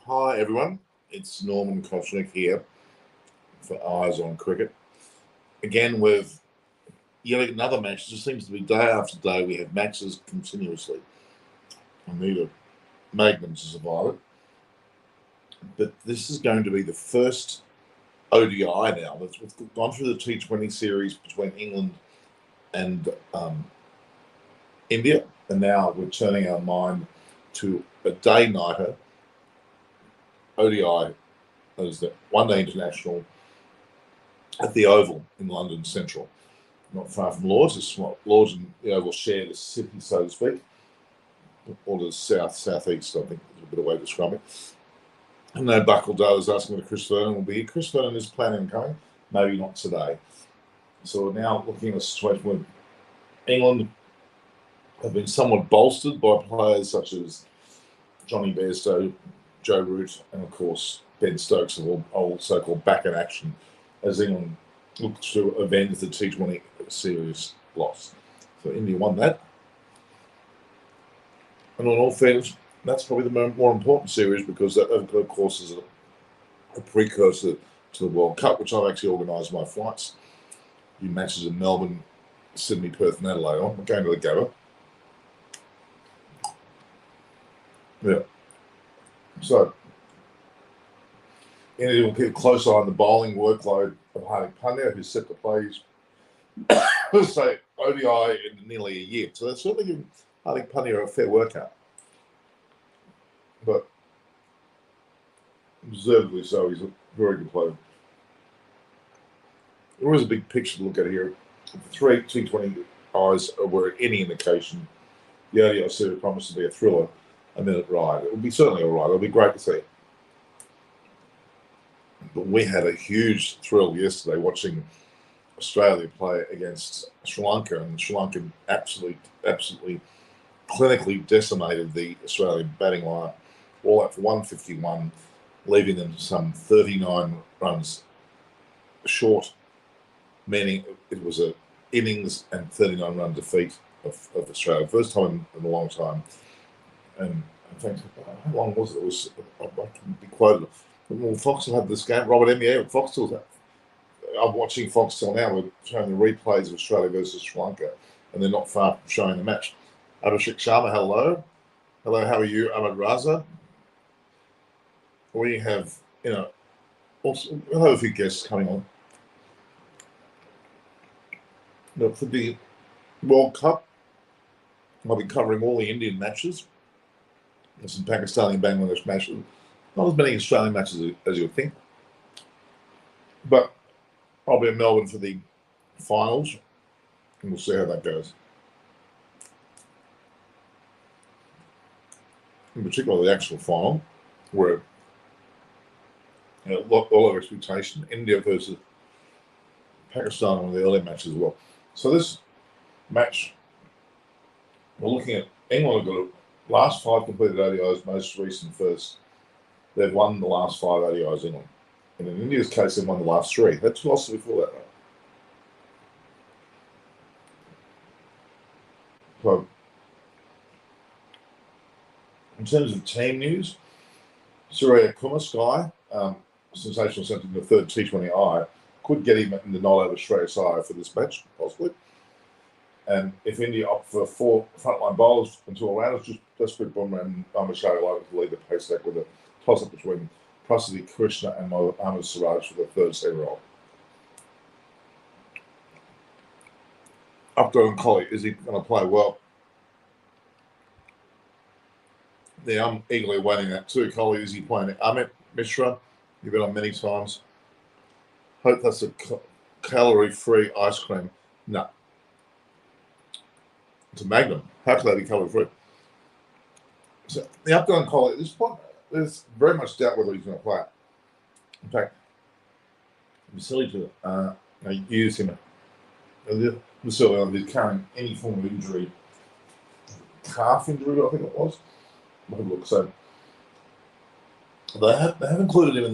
Hi everyone, it's Norman Kochnick here for Eyes on Cricket. Again with yet another match. It just seems to be day after day we have matches continuously. I need a Magnum to survive it. But this is going to be the first ODI now. We've gone through the T20 series between England and India, and now we're turning our mind to a day-nighter ODI, as the one-day international at the Oval in London Central, not far from Lords. It's Lords and the Oval share the city, so to speak, or the southeast. I think is a bit of a way to describe it. And no Buckledale is asking whether Chris Vernon will be here. Chris Vernon is planning on coming, maybe not today. So we're now looking at a situation where England have been somewhat bolstered by players such as Johnny Bairstow, Joe Root, and of course Ben Stokes have all so-called back in action as England looks to avenge the T20 series loss. So India won that. And on all fairness, that's probably the more important series because that, of course, is a precursor to the World Cup, which I've actually organised my flights. The matches in Melbourne, Sydney, Perth, and Adelaide on. I'm going to the Gabba. Yeah. So, India will keep a close eye on the bowling workload of Hardik Pandya, who's set to play say ODI in nearly a year. So that's certainly giving Hardik Pandya a fair workout. But deservedly so, he's a very good player. There is a big picture to look at here. If the three T20Is were any indication, the ODI series promised to be a thriller, a minute ride. It would be certainly all right. It would be great to see. But we had a huge thrill yesterday watching Australia play against Sri Lanka, and Sri Lanka absolutely clinically decimated the Australian batting line, all out for 151, leaving them some 39 runs short, meaning it was an innings and 39 run defeat of Australia. First time in a long time. And in fact, how long was it? It was, I can be quoted. Well, Foxtel had this game. Robert Emmier at Foxtel. I'm watching Foxtel now. We're showing the replays of Australia versus Sri Lanka, and they're not far from showing the match. Abhishek Sharma, hello. Hello, how are you? Ahmed Raza. We have, also, we'll have a few guests coming on. Now, for the World Cup, I'll be covering all the Indian matches. There's some Pakistani and Bangladesh matches. Not as many Australian matches as you would think. But I'll be in Melbourne for the finals, and we'll see how that goes. In particular, the actual final, where a lot of expectation. India versus Pakistan, one of the early matches as well. So this match, we're looking at England have got last 5 completed ODIs, most recent first. They've won the last 5 ODIs, England. And in India's case, they've won the last 3. That's lost before that, right? So, in terms of team news, Surya Kumar Sky, sensational centre in the third T20I, could get him in the not over Australia side for this match, possibly. And if India opt for 4 frontline bowlers and 2 all-rounders, just put Bumrah and Ahmed Shah likely to lead the pace stack with a toss-up between Prasiddhi Krishna and Ahmed Siraj for the third set role. Update on Collie, is he going to play well? Yeah, I'm eagerly waiting that too. Collie, is he playing Amit Mishra? You've been on many times. Hope that's a calorie-free ice cream. No. It's a Magnum. How could that be calorie-free? So the update on Collie, at this point, there's very much doubt whether he's going to play. In fact, it'd be silly to use him. He's carrying any form of injury, calf injury, I think it was. Look, so they have included him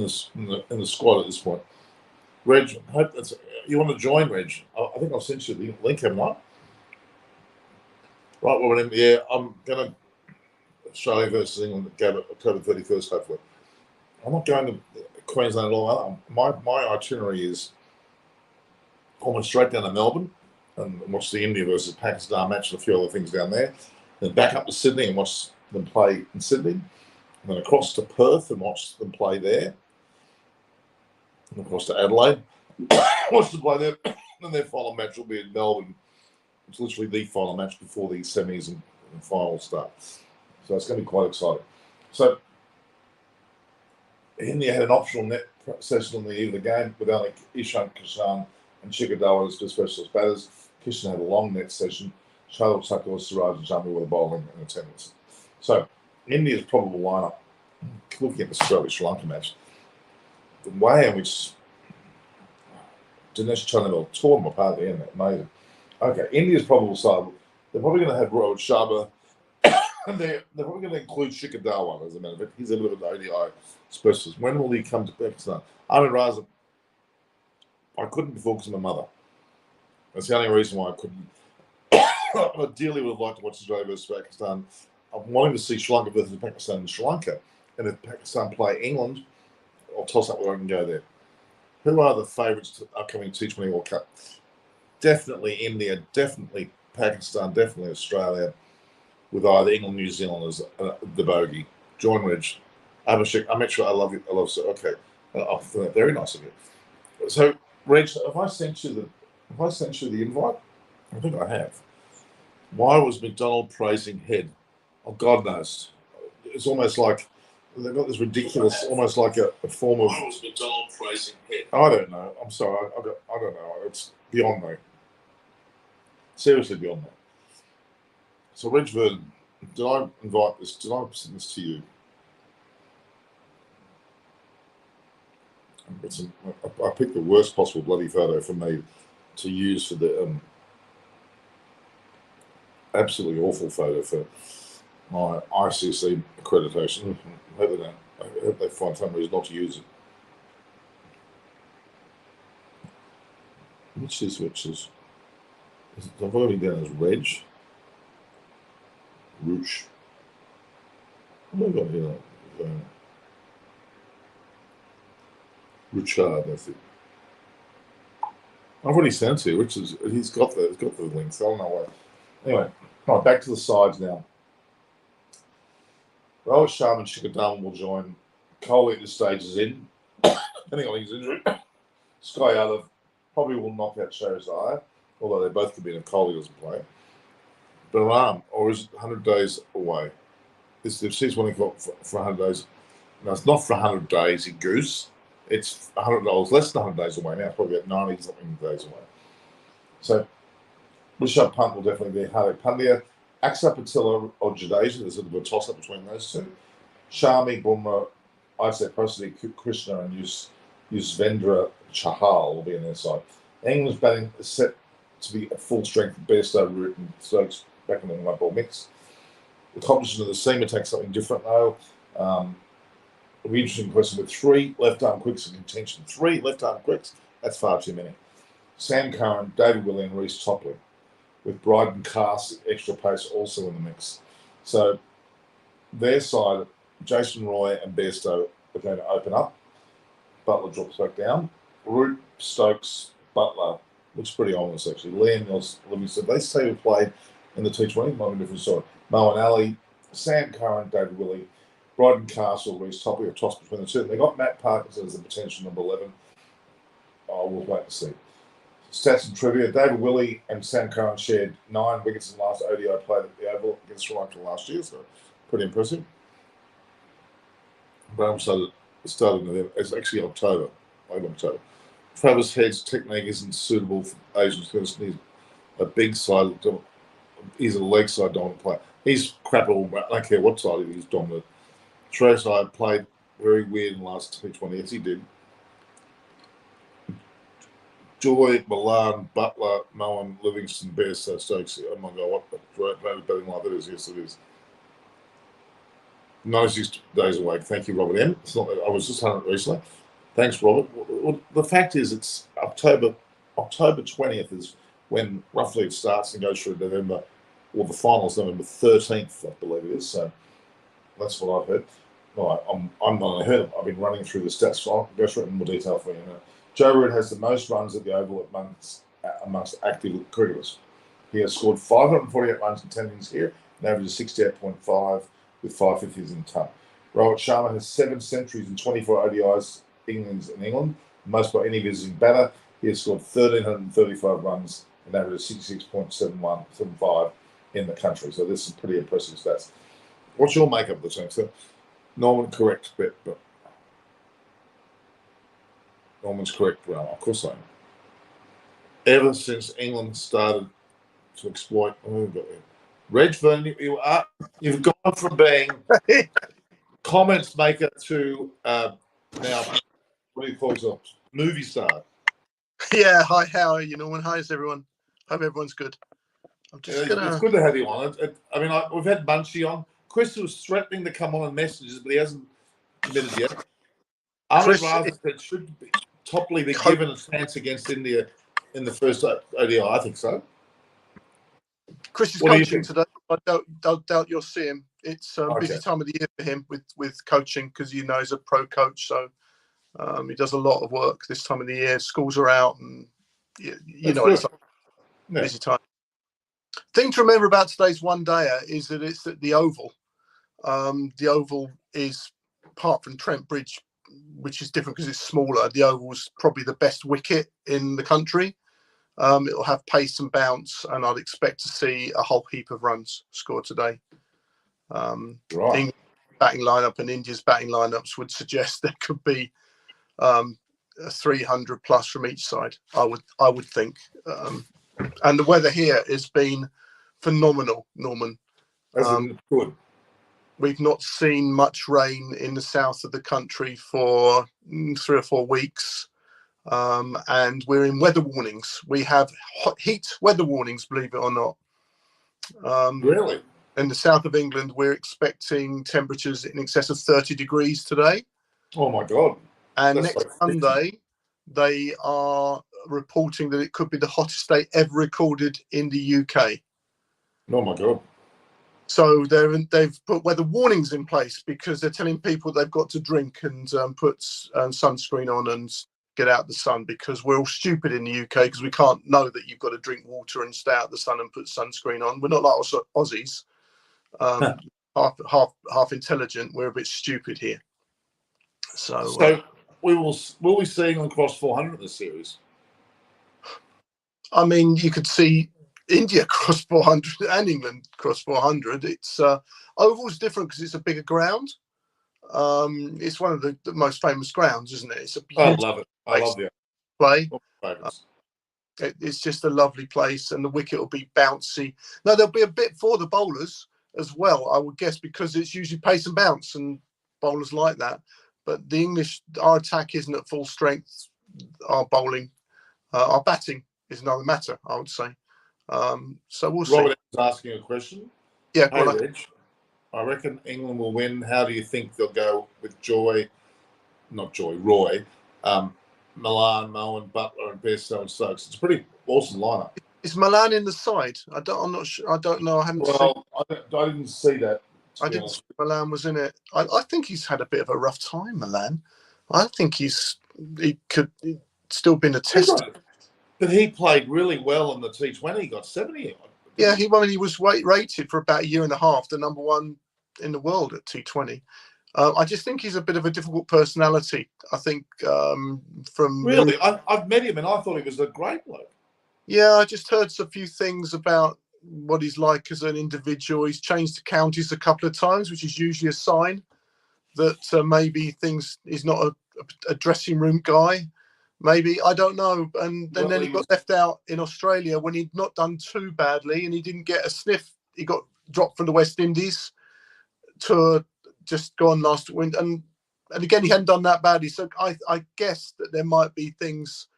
in the squad at this point. Reg, hope that's you want to join, Reg. I think I've sent you the link, haven't I? Right, well, yeah, I'm going to Australia versus England, October 31st, hopefully. I'm not going to Queensland at all. My itinerary is almost straight down to Melbourne and watch the India versus Pakistan match and a few other things down there. Then back up to Sydney and watch them play in Sydney. And then across to Perth and watch them play there. And across to Adelaide, watch them play there. And their final match will be in Melbourne. It's literally the final match before the semis and finals start. So it's going to be quite exciting. So India had an optional net session on the eve of the game with only Ishan Kishan and Chikadawa as specialist batters. Kishan had a long net session. Shahil Thakur, Siraj and Jammu were the bowling in attendance. So India's probable lineup, looking at the Australia-Sri Lanka match, the way in which Dinesh Chandimal tore them apart at the end, amazing. Okay, India's probable side, they're probably going to have Rohit Sharma, and they're probably going to include Shikhar, as a matter of fact. He's a little bit of an ODI specialist. When will he come to Pakistan? Ahmed Raza, I couldn't before because of my mother. That's the only reason why I couldn't. I ideally would have liked to watch Australia versus Pakistan. I'm wanting to see Sri Lanka versus Pakistan and Sri Lanka. And if Pakistan play England, I'll toss up where I can go there. Who are the favourites to the upcoming T20 World Cup? Definitely India, definitely Pakistan, definitely Australia, with either England, New Zealand as the bogey. John Ridge, Abhishek, I'm sure I love you. I love you. Okay, I find that very nice of you. So, Reg, have I sent you the invite? I think I have. Why was McDonald praising Head? Oh, God knows. It's almost like they've got this ridiculous, almost like a form of. Why was McDonald praising Head? I don't know. I'm sorry. I don't know. It's beyond me. Seriously beyond me. So, Reg Verdon, did I invite this? Did I send this to you? I picked the worst possible bloody photo for me to use for the absolutely awful photo for my ICC accreditation. I hope they find some reason not to use it. Which is I'm voting down as Reg. Rooch. What have I got here? Richard, that's it. I've already sent it to you, which is he's got the link, so I don't know why. Anyway, all right, back to the sides now. Rohit Sharma and Shikhar Dhawan will join. Kohli at this stage is in, depending on his injury. Sky Yadav probably will knock out Shreyas Iyer, although they both could be in if Kohli doesn't play. Baram, or is it 100 days away? This season running for 100 days. No, it's not for 100 days, you goose. It's $100 less than 100 days away now. It's probably about 90 something days away. So Rishabh Pant will definitely be Hardik Pandya. Axar Patel or Jadeja. There's a bit of a toss up between those two. Shami, Bumrah, Isaac Prasad, Krishna, and Yuzvendra Chahal will be on their side. England's batting is set to be a full strength Bairstow, Root, and Stokes back in the white ball mix. The composition of the seam attack something different though. It'll be interesting question with 3 left-arm quicks in contention. 3 left-arm quicks, that's far too many. Sam Curran, David Willey and Reece Topley, with Bryden Cass, extra pace also in the mix. So their side, Jason Roy and Bairstow are going to open up. Butler drops back down. Root, Stokes, Butler, looks pretty ominous actually. Liam Livingston, they say we played in the T20, might be a different story. Moeen Ali, Sam Curran, David Willey, Bryden Castle, Reece Topley, a toss between the two. They got Matt Parkinson as a potential number 11. We'll wait and see. Stats and trivia. David Willey and Sam Curran shared 9 wickets in the last ODI played at the Oval against Sri Lanka last year, so pretty impressive. But started in November. It's actually October, late October. Travis Head's technique isn't suitable for Asians because he's a big side. He's a leg side dominant player. He's crap all. I don't care what side he's dominant. Shreyas Iyer played very weird in the last T20. Yes, he did. Joy, Milan, Butler, Moeen, Livingston, Bairstow, Stokes. Oh my God, what a great betting like that is. Yes, it is. 96 days away. Thank you, Robert M. It's not. I was just on it recently. Thanks, Robert. Well, the fact is, it's October 20th is when roughly it starts and goes through November, or the finals November 13th, I believe it is. So That's what I've heard. Right, I'm not ahead. I've been running through the stats. So I'll go through it in more detail for you now. Joe Root has the most runs at the Oval amongst active cricketers. He has scored 548 runs in 10 innings here, an average of 68.5 with 550s in the ton. Rohit Sharma has 7 centuries in 24 ODIs innings in England, most by any visiting batter. He has scored 1,335 runs, an average of 66.75 in the country. So this is pretty impressive stats. What's your makeup of the team? So Norman, correct, but Norman's correct. Well, of course I am. Ever since England started to exploit, Reg Vernon, you've gone from being comments maker to now, what do you call yourself? Movie star. Yeah, hi, how are you, Norman? Hi, everyone. Hope everyone's good. I'm just It's good to have you on. I mean, we've had Munchie on. Chris was threatening to come on messages, but he hasn't committed yet. Ahmed Raza said should Topley be given a chance against India in the first ODI. I think so. Chris is coaching today. I don't doubt you'll see him. It's a busy time of the year for him with coaching because he's a pro coach. So he does a lot of work this time of the year. Schools are out, and you know it's like busy time. Thing to remember about today's one-dayer is that it's at the Oval. The Oval is, apart from Trent Bridge, which is different because it's smaller, the Oval's probably the best wicket in the country. It'll have pace and bounce, and I'd expect to see a whole heap of runs scored today. England's batting lineup and India's batting lineups would suggest there could be 300 plus from each side. I would think, and the weather here has been phenomenal, Norman. Good. We've not seen much rain in the south of the country for 3 or 4 weeks. And we're in weather warnings. We have heat weather warnings, believe it or not. Really? In the south of England, we're expecting temperatures in excess of 30 degrees today. Oh, my God. And next Sunday, they are reporting that it could be the hottest day ever recorded in the UK. Oh, my God. So they've put weather warnings in place because they're telling people they've got to drink and put sunscreen on and get out the sun, because we're all stupid in the UK because we can't know that you've got to drink water and stay out the sun and put sunscreen on. We're not like Aussies, half intelligent. We're a bit stupid here. So will we see England cross 400 in this series? I mean, you could see India cross 400 and England cross 400. It's Oval's different because it's a bigger ground. It's one of the most famous grounds, isn't it? It's a beautiful I love it. I love the play. It's just a lovely place, and the wicket will be bouncy. Now there'll be a bit for the bowlers as well, I would guess, because it's usually pace and bounce, and bowlers like that. But the English, our attack isn't at full strength. Our bowling, our batting is another matter, I would say. So we'll see. Robert is asking a question. Yeah, hey, Reg, I reckon England will win. How do you think they'll go with Roy, Milan, Moen, Butler, and Bairstow and Stokes? It's a pretty awesome lineup. Is Milan in the side? I'm not sure. I don't know. I haven't seen. I didn't see that. I didn't see Milan was in it. I think he's had a bit of a rough time, Milan. I think he could still been a test. But he played really well in the T20. He got 70. Yeah, he was rated for about a year and a half, the number 1 in the world at T20. I just think he's a bit of a difficult personality. I think Really? I've met him and I thought he was a great bloke. Yeah, I just heard a few things about what he's like as an individual. He's changed the counties a couple of times, which is usually a sign that maybe he's not a dressing room guy. Maybe, I don't know. And then he got left out in Australia when he'd not done too badly, and he didn't get a sniff. He got dropped from the West Indies to just gone last winter. And again, he hadn't done that badly. So I guess that there might be things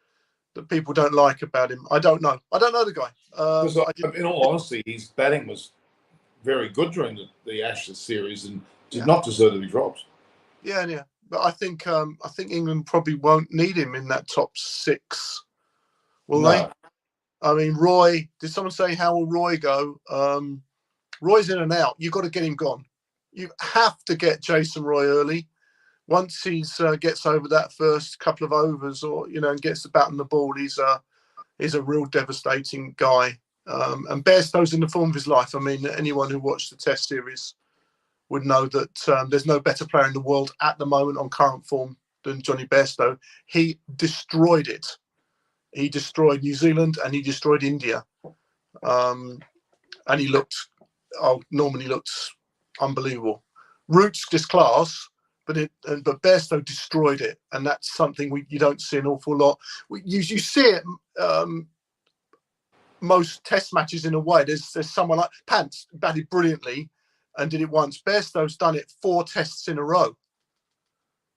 that people don't like about him. I don't know. I don't know the guy. In all honesty, his batting was very good during the Ashes series and did not deserve to be dropped. Yeah. But I think England probably won't need him in that top 6, will they? I mean, Roy. Did someone say how will Roy go? Roy's in and out. You've got to get him gone. you have to get Jason Roy early. Once he's gets over that first couple of overs, or and gets the bat on the ball, he's a real devastating guy. And Bairstow's in the form of his life. I mean, anyone who watched the Test series would know that there's no better player in the world at the moment on current form than Johnny Bairstow. He destroyed it. He destroyed New Zealand and he destroyed India. And he Norman, he looked unbelievable. Root's just class. But Bairstow destroyed it, and that's something you don't see an awful lot. You see it most Test matches in a way. There's someone like Pants batted brilliantly and did it once. Bairstow's done it 4 Tests in a row.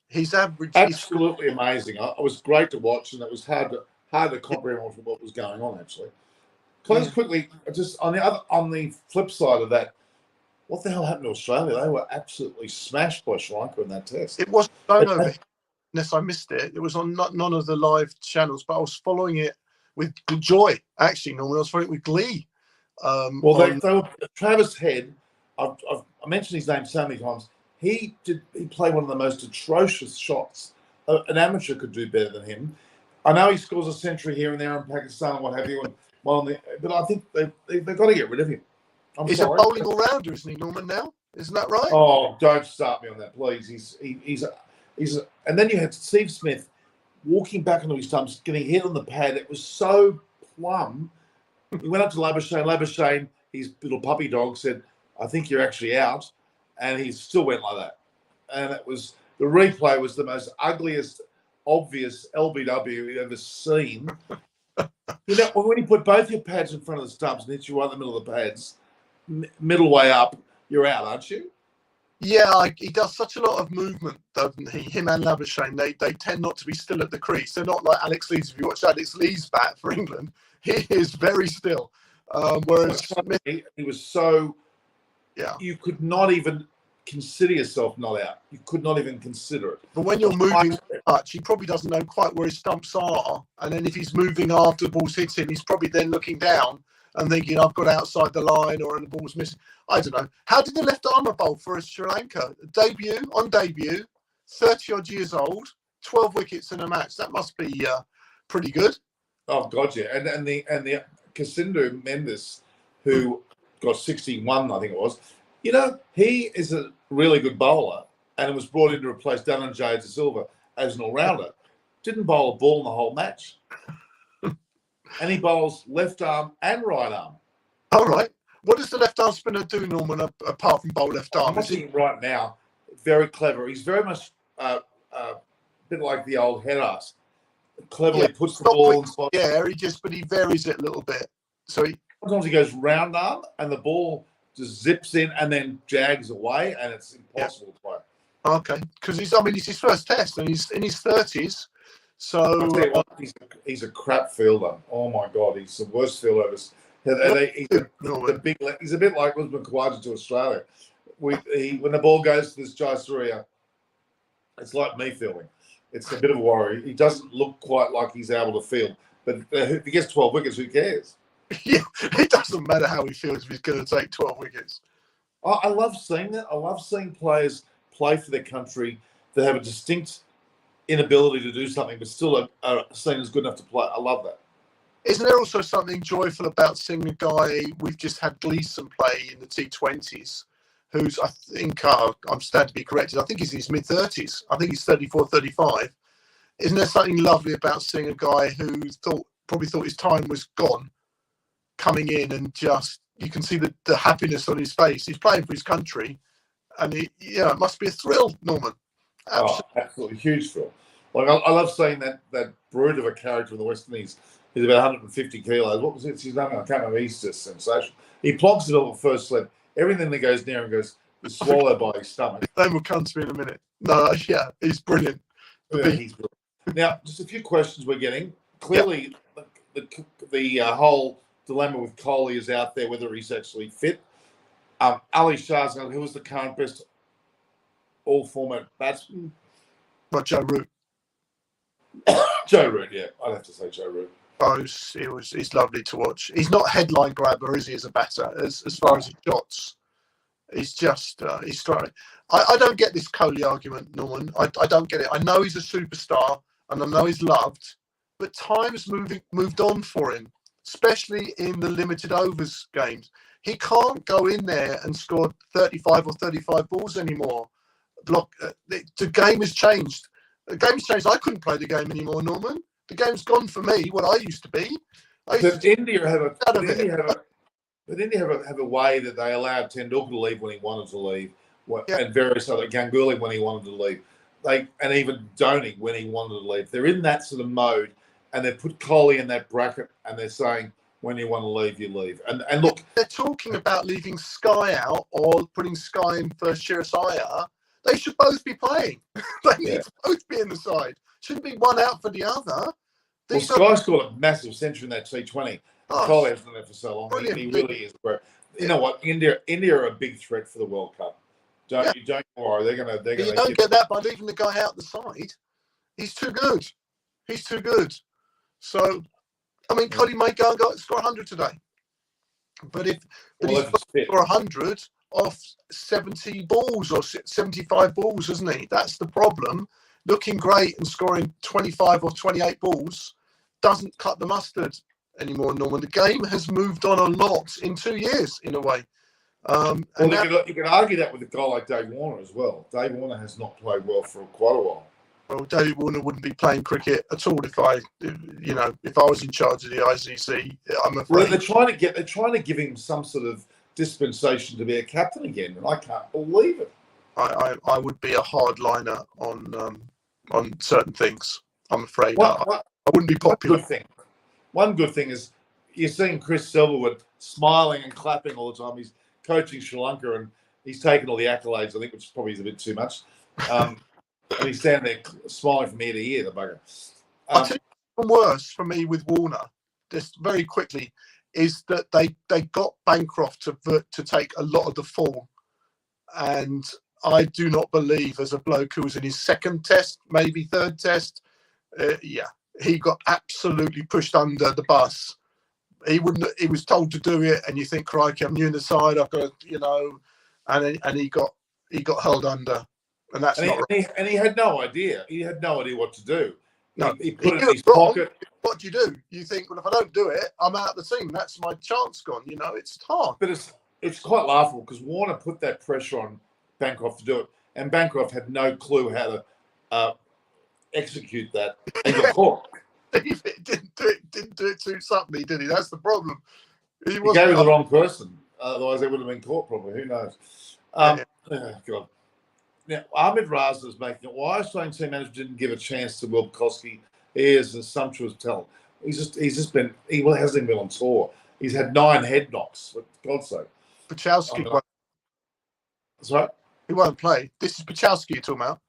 His average absolutely amazing. It was great to watch, and it was hard to comprehend what was going on. Actually, can I just quickly, just on the flip side of that. What the hell happened to Australia? They were absolutely smashed by Sri Lanka in that Test. It wasn't shown over here, unless I missed it. It was on none of the live channels, but I was following it with joy. Actually, Norman, I was following it with glee. Travis Head, I mentioned his name so many times. He played one of the most atrocious shots an amateur could do better than him. I know he scores a century here and there in Pakistan and what have you, but I think they've got to get rid of him. He's a bowling all-rounder, isn't he, Norman, now? Isn't that right? Oh, don't start me on that, please. And then you had Steve Smith walking back onto his stumps, getting hit on the pad. It was so plumb. He went up to Labuschagne. Labuschagne, his little puppy dog, said, I think you're actually out. And he still went like that. And the replay was the most ugliest, obvious LBW you've ever seen. When you put both your pads in front of the stumps and hit you right in the middle of the pads, middle way up, you're out, aren't you? Yeah, he does such a lot of movement, doesn't he? Him and Labuschagne, they tend not to be still at the crease. They're not like Alex Lees. If you watch Alex Lees bat for England, he is very still. Whereas Smith, he was so, you could not even consider yourself not out. You could not even consider it. But when you're moving much, he probably doesn't know quite where his stumps are. And then if he's moving after the ball's hitting, he's probably then looking down and thinking, I've got outside the line or the ball's missing. I don't know. How did the left armour bowl for Sri Lanka? Debut, 30-odd years old, 12 wickets in a match. That must be pretty good. Oh, God, yeah. And the Kasindu Mendes, who got 61, I think it was, he is a really good bowler and was brought in to replace Dhananjaya De Silva as an all-rounder. Didn't bowl a ball in the whole match. And he bowls left arm and right arm. All right. What does the left arm spinner do, Norman, apart from bowl left arm? I'm watching right now. Very clever. He's very much a bit like the old head ass. Cleverly puts the ball in spot. Yeah, but he varies it a little bit. So sometimes he goes round arm and the ball just zips in and then jags away, and it's impossible to play. Okay, because it's his first Test and he's in his 30s. So I'll tell you what, he's a crap fielder. Oh my God, he's the worst fielder ever. He's a bit like Usman Khawaja to Australia. When the ball goes to this Jayasuriya, it's like me fielding. It's a bit of a worry. He doesn't look quite like he's able to field. But if he gets 12 wickets, who cares? Yeah, it doesn't matter how he feels if he's going to take 12 wickets. I love seeing that. I love seeing players play for their country that have a distinct inability to do something, but still are seen as good enough to play. I love that. Isn't there also something joyful about seeing a guy we've just had Gleeson play in the T20s, who's, I think, I'm stand to be corrected, I think he's in his mid-30s. I think he's 34, 35. Isn't there something lovely about seeing a guy who probably thought his time was gone, coming in and just, you can see the happiness on his face. He's playing for his country, and it must be a thrill, Norman. Absolutely huge thrill. Like I love seeing that brute of a character in the West Indies. He's about 150 kilos. What was it? His name? I can't remember. He's just sensational. He plonks it on the first slip. Everything that goes near him is swallowed by his stomach. They will come to me in a minute. No, yeah, he's brilliant. He's brilliant. Now, just a few questions we're getting. Clearly, the whole dilemma with Kohli is out there, whether he's actually fit. Ali Shah's who was the current best all-format batsman? Well, Joe Root. Joe Root, yeah. I'd have to say Joe Root. He's lovely to watch. He's not headline grabber, is he, as a batter, as far as his shots. He's just he's trying. I don't get this Coley argument, Norman. I don't get it. I know he's a superstar and I know he's loved, but time's moved on for him, especially in the limited overs games. He can't go in there and score 35 or 35 balls anymore. The game has changed. The game's changed. I couldn't play the game anymore, Norman. The game's gone for me. What I used to be. India have a way that they allowed Tendulkar to leave when he wanted to leave, and various other Ganguly when he wanted to leave, and even Dhoni when he wanted to leave. They're in that sort of mode, and they put Kohli in that bracket, and they're saying when you want to leave, you leave. And look, they're talking about leaving Sky out or putting Sky in for Shirazaya. They should both be playing. They need to both be in the side. Shouldn't be one out for the other. Sky scored a massive century in that T20. Kohli has done that for so long. He really is. You know what? India are a big threat for the World Cup. Don't worry. They're gonna. You don't get that by leaving the guy out the side. He's too good. He's too good. So, I mean, Cody may go and score 100 today, but he's got to score 100 off 70 balls or 75 balls, isn't he? That's the problem. Looking great and scoring 25 or 28 balls doesn't cut the mustard anymore, Norman. The game has moved on a lot in 2 years, in a way. You can argue that with a guy like Dave Warner as well. Dave Warner has not played well for quite a while. Well, Dave Warner wouldn't be playing cricket at all if I was in charge of the ICC. I'm afraid. Well, they're trying to give him some sort of dispensation to be a captain again, and I can't believe it. I would be a hardliner on certain things. I'm afraid I wouldn't be popular. One good thing is you're seeing Chris Silverwood smiling and clapping all the time. He's coaching Sri Lanka and he's taken all the accolades, I think, which probably is a bit too much. And he's standing there smiling from ear to ear, the bugger. I'll tell you what's worse for me with Warner, just very quickly, is that they got Bancroft to take a lot of the fall. And I do not believe, as a bloke who was in his second test, maybe third test, he got absolutely pushed under the bus. He was told to do it, and you think, crikey, I'm new in the side, I've got to, and he got held under, and that's not right. And he had no idea. He had no idea what to do. No, he put it in his pocket. What do you do? You think, well, if I don't do it, I'm out of the team. That's my chance gone. It's hard. But it's quite laughable because Warner put that pressure on Bancroft to do it, and Bancroft had no clue how to execute that. And got caught. He didn't do it too subtly, did he? That's the problem. He gave it to the wrong person. Otherwise, they would have been caught. Probably. Who knows? Oh, God. Now, Ahmed Raza is making it. Why Australian team manager didn't give a chance to Will Koski? He is a sumptuous talent. He hasn't even been on tour. He's had 9 head knocks, for God's sake. Pachowski won't. Sorry? He won't play. This is Pachowski you're talking about.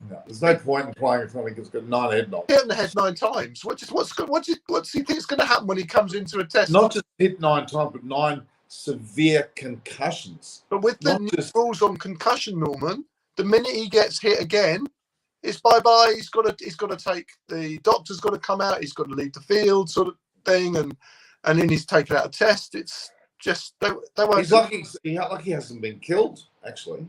No, there's no point in playing if something that's got 9 head knocks. He hasn't had 9 times. What do you think is going to happen when he comes into a test? Not just hit 9 times, but 9 severe concussions. But with the new rules on concussion, Norman, the minute he gets hit again, it's bye-bye. He's got to take, the doctor's got to come out. He's got to leave the field, sort of thing, and then he's taken out a test. It's just they won't. He's lucky he hasn't been killed. Actually,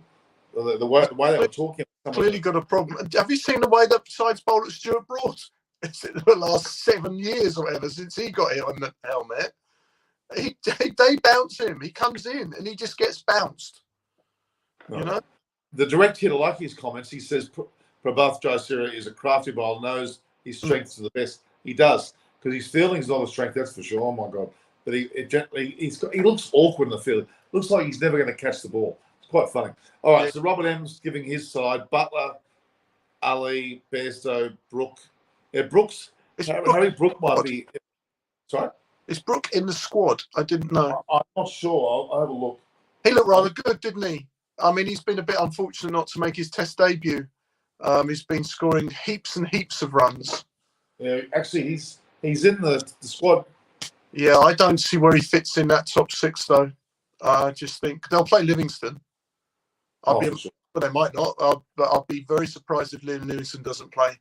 the way they were talking. Clearly got a problem. Have you seen the way that sides bowler Stuart Broad? It's in the last 7 years or whatever since he got hit on the helmet. They bounce him. He comes in and he just gets bounced. No. The direct hitter, like his comments, he says Prabhath Jayasuriya is a crafty bowler, knows his strengths to the best. He does, because his fielding's not a strength, that's for sure. Oh my God! But he looks awkward in the field. Looks like he's never going to catch the ball. It's quite funny. All right, so Robert M's giving his side. Butler, Ali, Bairstow, Brook. Yeah, Brooks. Harry Brook might be. Sorry. Is Brook in the squad? I didn't know. I'm not sure. I'll have a look. He looked rather good, didn't he? I mean, he's been a bit unfortunate not to make his test debut. He's been scoring heaps and heaps of runs. Yeah, actually, he's in the squad. Yeah, I don't see where he fits in that top 6, though. I just think they'll play Livingston. But they might not. But I'll be very surprised if Liam Lewison doesn't play.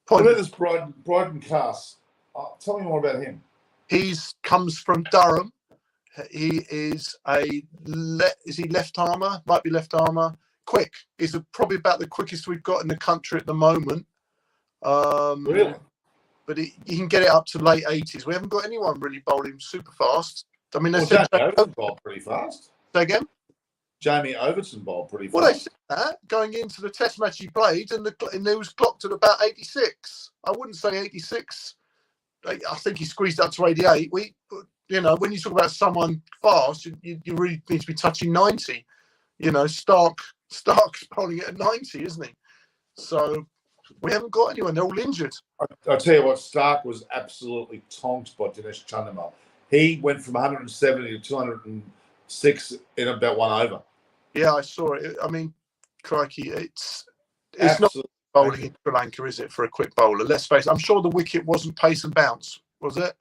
What about this Bryden Cass? Tell me more about him. He comes from Durham. He is is he left armour? Might be left armour. Quick. He's probably about the quickest we've got in the country at the moment. Really? But he can get it up to late 80s. We haven't got anyone really bowling super fast. I mean, they Jamie said Overton bowled pretty fast. Say again? Jamie Overton bowled pretty fast. Well, they said that going into the test match he played, and it was clocked at about 86. I wouldn't say 86. I think he squeezed up to 88. When you talk about someone fast, you really need to be touching 90. Stark's bowling at 90, isn't he? So we haven't got anyone. They're all injured. I'll tell you what, Stark was absolutely tonked by Dinesh Chandimal. He went from 170 to 206 in about 1 over. Yeah, I saw it. I mean, crikey, it's Absolutely. Not bowling in Sri Lanka, is it, for a quick bowler? Let's face it. I'm sure the wicket wasn't pace and bounce, was it?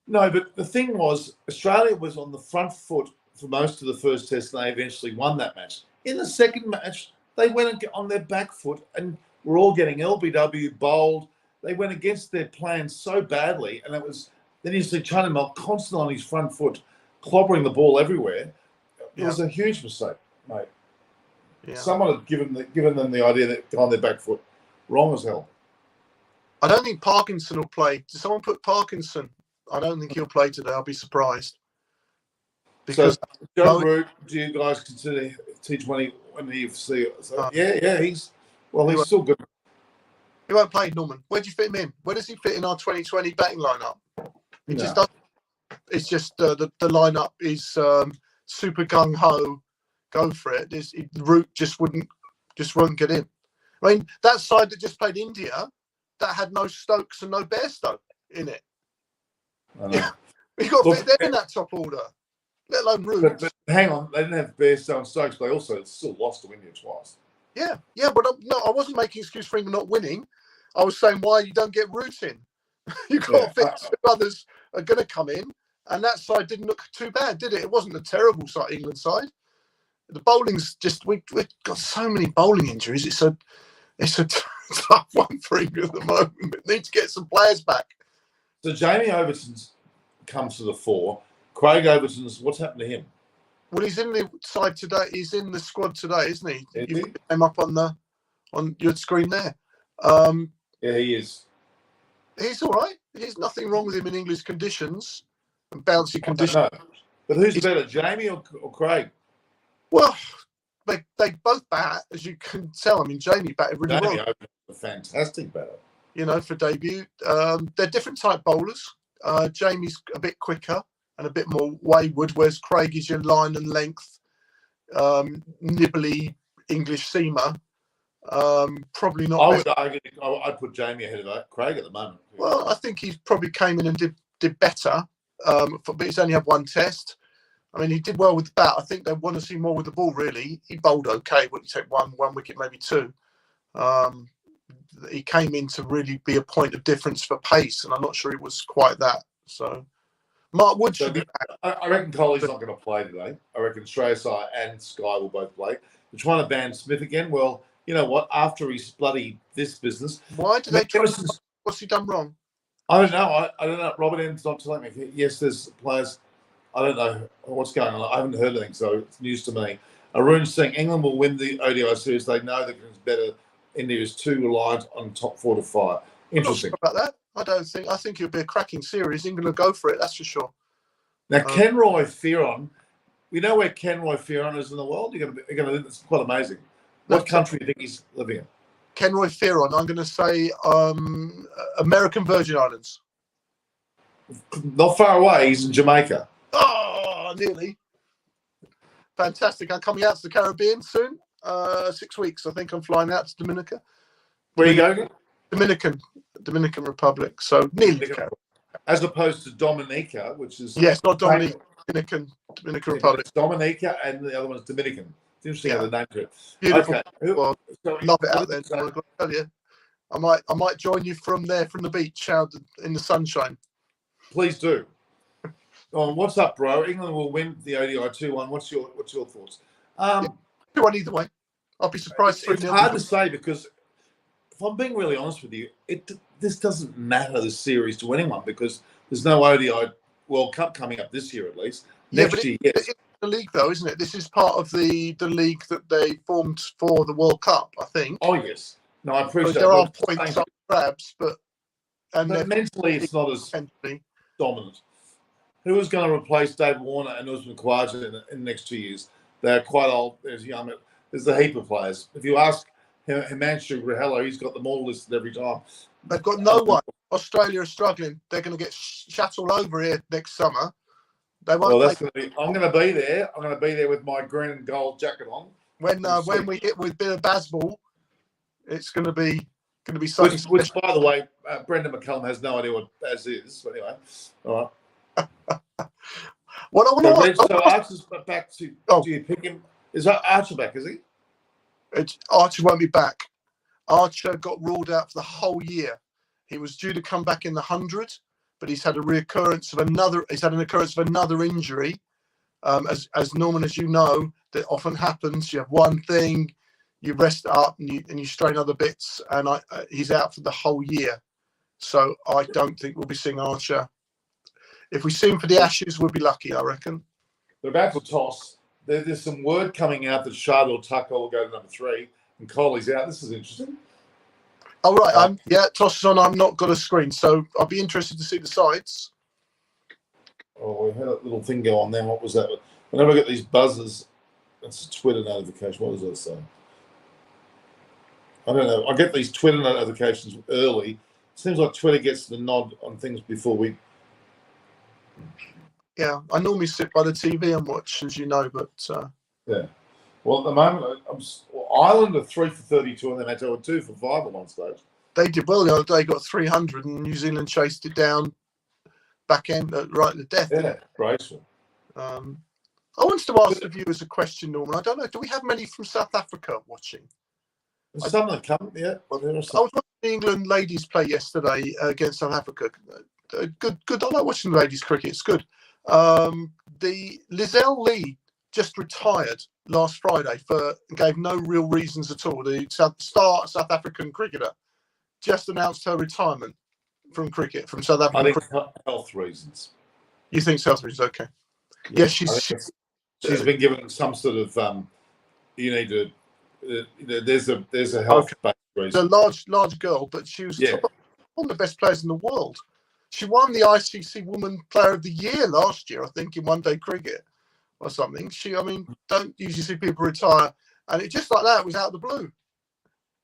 No, but the thing was, Australia was on the front foot for most of the first test, and they eventually won that match. In the second match, they went on their back foot, and we're all getting LBW bowled. They went against their plans so badly, and then you see Chandimal constantly on his front foot, clobbering the ball everywhere. It was a huge mistake, mate. Yeah. Someone had given them the idea that on their back foot. Wrong as hell. I don't think Parkinson will play. Did someone put Parkinson? I don't think he'll play today. I'll be surprised. Because Joe Root, do you guys consider T20 when you see it? So, he's still good. He won't play, Norman. Where do you fit him in? Where does he fit in our 2020 batting lineup? He just doesn't. It's just the lineup is super gung ho, go for it. Root just won't get in. I mean, that side that just played India, that had no Stokes and no Bairstow in it. We got to fit them in that top order, let alone Root. But hang on, they didn't have Bairstow and Stokes, but they also still lost to India twice. Yeah, but I wasn't making excuse for England not winning. I was saying why you don't get Root in. You've got to fit two others are going to come in. And that side didn't look too bad, did it? It wasn't a terrible side, England side. The bowling's just we've got so many bowling injuries. It's a tough one for England at the moment. We need to get some players back. So Jamie Overton's comes to the fore. Craig Overton's, what's happened to him? Well, he's in the side today. He's in the squad today, isn't he? You put him up on your screen there. Yeah, he is. He's all right. There's nothing wrong with him in English conditions. And bouncy conditions. But who's better, Jamie or Craig? Well, they both bat, as you can tell. I mean, Jamie batted really well. Jamie a fantastic batter. For debut. They're different type bowlers. Jamie's a bit quicker and a bit more wayward, whereas Craig is your line and length, nibbly English seamer. Probably not. I'd put Jamie ahead of Craig at the moment. Well, I think he probably came in and did better. But he's only had one test. I mean, he did well with the bat. I think they want to see more with the ball, really. He bowled okay. Wouldn't take one wicket, maybe two. He came in to really be a point of difference for pace, and I'm not sure he was quite that. So, Mark Wood should be back. I reckon Kohli's not going to play today. I reckon Shreyas and Sky will both play. They're trying to ban Smith again. Well, you know what? After his bloody this business. Why do they try? What's he done wrong? I don't know. I don't know. Robert M's not telling me. Yes, there's players. I don't know what's going on. I haven't heard anything, so it's news to me. Arun's saying England will win the ODI series. They know that it's better. India is too reliant on top 4 to 5. Interesting. I'm not sure about that. I think it'll be a cracking series. England will go for it. That's for sure. Now, Kenroy Fearon. We know where Kenroy Fearon is in the world. It's quite amazing. What country do you think he's living in? Kenroy Fearon, I'm going to say American Virgin Islands. Not far away. He's in Jamaica. Oh, nearly. Fantastic. I'm coming out to the Caribbean soon. 6 weeks, I think I'm flying out to Dominica. Where are you going? Dominican Republic. So nearly as opposed to Dominica, which is not Dominican Republic. It's Dominica, and the other one's Dominican. It's interesting how the name to it. Beautiful. Okay. Well, love it out there. I've got to tell you, I might join you from the beach out in the sunshine. Please do. What's up, bro? England will win the ODI 2-1. What's your thoughts? 2-1 either way. I'll be surprised. It's hard to say because if I'm being really honest with you, this doesn't matter, this series, to anyone because there's no ODI World Cup coming up this year at least. Yeah, Next year, yes. It's the league though, isn't it? This is part of the league that they formed for the World Cup, I think. Oh yes. No, I appreciate. There are points up grabs, but mentally it's not as dominant. Who is going to replace David Warner and Usman Khawaja in the next 2 years? They're quite old. There's young. There's a heap of players. If you ask Himanshu Rahela, he's got them all listed every time. They've got no one. Australia are struggling. They're going to get shut all over here next summer. They won't. Well, I'm going to be there. I'm going to be there with my green and gold jacket on. When we hit with a bit of baseball, it's going to be something. Which by the way, Brendan McCullum has no idea what Baz is. But anyway, all right. So Archer's back to. Do you pick him? Is Archer back? Is he? Archer won't be back. Archer got ruled out for the whole year. He was due to come back in the 100, but he's had an occurrence of another injury. As Norman, as you know, that often happens. You have one thing, you rest up, and you strain other bits, and he's out for the whole year. So I don't think we'll be seeing Archer. If we see him for the Ashes, we'll be lucky, I reckon. They're about to toss. There's some word coming out that Shardul Tucker will go to number 3, and Kohli's out. This is interesting. Oh, right. Toss is on. I'm not got a screen, so I'll be interested to see the sides. Oh, we had a little thing go on there. What was that? Whenever I get these buzzers, that's a Twitter notification. What does that say? I don't know. I get these Twitter notifications early. Seems like Twitter gets the nod on things before we... Yeah, I normally sit by the TV and watch, as you know, but... Yeah. Well, at the moment, Ireland are 3 for 32 and then they were 2 for 5 at one stage. They did well the other day, got 300, and New Zealand chased it down back end right to death. Yeah, graceful. I wanted to ask the viewers a question, Norman. I don't know, do we have many from South Africa watching? Some that come, yeah. I was watching the England ladies play yesterday against South Africa. Good. I like watching the ladies cricket. It's good. The Lizelle Lee just retired last Friday gave no real reasons at all. The star South African cricketer just announced her retirement from cricket, from South Africa. I think health reasons. You think health reasons? Okay. Yeah, she's been given some sort of you need to. There's a health reason. It's a large girl, but she was one of the best players in the world. She won the ICC Women Player of the Year last year, I think, in one-day cricket or something. Don't usually see people retire, and it just like that was out of the blue.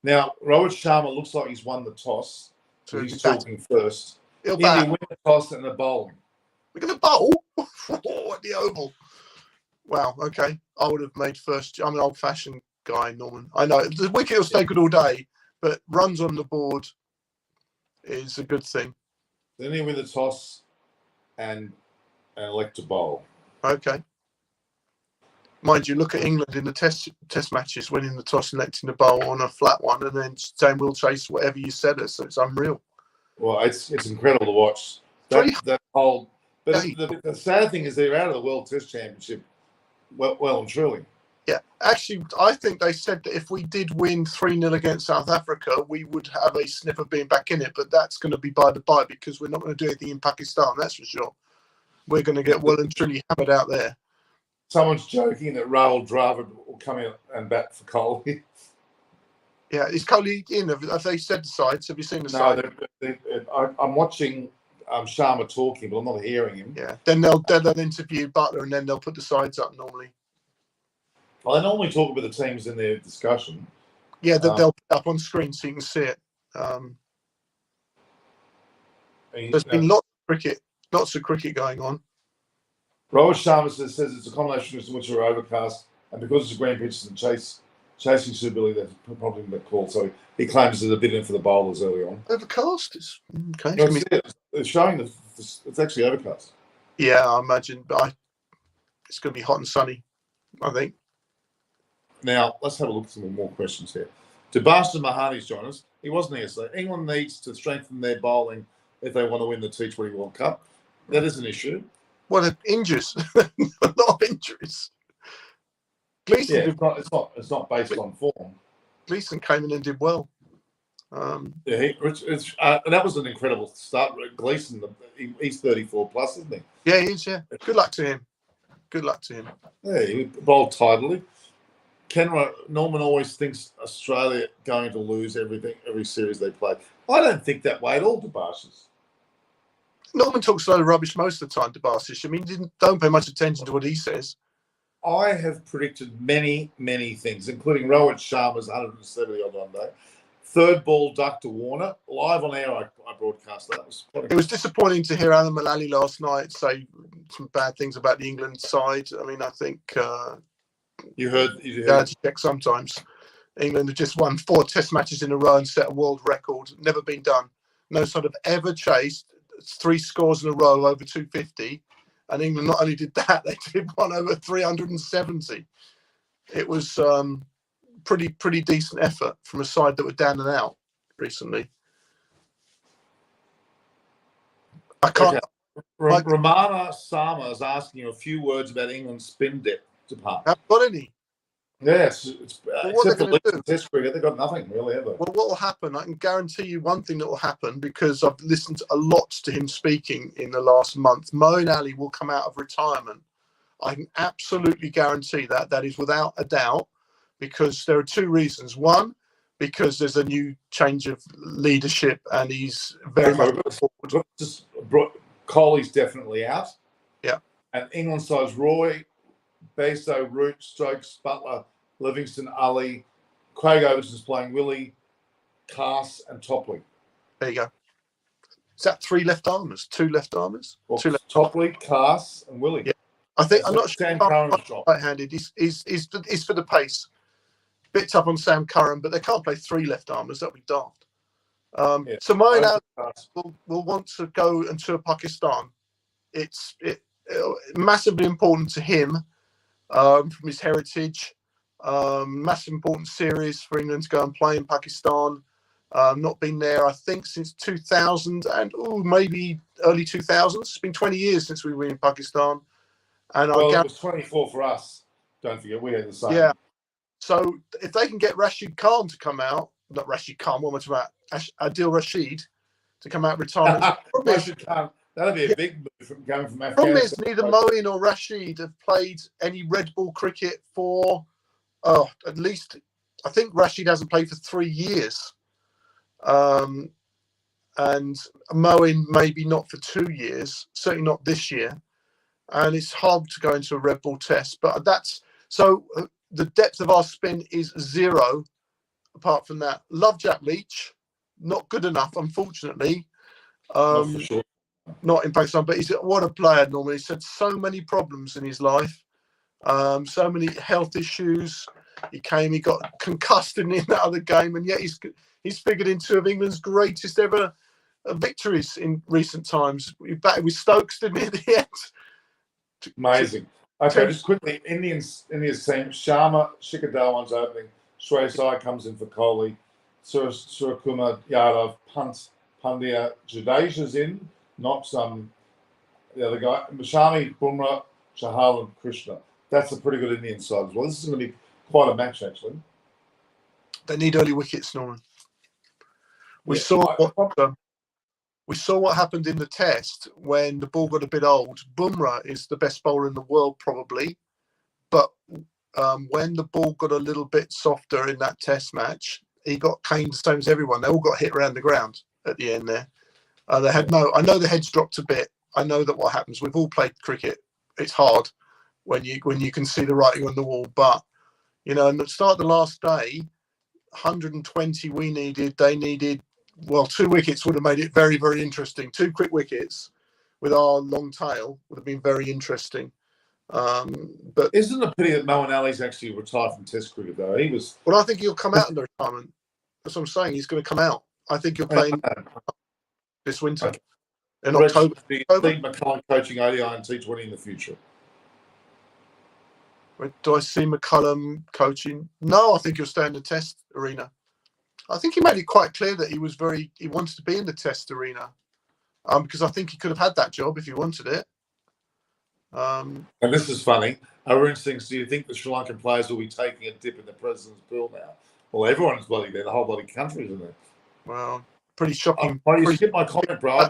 Now, Rohit Sharma looks like he's won the toss, so he's talking first. He'll win the toss and the bowl. We're going to bowl at the Oval. Wow. Okay, I would have made first. I'm an old-fashioned guy, Norman. I know the wicket will stay good all day, but runs on the board is a good thing. Then he win the toss and elect to bowl. Okay. Mind you, look at England in the test matches, winning the toss, electing the bowl on a flat one, and then saying we'll chase whatever you said us. So it's unreal. Well, it's incredible to watch that whole. But the sad thing is they're out of the World Test Championship. Well and truly. Yeah, actually, I think they said that if we did win 3-0 against South Africa, we would have a sniff of being back in it. But that's going to be by the by because we're not going to do anything in Pakistan. That's for sure. We're going to get well and truly hammered out there. Someone's joking that Rahul Dravid will come in and bat for Kohli. Yeah, is Kohli in? Have they said the sides? Have you seen the sides? No, I'm watching Sharma talking, but I'm not hearing him. Yeah, then they'll interview Butler and then they'll put the sides up normally. Well, they normally talk about the teams in their discussion. Yeah, they'll put up on screen so you can see it. There's been lots of cricket going on. Rohit Sharma says it's a combination of which are overcast, and because it's a green pitch and chasing suitability, that's probably the call. So he claims there's a bit in for the bowlers early on. Overcast? Okay. No, it's showing it's actually overcast. Yeah, I imagine. But it's going to be hot and sunny, I think. Now, let's have a look at some more questions here. Sebastian Mahani's joined us. He wasn't here, so England needs to strengthen their bowling if they want to win the T20 World Cup. That is an issue. What injuries? A lot of injuries. Gleeson it's not based on form. Gleeson came in and did well. Yeah, and that was an incredible start. Gleason, he's 34 plus, isn't he? Yeah, he is. Yeah, good luck to him. Good luck to him. Yeah, he bowled tidily. Norman always thinks Australia going to lose every series they play. I don't think that way at all, DeBarcis. Norman talks a lot of rubbish most of the time, DeBarcis. I mean, don't pay much attention to what he says. I have predicted many, many things, including Rohit Sharma's 170 on one day. Third ball duck to Warner. Live on air, I broadcast that. It was disappointing to hear Alan Mullally last night say some bad things about the England side. I mean, I think you heard to check sometimes. England have just won 4 Test matches in a row and set a world record. Never been done. No side have ever chased 3 scores in a row over 250. And England not only did that, they did one over 370. It was pretty decent effort from a side that were down and out recently. I can't. Okay. Ramana Sama is asking you a few words about England's spin depth department. Haven't got any. Yes, except for do? Test cricket, they've got nothing really, have they? Well, what will happen? I can guarantee you one thing that will happen, because I've listened a lot to him speaking in the last month. Moeen Ali will come out of retirement. I can absolutely guarantee that. That is without a doubt, because there are 2 reasons. One, because there's a new change of leadership and he's very much forward. Kohli's definitely out. Yeah. And England side's Roy, Bairstow, Root, Stokes, Butler, Livingston, Ali, Craig Overton's playing Willie, Cass, and Topley. There you go. Is that 3 left armers? 2 left armers? Well, 2 left Topley, Cass, and Willie. Yeah. I'm not sure. Sam Curran's right-handed. He's for the pace. Bit up on Sam Curran, but they can't play 3 left armers. That'd be daft. So Moeen Ali will want to go and tour Pakistan. It's massively important to him from his heritage. Massive important series for England to go and play in Pakistan. Not been there, I think, since 2000 and maybe early 2000s. It's been 20 years since we were in Pakistan. And it was 24 for us. Don't forget, we had the same. Yeah. So if they can get Rashid Khan to come out, not Rashid Khan, what am I talking about? Adil Rashid to come out retirement. Rashid Khan, that'd be a big move from going from Afghanistan. Problem is, neither Moeen or Rashid have played any red ball cricket for at least, I think Rashid hasn't played for 3 years. And Moeen maybe not for 2 years, certainly not this year. And it's hard to go into a red ball test. But that's so the depth of our spin is 0. Apart from that, love Jack Leach, not good enough, unfortunately. Not for sure. Not in Pakistan, but what a player, Norman. He's had so many problems in his life, so many health issues. He got concussed in that other game, and yet he's figured in 2 of England's greatest ever victories in recent times. We batted with Stokes, didn't he, at the end? Amazing. Okay, just quickly, Indians team, Sharma, Shikhar Dhawan's opening, Shreyas Iyer comes in for Kohli, Surakumar Yadav, Pandya, Jadeja's in, not the other guy, Mashami, Bumrah, Chahal, and Krishna. That's a pretty good Indian side as well. This is going to be quite a match, actually. They need early wickets, Norman. We saw what happened in the test when the ball got a bit old. Bumrah is the best bowler in the world, probably. But when the ball got a little bit softer in that test match, he got caned the same as everyone. They all got hit around the ground at the end there. I know the heads dropped a bit. I know that what happens. We've all played cricket. It's hard when you can see the writing on the wall. But, at the start of the last day, 120 we needed. They needed, 2 wickets would have made it very, very interesting. 2 quick wickets with our long tail would have been very interesting. But isn't it a pity that Moeen Ali's actually retired from Test cricket, though? He was. Well, I think he'll come out in the retirement. That's what I'm saying. He's going to come out. I think he'll play this winter in October. Do you see McCullum coaching ODI and T20 in the future? Do I see McCullum coaching? No, I think he'll stay in the Test arena. I think he made it quite clear that he wanted to be in the Test arena, because I think he could have had that job if he wanted it. And this is funny. Arun thinks, do you think the Sri Lankan players will be taking a dip in the president's pool now? Well, everyone's bloody there. The whole bloody country's in there. Well, pretty shocking. You skipped my comment, bro.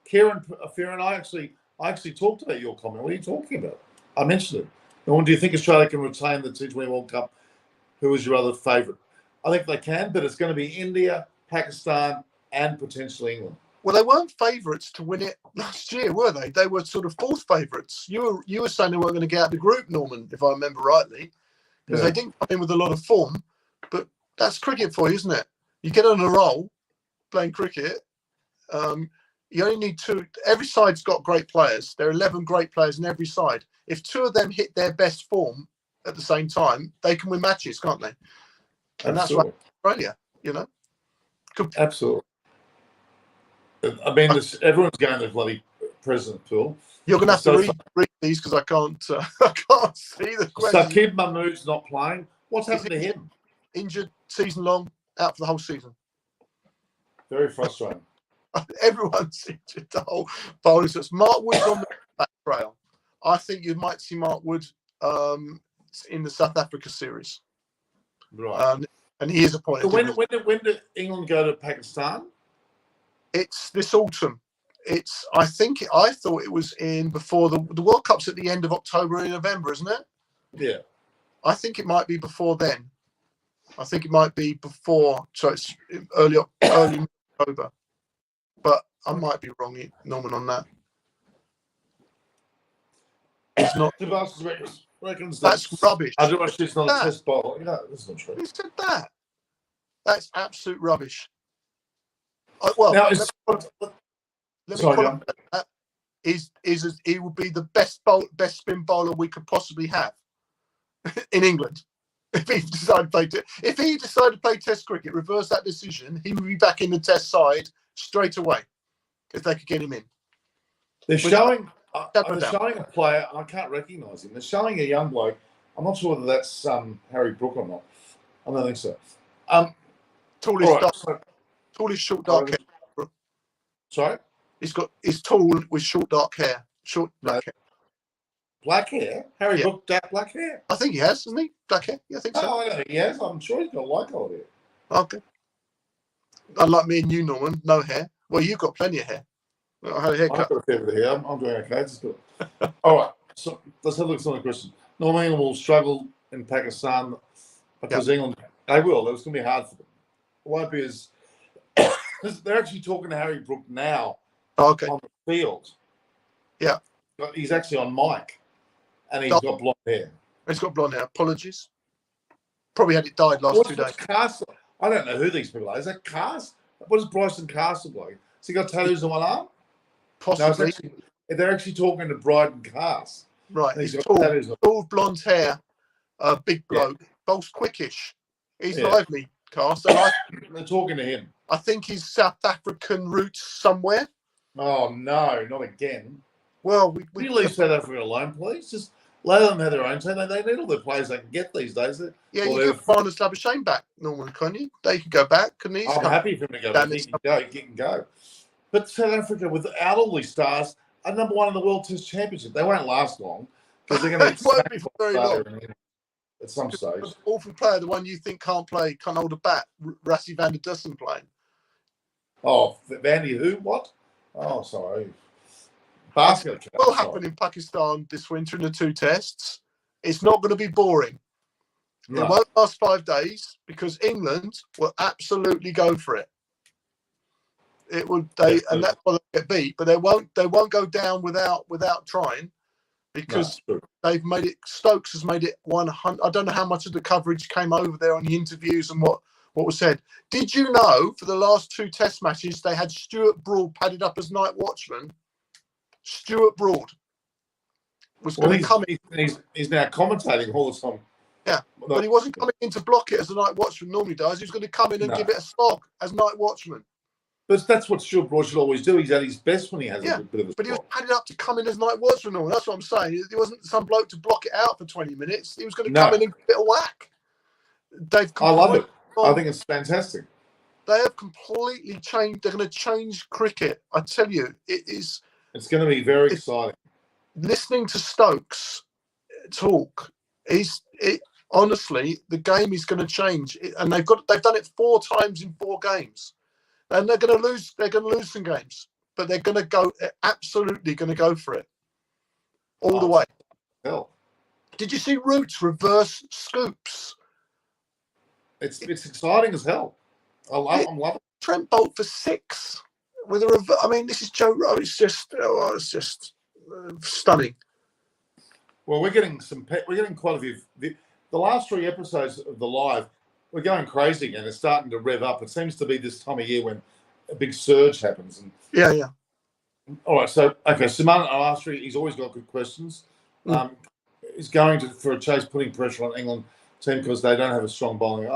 Kieran Fearon, I actually talked about your comment. What are you talking about? I mentioned it. And do you think Australia can retain the T20 World Cup? Who is your other favourite? I think they can, but it's going to be India, Pakistan, and potentially England. Well, they weren't favourites to win it last year, were they? They were sort of fourth favourites. You were saying they weren't going to get out of the group, Norman, if I remember rightly, because they didn't come in with a lot of form. But that's cricket for you, isn't it? You get on a roll playing cricket. You only need two. Every side's got great players. There are 11 great players in every side. If two of them hit their best form at the same time, they can win matches, can't they? And Absolutely. that's why Australia, you know. Absolutely. I mean, everyone's going to bloody President Phil. You're going to have to read these because I can't see the question. Saqib Mahmood's not playing. What's happened to him? Injured, season long, out for the whole season. Very frustrating. Everyone's injured, the whole bowling. So Mark Wood's on the back trail. I think you might see Mark Wood in the South Africa series. Right. And he is appointed. So when did England go to Pakistan? It's this autumn. I thought it was in before the World Cup's at the end of October and November, isn't it? Yeah. I think it might be before then. I think it might be before, so it's early October. But I might be wrong, Norman, on that. It's not. Reckons that's rubbish. I don't know if it's not a test ball. That's not true. Who said that? That's absolute rubbish. Now, let me qualify that. He would be the best spin bowler we could possibly have in England if he decided to play Test cricket, reverse that decision, he would be back in the Test side straight away if they could get him in. They're showing a player. I can't recognise him. They're showing a young bloke. I'm not sure whether that's Harry Brook or not. I don't think so. Tallest short dark hair. Sorry? He's tall with short dark hair. Black hair. Black hair? Harry Brook, black hair? I think he has, hasn't he? Black hair? Yeah, I think so. Oh, I know he has. I'm sure he's got light colour hair. Okay. Unlike me and you, Norman, no hair. Well, you've got plenty of hair. I had a haircut. I've got a fair bit of hair. I'm doing okay. It's good. All right. So let's have a look at some of the questions. Normally, England will struggle in Pakistan because England, they will. It's going to be hard for them. It won't be as... They're actually talking to Harry Brook now on the field. Yeah. He's actually on mic and he's got blonde hair. He's got blonde hair. Apologies. Probably had it dyed last 2 days. Castle? I don't know who these people are. Is that Cast? What is Bryson Castle like? Has he got tattoos on one arm? Possibly. No, they're actually talking to Bryden Cast. Right. He's tall, blonde hair, big bloke, bowls quickish. He's lively, Cast. They're talking to him. I think he's South African roots somewhere. Oh, no, not again. Well, we leave South Africa alone, please. Just let them have their own team. They need all the players they can get these days. Yeah, you can find Labuschagne back, Norman, can't you? They could go back, couldn't he? I'm happy for him to go back. He can go. But South Africa, without all these stars, are number one in the World Test Championship. They won't last long because they're going to won't be for very long. At some stage. Awful player, the one you think can't hold a bat, Rassie van der Dussen playing. Oh, Vandy who? What? Oh, sorry. Basket. Will happen in Pakistan this winter in the 2 tests. It's not going to be boring. No. It won't last 5 days because England will absolutely go for it. It would and that's why they get beat. But they won't go down without trying because they've made it. Stokes has made it 100. I don't know how much of the coverage came over there on the interviews and what was said. Did you know for the last 2 test matches they had Stuart Broad padded up as night watchman? Stuart Broad was going to come in. He's now commentating all the time. Yeah, but he wasn't coming in to block it as a night watchman normally does. He was going to come in and give it a slog as night watchman. But that's what Stuart Broad should always do. He's at his best when he has a bit of a but he was padded up to come in as night watchman. That's what I'm saying. He wasn't some bloke to block it out for 20 minutes. He was going to come in and give it a whack. I love it. I think it's fantastic. They have completely changed. They're going to change cricket. I tell you, it is. It's going to be very exciting. Listening to Stokes talk, honestly, the game is going to change, and they've done it 4 times in 4 games, and they're going to lose. They're going to lose some games, but they're going to go absolutely going to go for it all the way. Hell. Did you see Roots reverse scoops? It's exciting as hell. I'm loving it. Trent Bolt for 6 with a reverse. I mean, this is Joe Rowe. It's just stunning. Well, we're getting quite a few. The last 3 episodes of the live, we're going crazy again. It's starting to rev up. It seems to be this time of year when a big surge happens. And yeah. All right, so Simon, I'll ask you. He's always got good questions. He's going for a chase, putting pressure on England team because they don't have a strong bowling.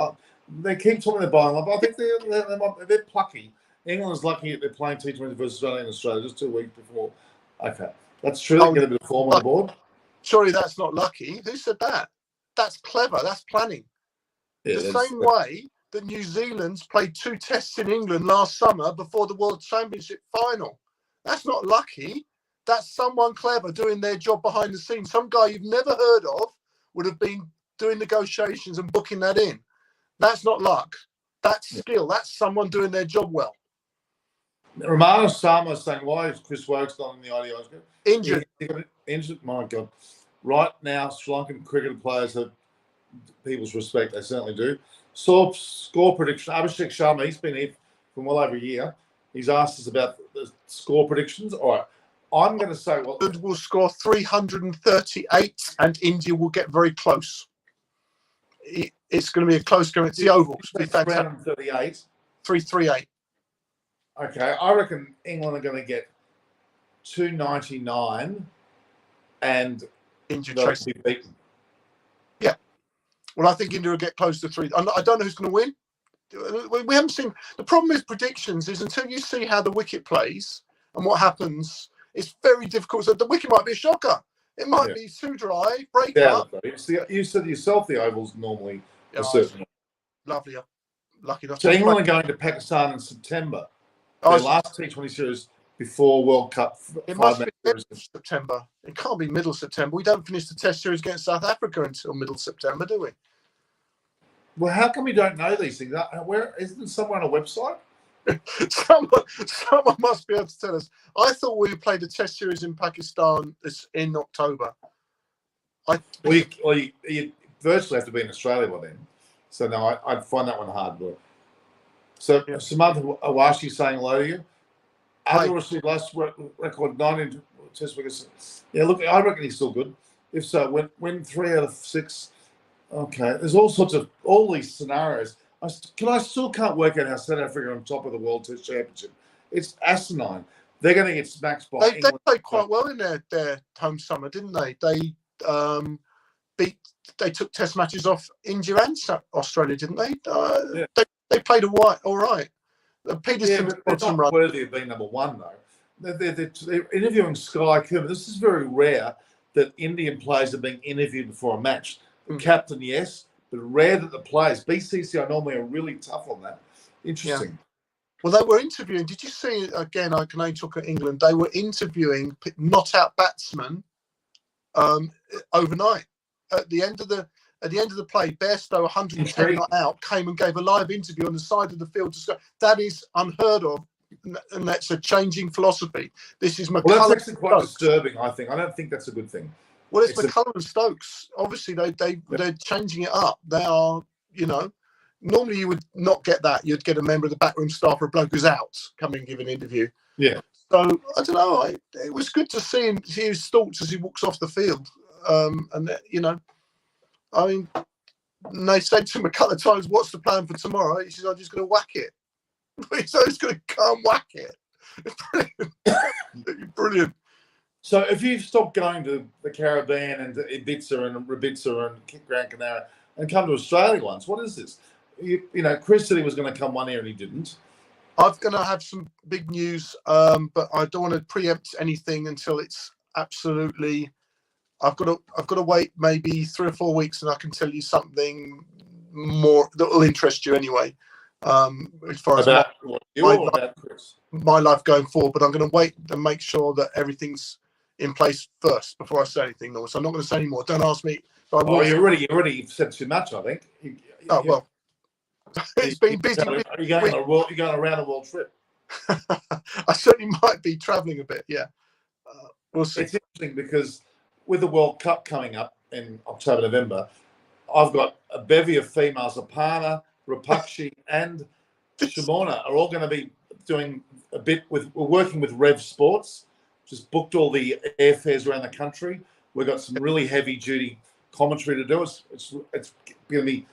They keep talking about bowling. I think they're plucky. England is lucky they're playing T20 versus Australia in Australia just 2 weeks before. Okay, that's true. They get a bit of form on the board. Surely that's not lucky. Who said that? That's clever. That's planning. Yeah, the same way that New Zealand's played 2 tests in England last summer before the World Championship final. That's not lucky. That's someone clever doing their job behind the scenes. Some guy you've never heard of would have been doing negotiations and booking that in. That's not luck. That's skill. That's someone doing their job well. Romano Sama is saying, why is Chris Wokes not in the IDI? Injured. He got injured? My God. Right now, Sri Lankan cricket players have people's respect. They certainly do. Score prediction. Abhishek Sharma, he's been here for well over a year. He's asked us about the score predictions. All right. I'm going to say, will score 338 and India will get very close. It's going to be a close game. It's the Oval. It's going to be fantastic. 338. 338. Okay. I reckon England are going to get 299 and India they'll be beaten. Yeah. Well, I think India will get close to 3. I don't know who's going to win. We haven't seen. The problem with predictions is until you see how the wicket plays and what happens, it's very difficult. So the wicket might be a shocker. It might be too dry, break up. You said yourself the Oval's normally a certain. Lovely. Lucky enough. So England are going to Pakistan in September. Their last T20 series before World Cup. It must be middle September. It can't be middle September. We don't finish the Test series against South Africa until middle September, do we? Well, how come we don't know these things? Where isn't somewhere on a website? Someone must be able to tell us. I thought we played a Test series in Pakistan in October. You virtually have to be in Australia by then. So no, I'd find that one hard work. So Samantha Awashi saying hello to you. Adil received last record 19 Test wickets. Yeah, look, I reckon he's still good. If so, win 3 out of 6. Okay, there's all these scenarios. I still can't work out how South Africa are on top of the World Test Championship. It's asinine. They're going to get smacked by England. They played quite well in their home summer, didn't they? They took Test matches off India and Australia, didn't they? They played all right. Peterson they're not worthy of being number 1 though. They're interviewing Sky Cooper. This is very rare that Indian players are being interviewed before a match. The captain, yes, but rare that the players. BCCI normally are really tough on that. Interesting. Yeah. Well, they were interviewing. Did you see again? I can only talk at England. They were interviewing not-out batsmen overnight. At the end of the play, Bairstow, 110 not out, came and gave a live interview on the side of the field. That is unheard of, and that's a changing philosophy. This is McCullum. Well, that's actually quite disturbing. I think. I don't think that's a good thing. Well, it's McCullum and Stokes. Obviously, they're changing it up. They are, normally you would not get that. You'd get a member of the backroom staff or a bloke who's out come and give an interview. Yeah. So I don't know. It was good to see his thoughts as he walks off the field. I mean, they said to him a couple of times, "What's the plan for tomorrow?" He says, "I'm just going to whack it." So he's going to come whack it. Brilliant. Brilliant. So if you stop going to the Caribbean and to Ibiza and Ribitza and Gran Canaria and come to Australia once, what is this? Chris said he was going to come one year and he didn't. I'm going to have some big news, but I don't want to preempt anything until it's absolutely. I've got to wait maybe 3 or 4 weeks and I can tell you something more that will interest you anyway. As far as my life going forward, but I'm going to wait and make sure that everything's in place first before I say anything. So I'm not going to say any more. Don't ask me Oh, you already said too much, I think. Oh, well, it's been busy. You're going around a world trip. I certainly might be travelling a bit, yeah. We'll see. It's interesting because with the World Cup coming up in October, November, I've got a bevy of females, Apana, Rapakshi, and Shimona are all going to be doing a bit with. We're working with Rev Sports, just booked all the airfares around the country. We've got some really heavy duty commentary to do. It's going to be,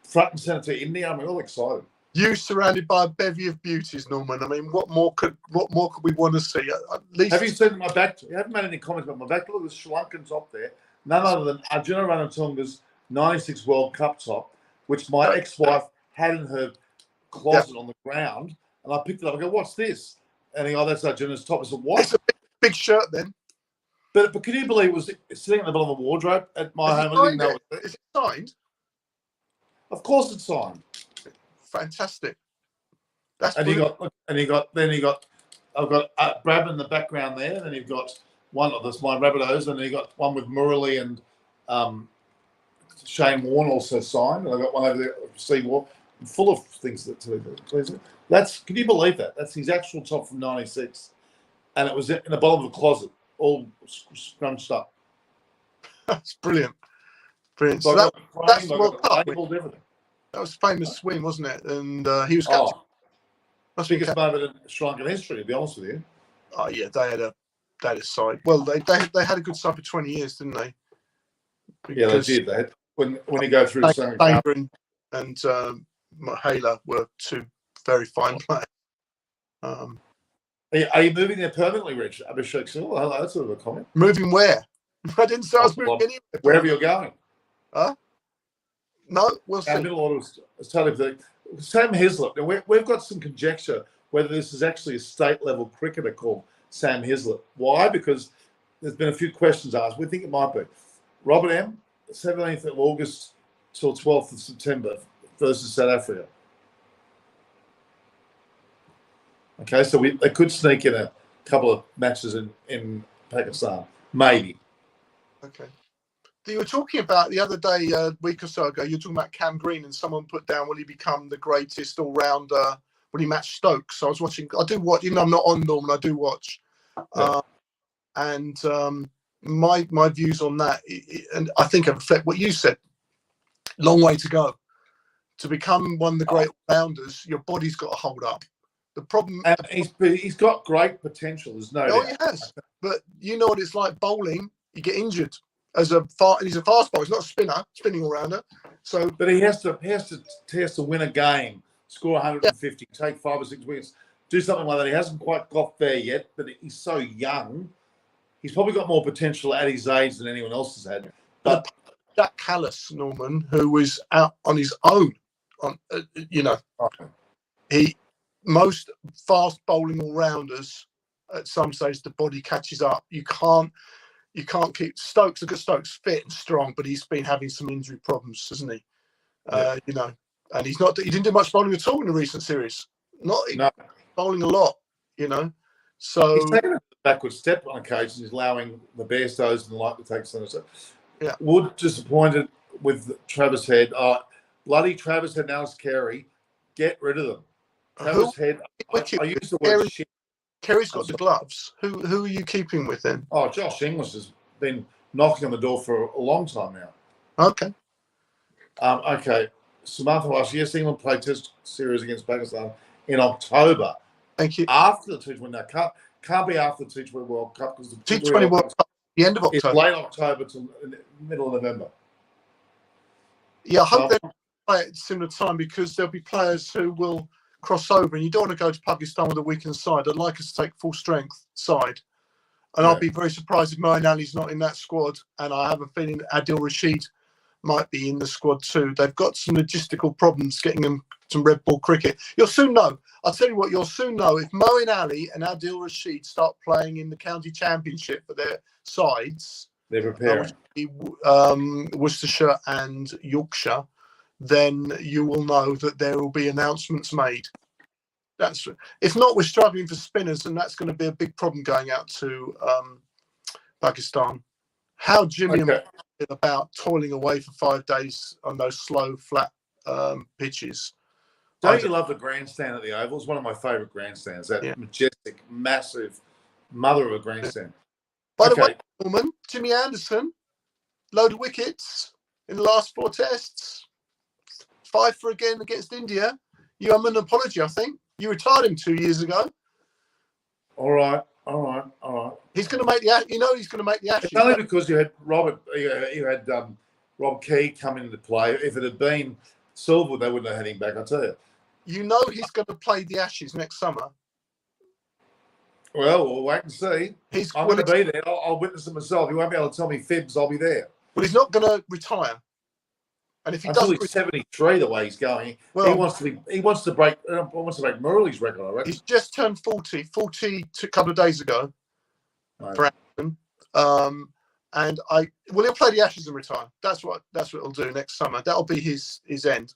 front and center to India. I'm all excited. You surrounded by a bevy of beauties, Norman. I mean, what more could we want to see? At least. Have you seen my back? You haven't made any comments about my back. Look, there's Sri Lankan top there. None other than Arjuna Ranatunga's '96 World Cup top, which my ex-wife had in her closet on the ground, and I picked it up. I go, "What's this?" And he goes, "Oh, that's Arjuna's top." I said, "What?" It's a big shirt, then. But can you believe it was sitting in the bottom of the wardrobe at my home? I didn't know it. Is it signed? Of course, it's signed. Fantastic. That's I've got Brab in the background there. Then you've got one of this, my Rabbitohs, and then you got one with Murali and Shane Warne also signed. And I've got one over there, Seawar, full of things that's. Can you believe that? That's his actual top from '96, and it was in the bottom of the closet, all scrunched up. That's brilliant. Brilliant. So that's World Cup. Everything. That was a famous swim, wasn't it? And he was captain. Must be biggest moment in Sri Lankan history, to be honest with you. Oh yeah, they had a side. Well, they had a good side for 20 years, didn't they? Because they did. They had, when you go through the and Mahela were two very fine players. Are you moving there permanently, Rich? Abhishek Sil? Hello, that's sort of a comment. Moving where? I didn't say I was moving anywhere. Wherever you're going. Huh? No, we'll see. Middle order is totally pathetic. Sam Hislop. Now we've got some conjecture whether this is actually a state-level cricketer called Sam Hislop. Why? Because there's been a few questions asked. We think it might be. Robert M., 17th of August till 12th of September versus South Africa. Okay, so they could sneak in a couple of matches in Pakistan. Maybe. Okay. You were talking about the other day, a week or so ago, you were talking about Cam Green, and someone put down, will he become the greatest all-rounder when he matched Stokes? So I was watching, I do watch, even though I'm not on Norman, I do watch. Yeah. And my views on that, and I think I reflect what you said, long way to go. To become one of the great all-rounders, your body's got to hold up. The problem... And he's got great potential, there's no doubt. He has. But you know what it's like bowling, you get injured. He's a fast bowler. He's not a spinning all rounder. So, but he has to win a game, score 150, take 5 or 6 wickets, do something like that. He hasn't quite got there yet, but he's so young. He's probably got more potential at his age than anyone else has had. But Jack Callis, Norman, who was out on his own, most fast bowling all rounders at some stage the body catches up. You can't keep Stokes. Look at Stokes, fit and strong, but he's been having some injury problems, hasn't he? Yeah. And he didn't do much bowling at all in the recent series. Bowling a lot, So he's taken a backward step on occasions. He's allowing the Bairstows and the like to take some. Yeah. Wood disappointed with Travis Head. Bloody Travis Head and Alice Carey. Get rid of them. Travis Head. I use the word shit. Kerry's got the gloves. Who are you keeping with then? Oh, Josh Inglis has been knocking on the door for a long time now. Okay. Okay. Samantha Walsh, yes, England played Test series against Pakistan in October. Thank you. After the T20, now can't be after the T20 World Cup because the T20 World Cup, the end of October. It's late October to middle of November. Yeah, I hope they play at a similar time because there'll be players who will cross over, and you don't want to go to Pakistan with a weakened side. I'd like us to take full strength side, and I'll be very surprised if Moeen Ali's not in that squad. And I have a feeling Adil Rashid might be in the squad too. They've got some logistical problems getting them some red ball cricket. You'll soon know. I'll tell you what. You'll soon know if Moeen Ali and Adil Rashid start playing in the county championship for their sides. They're preparing. Worcestershire and Yorkshire. Then you will know that there will be announcements made. If not, we're struggling for spinners, and that's going to be a big problem going out to Pakistan. how Jimmy and Mark feel about toiling away for 5 days on those slow, flat pitches. Don't you love the grandstand at the Oval? It's one of my favourite grandstands. That majestic, massive mother of a grandstand. By the way, Norman, Jimmy Anderson, load of wickets in the last 4 tests. 5 for again against India. You owe him an apology, I think. You retired him 2 years ago. All right. He's going to make the. You know, he's going to make the Ashes. It's only because you had Robert. You had Rob Key come into play. If it had been Silver, they wouldn't have had him back. I tell you. You know he's going to play the Ashes next summer. Well, we'll wait and see. I'm going to be there. I'll witness it myself. He won't be able to tell me fibs. I'll be there. Well, he's not going to retire. And if he does, he's 73 the way he's going. Well, he wants to break Murali's record, I reckon. He's just turned 40 a couple of days ago. Right. Brandon. And he'll play the Ashes and retire. That's what he'll do next summer. That'll be his end.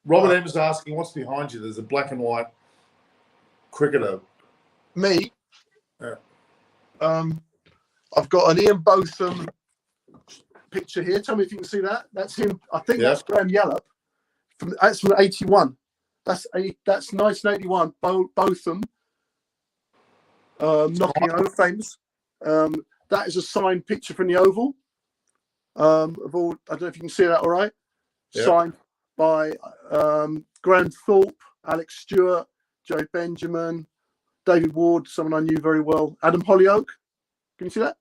Robert M's asking, what's behind you? There's a black and white cricketer. Me? Yeah. I've got an Ian Botham picture here. Tell me if you can see that. That's him. I think that's Graham Yallop. That's from 81. That's 1981. Botham. Knocking over famous. That is a signed picture from the Oval. Of all, I don't know if you can see that all right. Yeah. Signed by Graham Thorpe, Alex Stewart, Joe Benjamin, David Ward, someone I knew very well, Adam Hollyoak. Can you see that?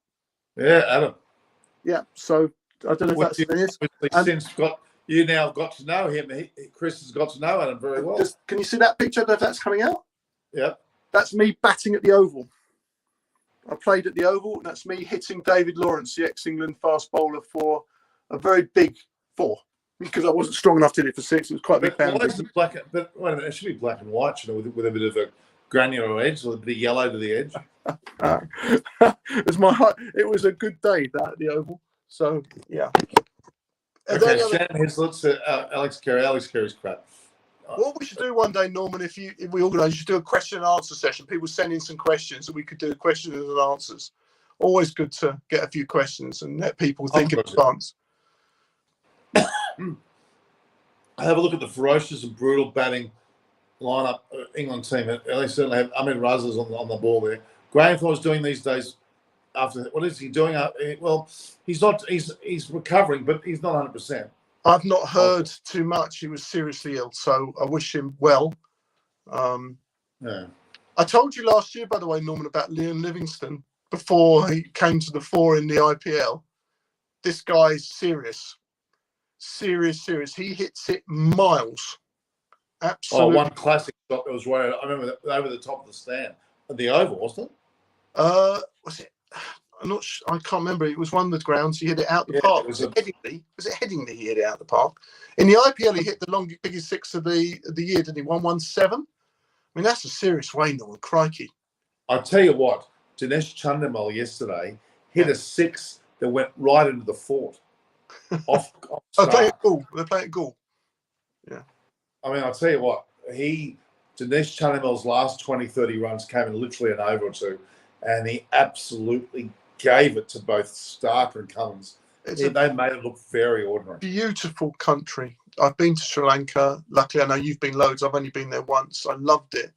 Yeah, Adam. Yeah, so I don't know if that's you now got to know him. Chris has got to know Adam very well. Can you see that picture? I don't know if that's coming out. Yeah. That's me batting at the Oval. I played at the Oval, and that's me hitting David Lawrence, the ex-England fast bowler, for a very big 4. Because I wasn't strong enough to hit it for 6. It was quite a big pound. But wait a minute, it should be black and white, with a bit of a granular edge, or a bit of yellow to the edge. It was a good day, that at the Oval. So, yeah. Okay, Shannon Hislop's Alex Carey. Alex Carey's crap. What we should do one day, Norman, if we organise, you should do a question and answer session. People send in some questions, and we could do questions and answers. Always good to get a few questions and let people think in advance. Have a look at the ferocious and brutal batting lineup England team. They certainly have Ahmed Razas on the ball there. Graham Thorpe's doing these days. After what is he doing? Well, he's not. He's recovering, but he's not 100%. I've not heard too much. He was seriously ill, so I wish him well. Yeah. I told you last year, by the way, Norman, about Liam Livingstone before he came to the fore in the IPL. This guy's serious. Serious. He hits it miles. Absolutely. Oh, one classic shot that was right. I remember that, over the top of the stand at the Oval, wasn't it? Was it? I'm not sure. I can't remember. It was one of the grounds. He hit it out the park. Was it Headingley? He hit it out the park. In the IPL, he hit the biggest 6 of the year, didn't he? 117. I mean, that's a serious way, Norman. Crikey. I tell you what, Dinesh Chandimal yesterday hit a 6 that went right into the fort. off They're playing at Gaul. Yeah. I mean, I'll tell you what, Dinesh Chandimal's last 20, 30 runs came in literally an over or two, and he absolutely gave it to both Starker and Cummins. They made it look very ordinary. Beautiful country. I've been to Sri Lanka. Luckily, I know you've been loads. I've only been there once. I loved it.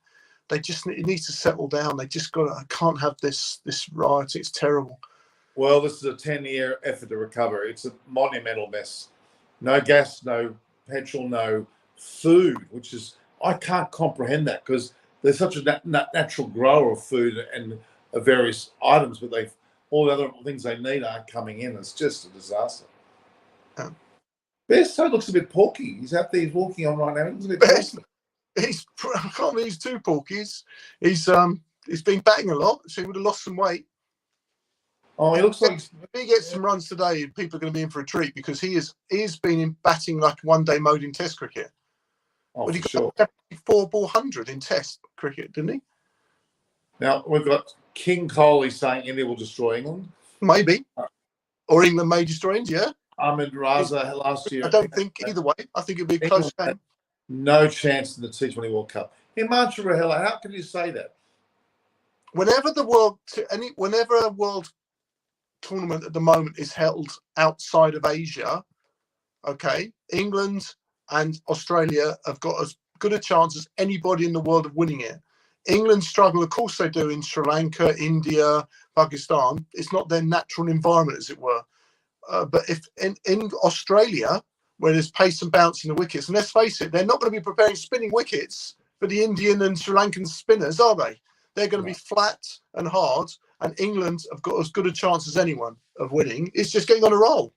It needs to settle down. They just I can't have this riot. It's terrible. Well, this is a 10-year effort to recover. It's a monumental mess. No gas, no petrol, no food, which is, I can't comprehend that because they're such a natural grower of food and of various items, but all the other things they need aren't coming in. It's just a disaster. Yeah. Besto looks a bit porky. He's out there, he's walking on right now. He looks a bit porky. I can't believe he's too porky. He's been batting a lot, so he would have lost some weight. Oh, he looks like if he gets some runs today, people are going to be in for a treat because he's been in batting like one-day mode in Test cricket. Oh, but he got 4-ball 100 in Test cricket, didn't he? Now we've got King Coley saying India will destroy England. Maybe, or England may destroy India. Ahmed Raza last year. I don't think either way. I think it'd be a close game. No chance in the T20 World Cup. Himanshu Rahela, how can you say that? Whenever a world tournament at the moment is held outside of Asia, okay, England and Australia have got as good a chance as anybody in the world of winning it. England struggle, of course they do, in Sri Lanka, India, Pakistan. It's not their natural environment, as it were. But if in Australia, where there's pace and bounce in the wickets, and let's face it, they're not going to be preparing spinning wickets for the Indian and Sri Lankan spinners, are they? They're going to be flat and hard, and England have got as good a chance as anyone of winning. It's just getting on a roll.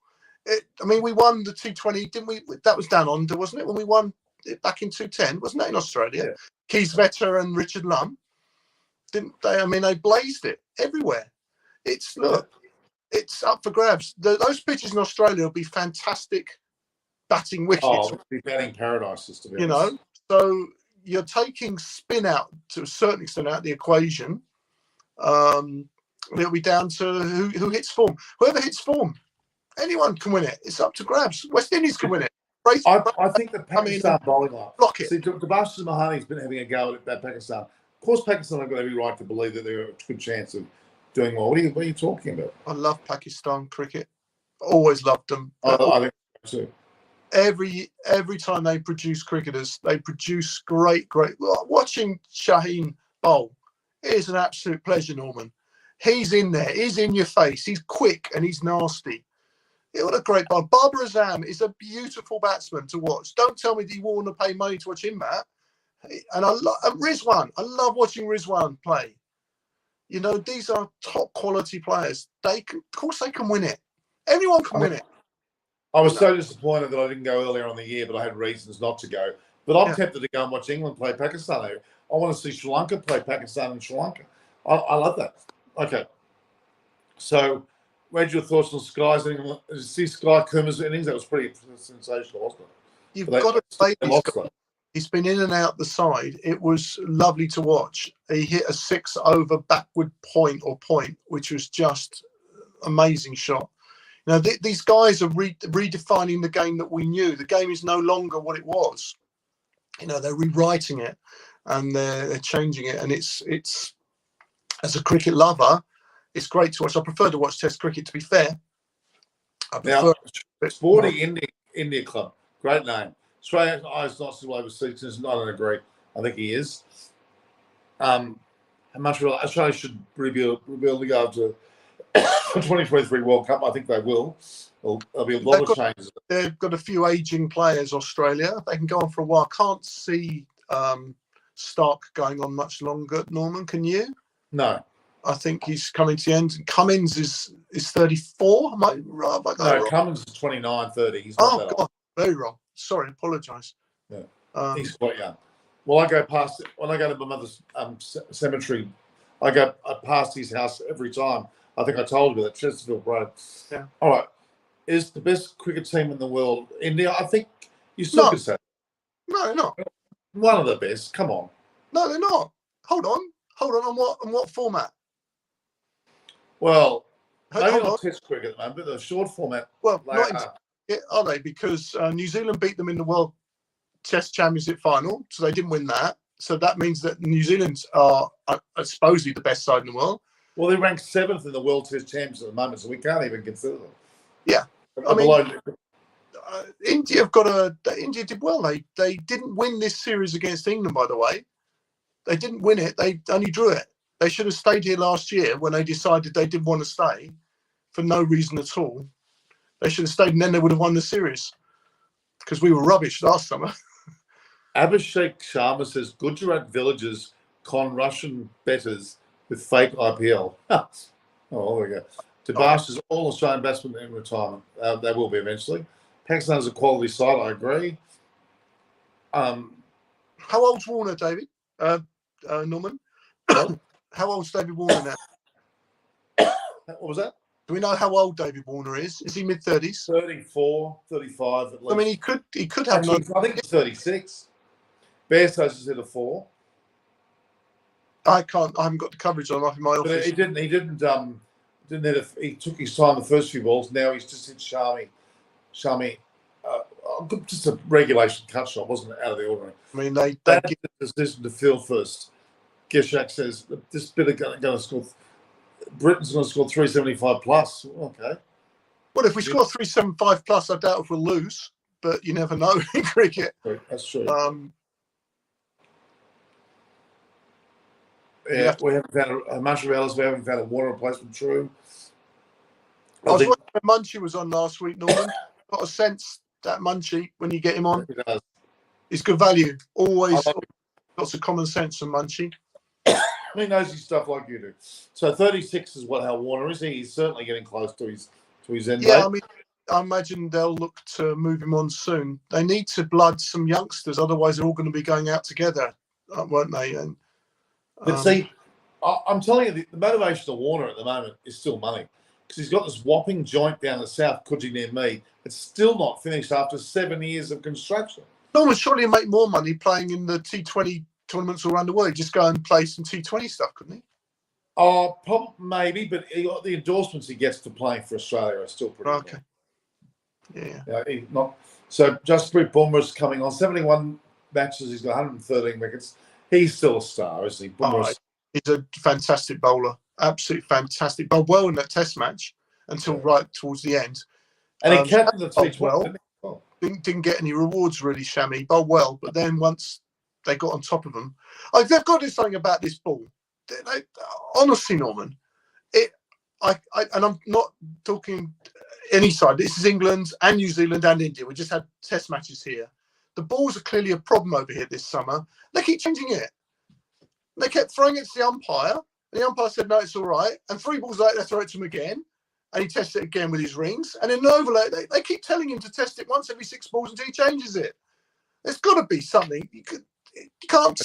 We won the T20, didn't we? That was down under, wasn't it? When we won it back in 2010, wasn't that in Australia? Yeah. Keith Vetter and Richard Lum, didn't they? They blazed it everywhere. It's up for grabs. Those pitches in Australia will be fantastic batting wickets. Oh, it'll be batting paradises, to be honest. So you're taking spin out to a certain extent out of the equation. It'll be down to who hits form. Whoever hits form, anyone can win it. It's up to grabs. West Indies can win it. I think the Pakistan bowling line. Block it. See, Tabashir Mahani's been having a go at Pakistan. Of course, Pakistan have got every right to believe that they're a good chance of doing well. What are you talking about? I love Pakistan cricket. Always loved them. I think so too. Every time they produce cricketers, they produce great. Watching Shaheen bowl is an absolute pleasure, Norman. He's in there. He's in your face. He's quick and he's nasty. What a great ball. Babar Azam is a beautiful batsman to watch. Don't tell me that you want to pay money to watch him, Matt. And Rizwan. I love watching Rizwan play. These are top quality players. Of course, they can win it. Anyone can win it. I was so disappointed that I didn't go earlier on the year, but I had reasons not to go. But I'm tempted to go and watch England play Pakistan. I want to see Sri Lanka play Pakistan and Sri Lanka. I love that. Okay. So, what's your thoughts on Sky's innings? See Sky Kuma's innings? That was pretty sensational, wasn't it? You've got to play these guys. He's been in and out the side. It was lovely to watch. He hit a 6 over backward point, which was just amazing shot. These guys are redefining the game that we knew. The game is no longer what it was. They're rewriting it and they're changing it. And it's as a cricket lover, it's great to watch. I prefer to watch Test cricket, to be fair. Sporting India Club, great name. Australia is not still overseas. I don't agree. I think he is. How much Australia should rebuild the after 2023 World Cup? I think they will. There'll be a lot of changes. They've got a few aging players, Australia. They can go on for a while. Can't see Stark going on much longer, Norman. Can you? No. I think he's coming to the end. Cummins is 34. Cummins is 29, 30. He's not that God, very wrong. Sorry, apologise. Yeah, he's quite young. Well, I go past when I go to my mother's cemetery. I go past his house every time. I think I told you that Chesterfield Road. Yeah. All right. Is the best cricket team in the world India? I think you still could say. No, they're not. One of the best. Come on. No, they're not. Hold on. On what format? Well, maybe not Test cricket at the moment, but the short format. Well, are they? Because New Zealand beat them in the World Test Championship final, so they didn't win that. So that means that New Zealand are supposedly the best side in the world. Well, they're ranked 7th in the World Test Champions at the moment, so we can't even consider them. Yeah. India India did well. They didn't win this series against England, by the way. They didn't win it. They only drew it. They should have stayed here last year when they decided they didn't want to stay for no reason at all. They should have stayed, and then they would have won the series because we were rubbish last summer. Abhishek Sharma says Gujarat villagers con Russian betters with fake IPL. Oh, there we go. Tabash is all Australian batsmen in retirement. They will be eventually. Pakistan is a quality side, I agree. How old's Warner, David? Norman? How old's David Warner now? What was that? Do we know how old David Warner is? Is he mid-30s? 34, 35 at least. He could have. Actually, I think he's 36. Bear Stokes is at a 4. I haven't got the coverage on in my office. He took his time the first few balls. Now he's just hit Shami, just a regulation cut shot, wasn't out of the ordinary. They get the decision to field first. Geshak says this bit of going to score Britain's going to score 375 plus. Okay. Well, if we score 375 plus, I doubt if we'll lose, but you never know in cricket. That's true. Yeah, we haven't found a Munchie. We haven't found a Warner replacement. True. I was watching when Munchie was on last week, Norman. Got a sense that Munchie, when you get him on, he's good value. Always lots of common sense from Munchie. He knows his stuff like you do. So 36 is what Hal Warner is. He's certainly getting close to his end date. I mean, I imagine they'll look to move him on soon. They need to blood some youngsters, otherwise they're all going to be going out together, won't they? And but see, I'm telling you, the motivation of Warner at the moment is still money, because he's got this whopping joint down the south, Coogee near me. It's still not finished after 7 years of construction. Norman, surely he'd make more money playing in the T20 tournaments all around the world. He'd just go and play some T20 stuff, couldn't he? Oh, maybe, but the endorsements he gets for playing for Australia are still pretty okay. Good. Yeah. So Jasprit Bumrah's coming on 71 matches. He's got 113 wickets. He's still a star, isn't he? He's a fantastic bowler. Absolutely fantastic. Bowled well in that Test match until right towards the end. And he captained the T20 well. Didn't get any rewards really, Shami. Bowled well, but then once they got on top of him, they've got to do something about this ball. Honestly, Norman, and I'm not talking any side. This is England and New Zealand and India. We just had Test matches here. The balls are clearly a problem over here this summer. They keep changing it. They kept throwing it to the umpire, and the umpire said, no, it's all right. And 3 balls later, they throw it to him again, and he tests it again with his rings. And in an overlay, they keep telling him to test it once every 6 balls until he changes it. There's got to be something. You can't.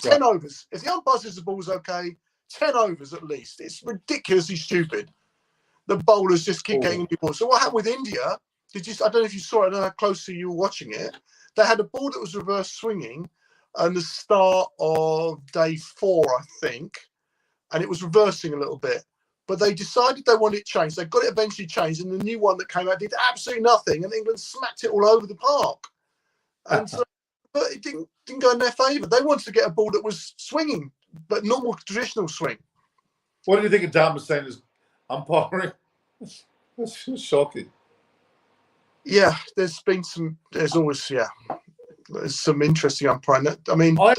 10 overs. If the umpire says the ball's okay, 10 overs at least. It's ridiculously stupid. The bowlers just keep getting new balls. So what happened with India? I don't know if you saw it. I don't know how closely you were watching it. They had a ball that was reverse swinging at the start of day 4, I think, and it was reversing a little bit. But they decided they wanted it changed. They got it eventually changed, and the new one that came out did absolutely nothing, and England smacked it all over the park. And so, but it didn't go in their favour. They wanted to get a ball that was swinging, but normal traditional swing. What do you think of Dharmassena's umpiring? That's shocking. Yeah, there's some interesting umpiring. I mean, I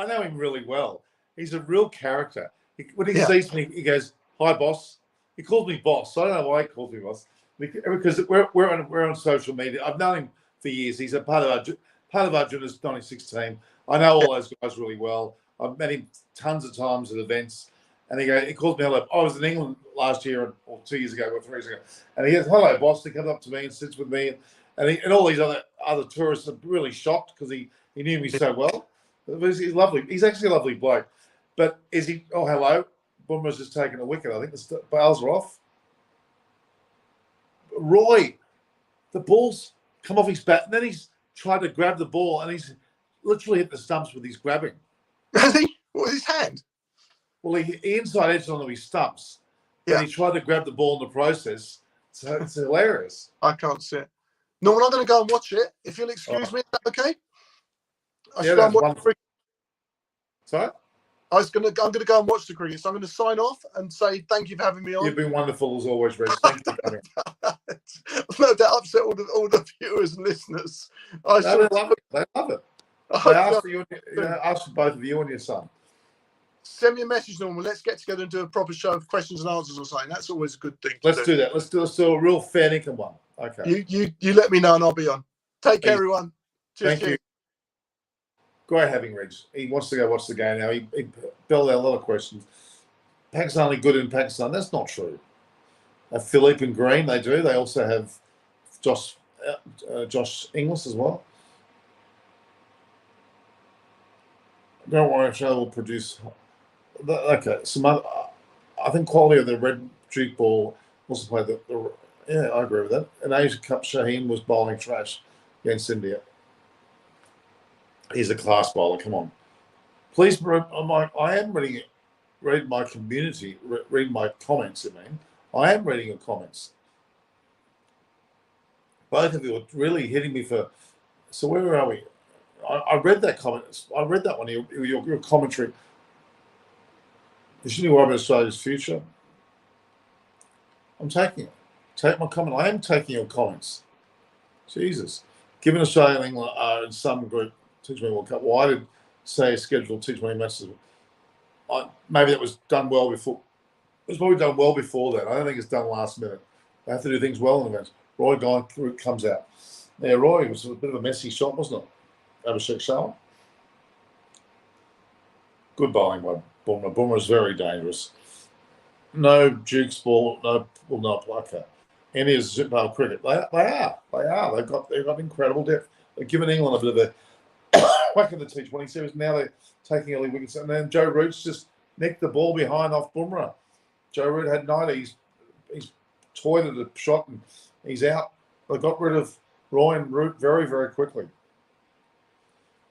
know him really well. He's a real character. When he sees me, he goes, "Hi, boss." He calls me boss. I don't know why he calls me boss, because we're on social media. I've known him for years. He's a part of our juniors 96 team. I know all those guys really well. I've met him tons of times at events. And he calls me hello. I was in England last year or 2 years ago or 3 years ago. And he goes, "Hello, boss." He comes up to me and sits with me. And all these other tourists are really shocked because he knew me so well. He's lovely. He's actually a lovely bloke. But is he? Oh, hello. Bumrah's just taken a wicket. I think the bails are off. Roy, the ball's come off his bat. And then he's tried to grab the ball and he's literally hit the stumps with his grabbing. Really? What was his hand? Well, he inside edged onto his stumps. And he tried to grab the ball in the process. So it's hilarious. I can't see it. No, we're not going to go and watch it. If you'll excuse me, is that okay? That's wonderful. Sorry? I'm going to go and watch the cricket. So I'm going to sign off and say thank you for having me on. You've been wonderful as always, Reg. Thank you for coming. No, that upset all the viewers and listeners. They love it. They love it. They asked for both of you and your son. Send me a message, Norman. Let's get together and do a proper show of questions and answers or something. That's always a good thing. Let's do that. Let's do a real fair income one. Okay. You let me know and I'll be on. Take care, everyone. Thank you. Great having Reg. He wants to go watch the game now. He belled out a lot of questions. Pakistan only good in Pakistan. That's not true. Philippe and Green, they do. They also have Josh Inglis as well. Don't worry, Australia will produce. Okay, I think quality of the red Duke ball also played yeah, I agree with that. In Asia Cup, Shaheen was bowling trash against India. He's a class bowler. Come on, please. I am read my community. Read my comments. I am reading your comments. Both of you are really hitting me for. So where are we? I read that comment. I read that one. Your commentary. You shouldn't worry about Australia's future. I'm taking it. Take my comment. I am taking your comments. Jesus. Given Australia and England are in some group T20 World Cup, why did say scheduled T20 matches? Maybe that was done well before. It was probably done well before that. I don't think it's done last minute. They have to do things well in advance. Roy Guy comes out. Yeah, Roy was a bit of a messy shot, wasn't it? Abhishek Sharma. Good bowling by Bumrah. Bumrah is very dangerous. No Duke's ball, no plucker. India's zip ball cricket. They are. They've got incredible depth. They've given England a bit of a whack in the T20 series. Now they're taking early wickets, and then Joe Root's just nicked the ball behind off Bumrah. Joe Root had 90. He's toyed at a shot and he's out. They got rid of Roy and Root very, very quickly.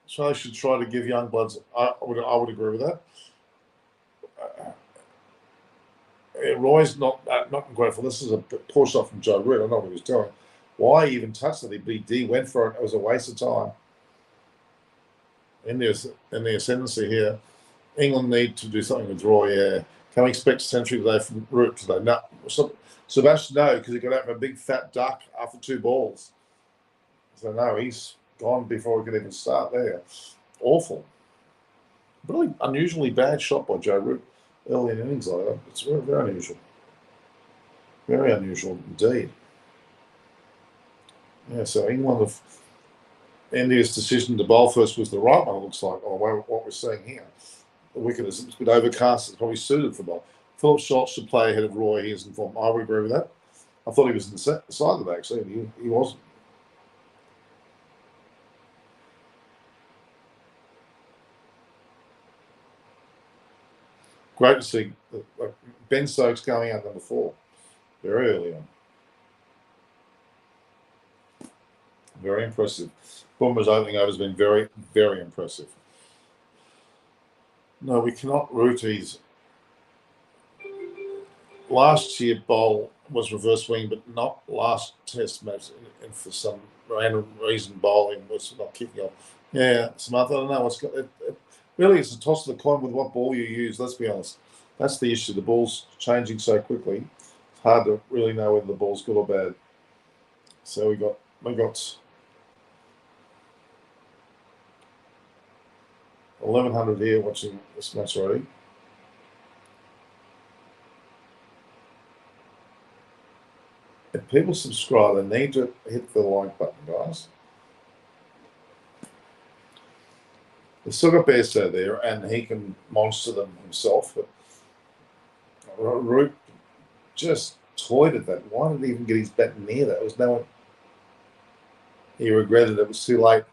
So they should try to give young bloods. I would agree with that. Roy's not grateful. This is a poor shot from Joe Root. I know what he was doing. Why he even touched it? He went for it. It was a waste of time. In the ascendancy here, England need to do something with Roy. Yeah. Can we expect a century today from Root today? No. Sebastian, no, because he got out for a big fat duck after 2 balls. So no, he's gone before we could even start there. Awful. Really unusually bad shot by Joe Root early in innings like that. It's very, very unusual. Very unusual indeed. Yeah, so India's decision to bowl first was the right one, it looks like, or what we're seeing here. The wicket is a bit overcast. It's probably suited for bowl. Philip Schultz should play ahead of Roy. He's in form. I would agree with that. I thought he was in the side of the actually, and he wasn't. Great to see Ben Stokes going out number 4 very early on. Very impressive. Bumrah's opening over has been very, very impressive. No, we cannot root his last year bowl was reverse swing, but not last test match. And for some random reason, bowling was not kicking off. Yeah, Samantha, I don't know what's got it. Really, it's a toss of the coin with what ball you use. Let's be honest. That's the issue. The ball's changing so quickly. It's hard to really know whether the ball's good or bad. So we got 1100 here watching this match already. If people subscribe, they need to hit the like button, guys. There's still got Bairstow there, and he can monster them himself. But Root just toyed at that. Why did he even get his bat near that? It was no one. He regretted it. It was too late.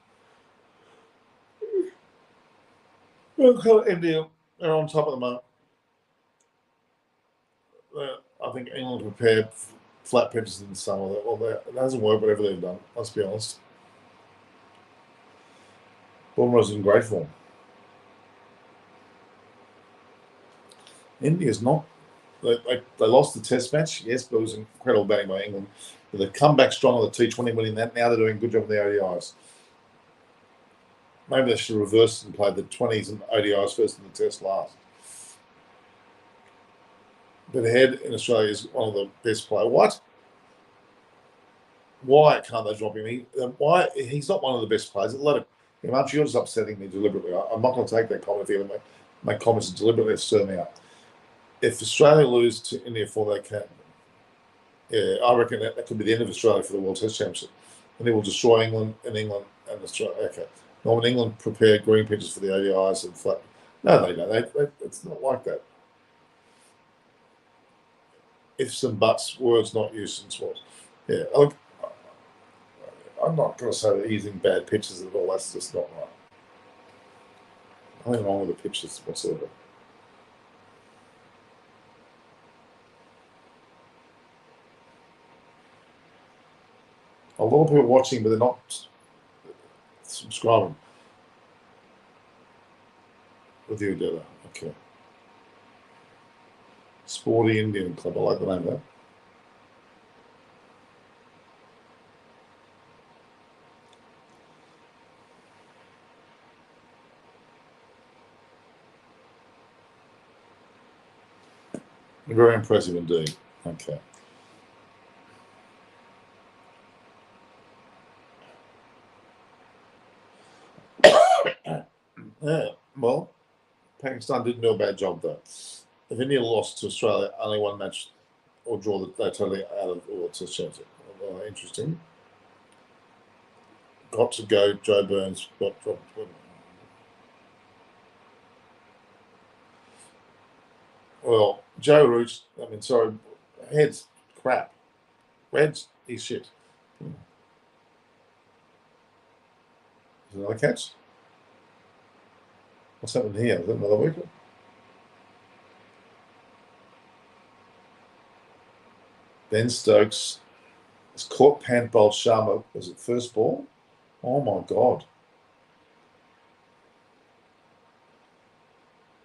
India, they're on top of the moment. I think England prepared flat pitches in the summer. Well, it hasn't worked, whatever they've done. Let's be honest. Bumrah's in great form. India's not. They lost the Test match, yes, but it was incredible batting by England. But they've come back strong on the T20, winning that. Now they're doing a good job on the ODIs. Maybe they should reverse and play the 20s and ODIs first and the Test last. But Head in Australia is one of the best players. What? Why can't they drop him? Why he's not one of the best players. Let him. You're just upsetting me deliberately. I'm not going to take that comment if you make comments and deliberately stir me up. If Australia lose to India for they can, yeah, I reckon that could be the end of Australia for the World Test Championship. And they will destroy England and Australia. Okay. Not when England prepare green pitches for the ODIs and flat. No, they don't. It's not like that. Ifs and buts, words not used and swap. Yeah, look, I'm not going to say that using bad pitches at all. That's just not right. Nothing wrong with the pitches whatsoever. A lot of people watching, but they're not subscribing. With you, Della. Okay. Sporty Indian Club. I like the name of that. Very impressive indeed. Okay. Yeah, well, Pakistan didn't do a bad job though. If India lost to Australia, only one match or draw that they're totally out of all to chance it. Interesting. Got to go. Joe Burns got dropped. Well, Joe Root, head's crap. Red's is shit. Is another catch? What's happened here? Is that another wicket? Ben Stokes has caught pant bowled Sharma. Was it first ball? Oh my God.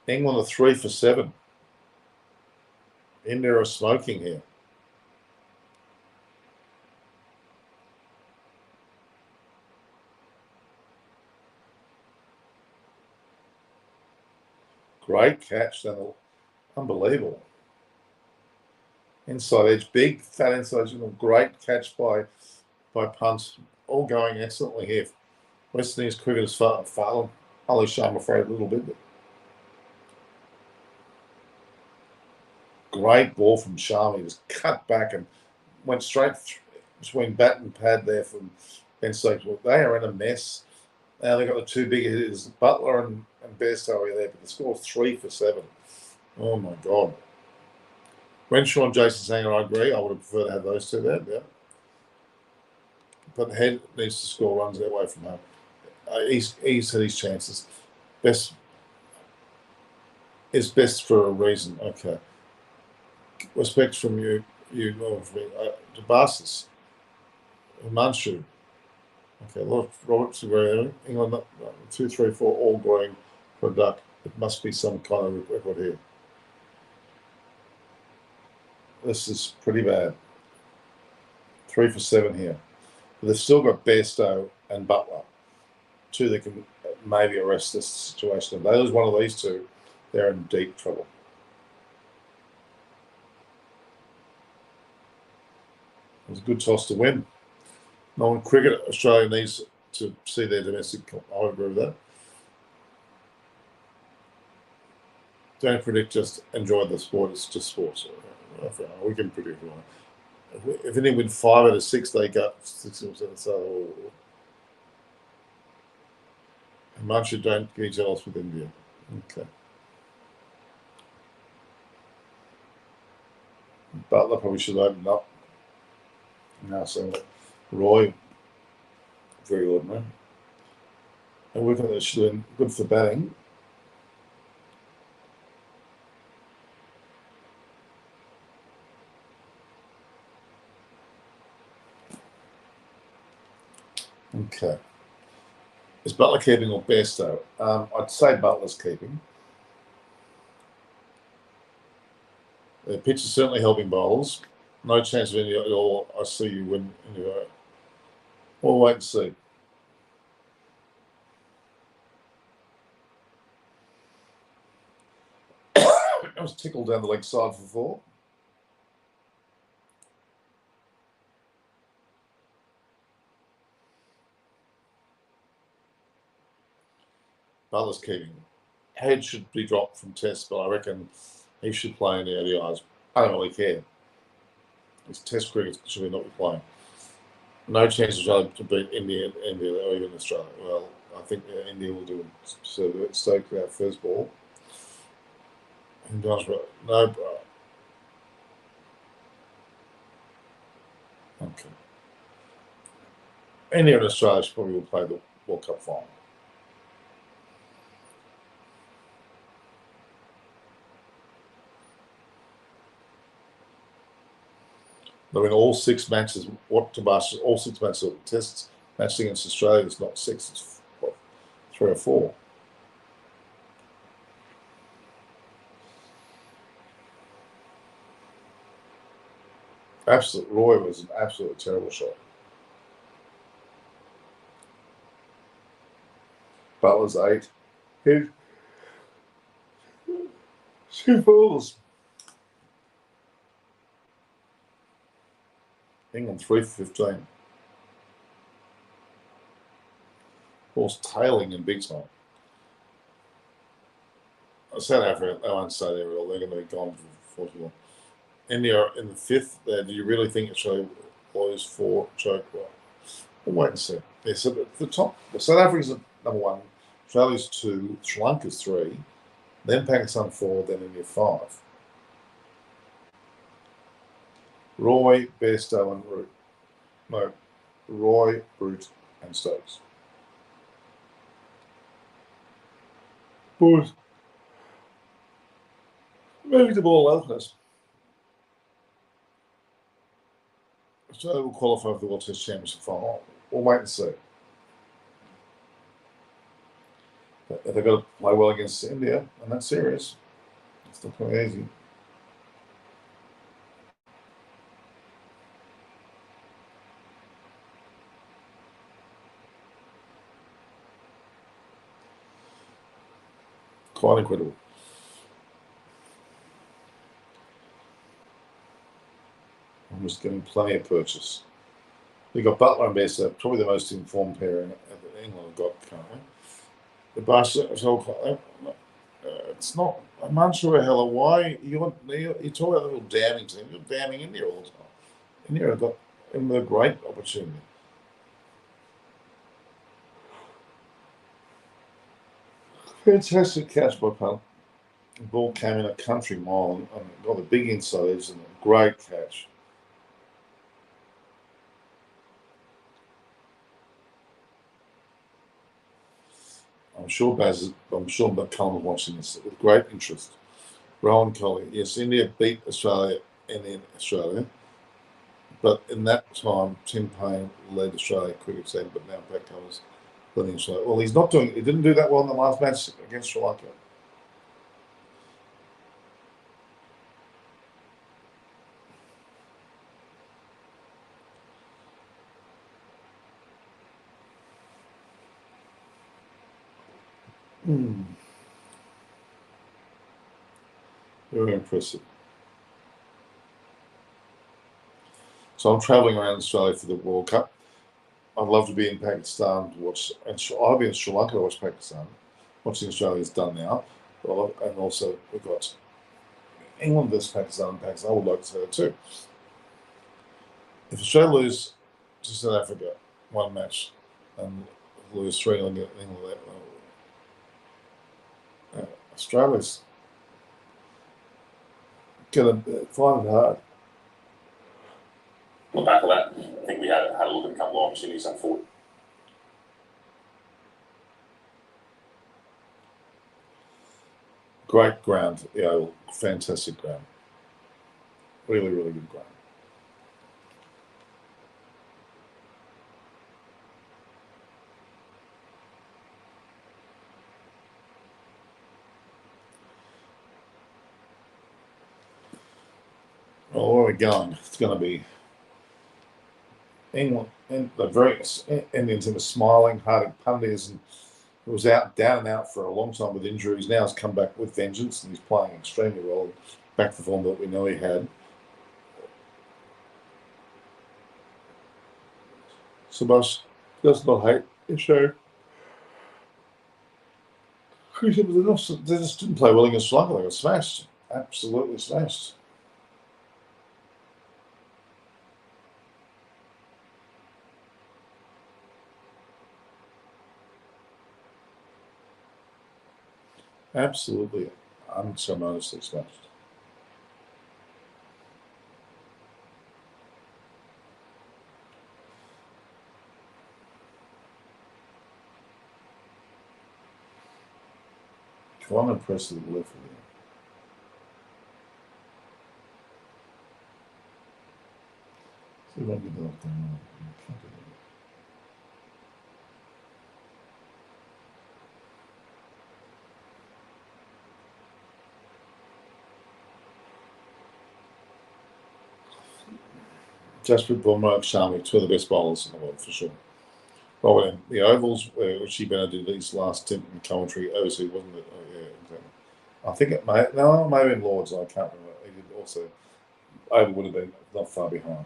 England are 3 for 7. India are smoking here. Great catch, then. Unbelievable. Inside edge, big fat inside edge, great catch by Punt. All going excellently here. West Indies cricket has fallen. Ali Shah, I'm afraid, a little bit. But great ball from Sharma. He just cut back and went straight between bat and pad there from Ben Stokes. Well, they are in a mess. Now they've got the two big hitters, Butler and Bairstow are there, but the score's 3 for 7. Oh my God. Renshaw and Jason Sanger, I agree. I would have preferred to have those two there. Yeah. But Head needs to score runs away from home. He's had his chances. Best is best for a reason. Okay. Respect from you from me. Debassis. Manchu. Okay, Roberts England 2, 3, 4, all going for a duck. It must be some kind of record here. This is pretty bad. 3 for 7 here. But they've still got Bairstow and Butler. Two that can maybe arrest this situation. If they lose one of these two, they're in deep trouble. It was a good toss to win. No, in cricket, Australia needs to see their domestic. I agree with that. Don't predict, just enjoy the sport. It's just sports. We can predict one. If they win 5 out of 6, they got 6%. So, Manchu, don't get jealous with India. Okay. Butler probably should open up. Now, so Roy, very ordinary. And we're going to do good for batting. Okay. Is Butler keeping or Bairstow? I'd say Butler's keeping. The pitch is certainly helping bowlers. No chance of any at all. I see you win anyway. We'll wait and see. I was tickled down the leg side for 4. Butler's keeping. Head should be dropped from Test, but I reckon he should play in the ODIs. I don't really care. It's Test cricket should not be playing. No chance of Australia to beat India or even Australia. Well, I think India will do it. So Stoke that first ball. No, bro. Okay. India and Australia probably will play the World Cup final. They're in all 6 matches. What Tabasha? All 6 matches of tests matched against Australia. It's not 6. It's 3 or 4. Roy was an absolutely terrible shot. Butler's 8. Head 2 balls. England 3 for 15. Ball's tailing in big time. South Africa, they won't stay there at all. They're going to be gone for long. India in the 5th. Do you really think Australia lose 4 choke? Well, we'll wait and see. Yeah, so the top, South Africa's number 1, Australia's 2, Sri Lanka's 3, then Pakistan 4, then India 5. Roy, Bairstow, and Root. No, Roy, Root, and Stokes. Boys, moving to ball others. Australia will qualify for the World Test Championship final. We'll wait and see. But they've got to play well against India, and that's serious. It's not quite easy. Quite incredible. I'm just getting plenty of purchase. We've got Butler and Bairstow, probably the most informed pairing that England have got currently. The Barca, it's not. I'm unsure, Hella, why you talk about the little damning team. You're damning India all the time. India have got a great opportunity. Fantastic catch by Pal. The ball came in a country mile and got a big inside edge and a great catch. I'm sure McCullum watching this with great interest. Rowan Colley, yes, India beat Australia in Australia, but in that time, Tim Payne led Australia cricket team, but now Pat Cummins leading Australia. Well, he didn't do that well in the last match against Sri Lanka. Very impressive. So I'm travelling around Australia for the World Cup. I'd love to be in Pakistan to watch, and I'll be in Sri Lanka to watch Pakistan, watching Australia's done now. And also we've got England versus Pakistan and Pakistan. I would like to see that too. If Australia lose to South Africa one match and lose 3-0 England, Australia's going to find it hard. On the back of that, I think we had a look at a couple of opportunities, unfortunately. Great ground, fantastic ground. Really, really good ground. Well, where are we going? It's going to be England, and the very Indian team is smiling. Hardik Pandya's and was down and out for a long time with injuries. Now he's come back with vengeance and he's playing extremely well. Back to the form that we know he had. Subhash does not hate his show. They just didn't play well against Sri Lanka. They got smashed. Absolutely smashed. Absolutely unceremoniously smashed. Quite impressive lift for him. See if I can get that off there. Jasprit Bumrah and Shami, 2 of the best bowlers in the world for sure. Well, in the ovals, which he better do these last stint in commentary overseas, wasn't it? Oh, yeah, exactly. I think it may have been Lords. I can't remember. He did also. Oval would have been not far behind.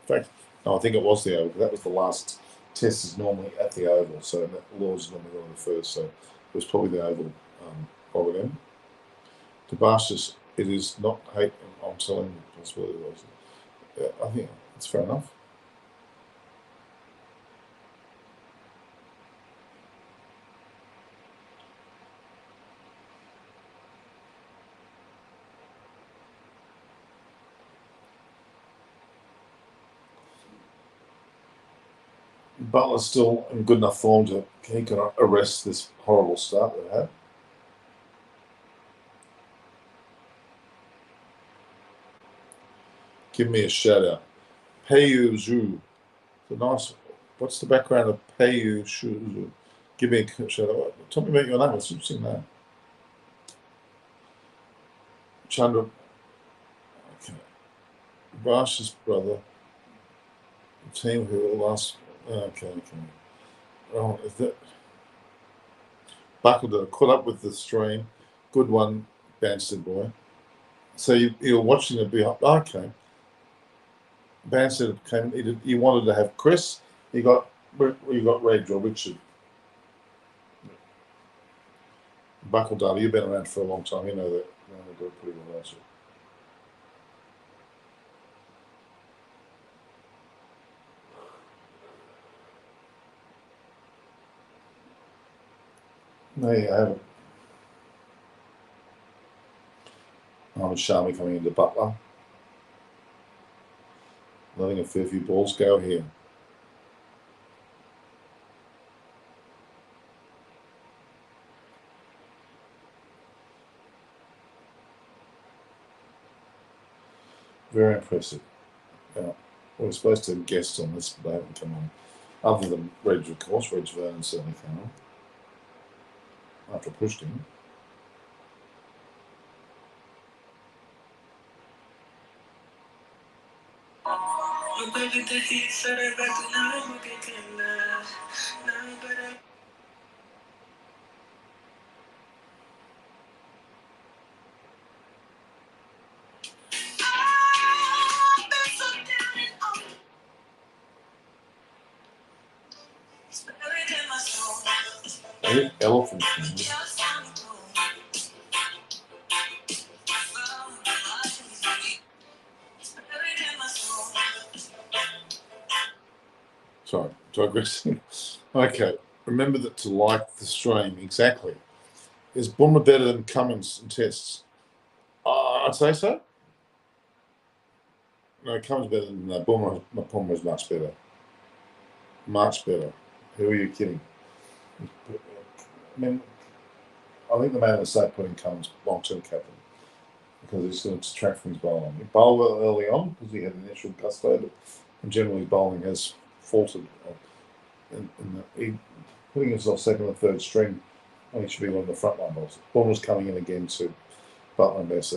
In fact, no, I think it was the Oval. That was the last test. Is normally at the Oval, so Lords is normally one of the first. So it was probably the Oval. Probably then. To Barshas, it is not hate. I'm telling you, that's what it was. Yeah, I think it's fair enough. Butler's still in good enough form to he can arrest this horrible start they had. Give me a shout out. Peiyu Zhu. The nice. What's the background of Peiyu Zhu? Give me a shout out. Tell me about your name. It's interesting name. Chandra. Okay. Barsh's brother. The team who last. Okay. Oh, is that. Buckled caught up with the stream. Good one, Banstead boy. So you're watching it behind. Okay. Banstead came. He wanted to have Chris. You got Reg or Richard. Buckledale, you've been around for a long time. You know that. You know, do it pretty well, actually. There you have it. Mohamed Shami coming into Butler. Letting a fair few balls go here. Very impressive. We're supposed to have guests on this, but they haven't come on. Other than Reg, of course. Reg Vernon certainly came on. After I pushed him. Elephant. Sorry, digressing. Okay, remember that to like the stream. Exactly. Is Boomer better than Cummins in tests? I'd say so. No, Cummins better than Boomer. Boomer is much better. Much better. Who are you kidding? I mean, I think the man was safe putting Cummins long-term captain because he's going to detract from his bowling. He bowled well early on because he had initial gusto, but generally bowling has faltered. Putting himself second or third string, he should be one of the frontline bowlers. Boomer's coming in again to Butler and Best.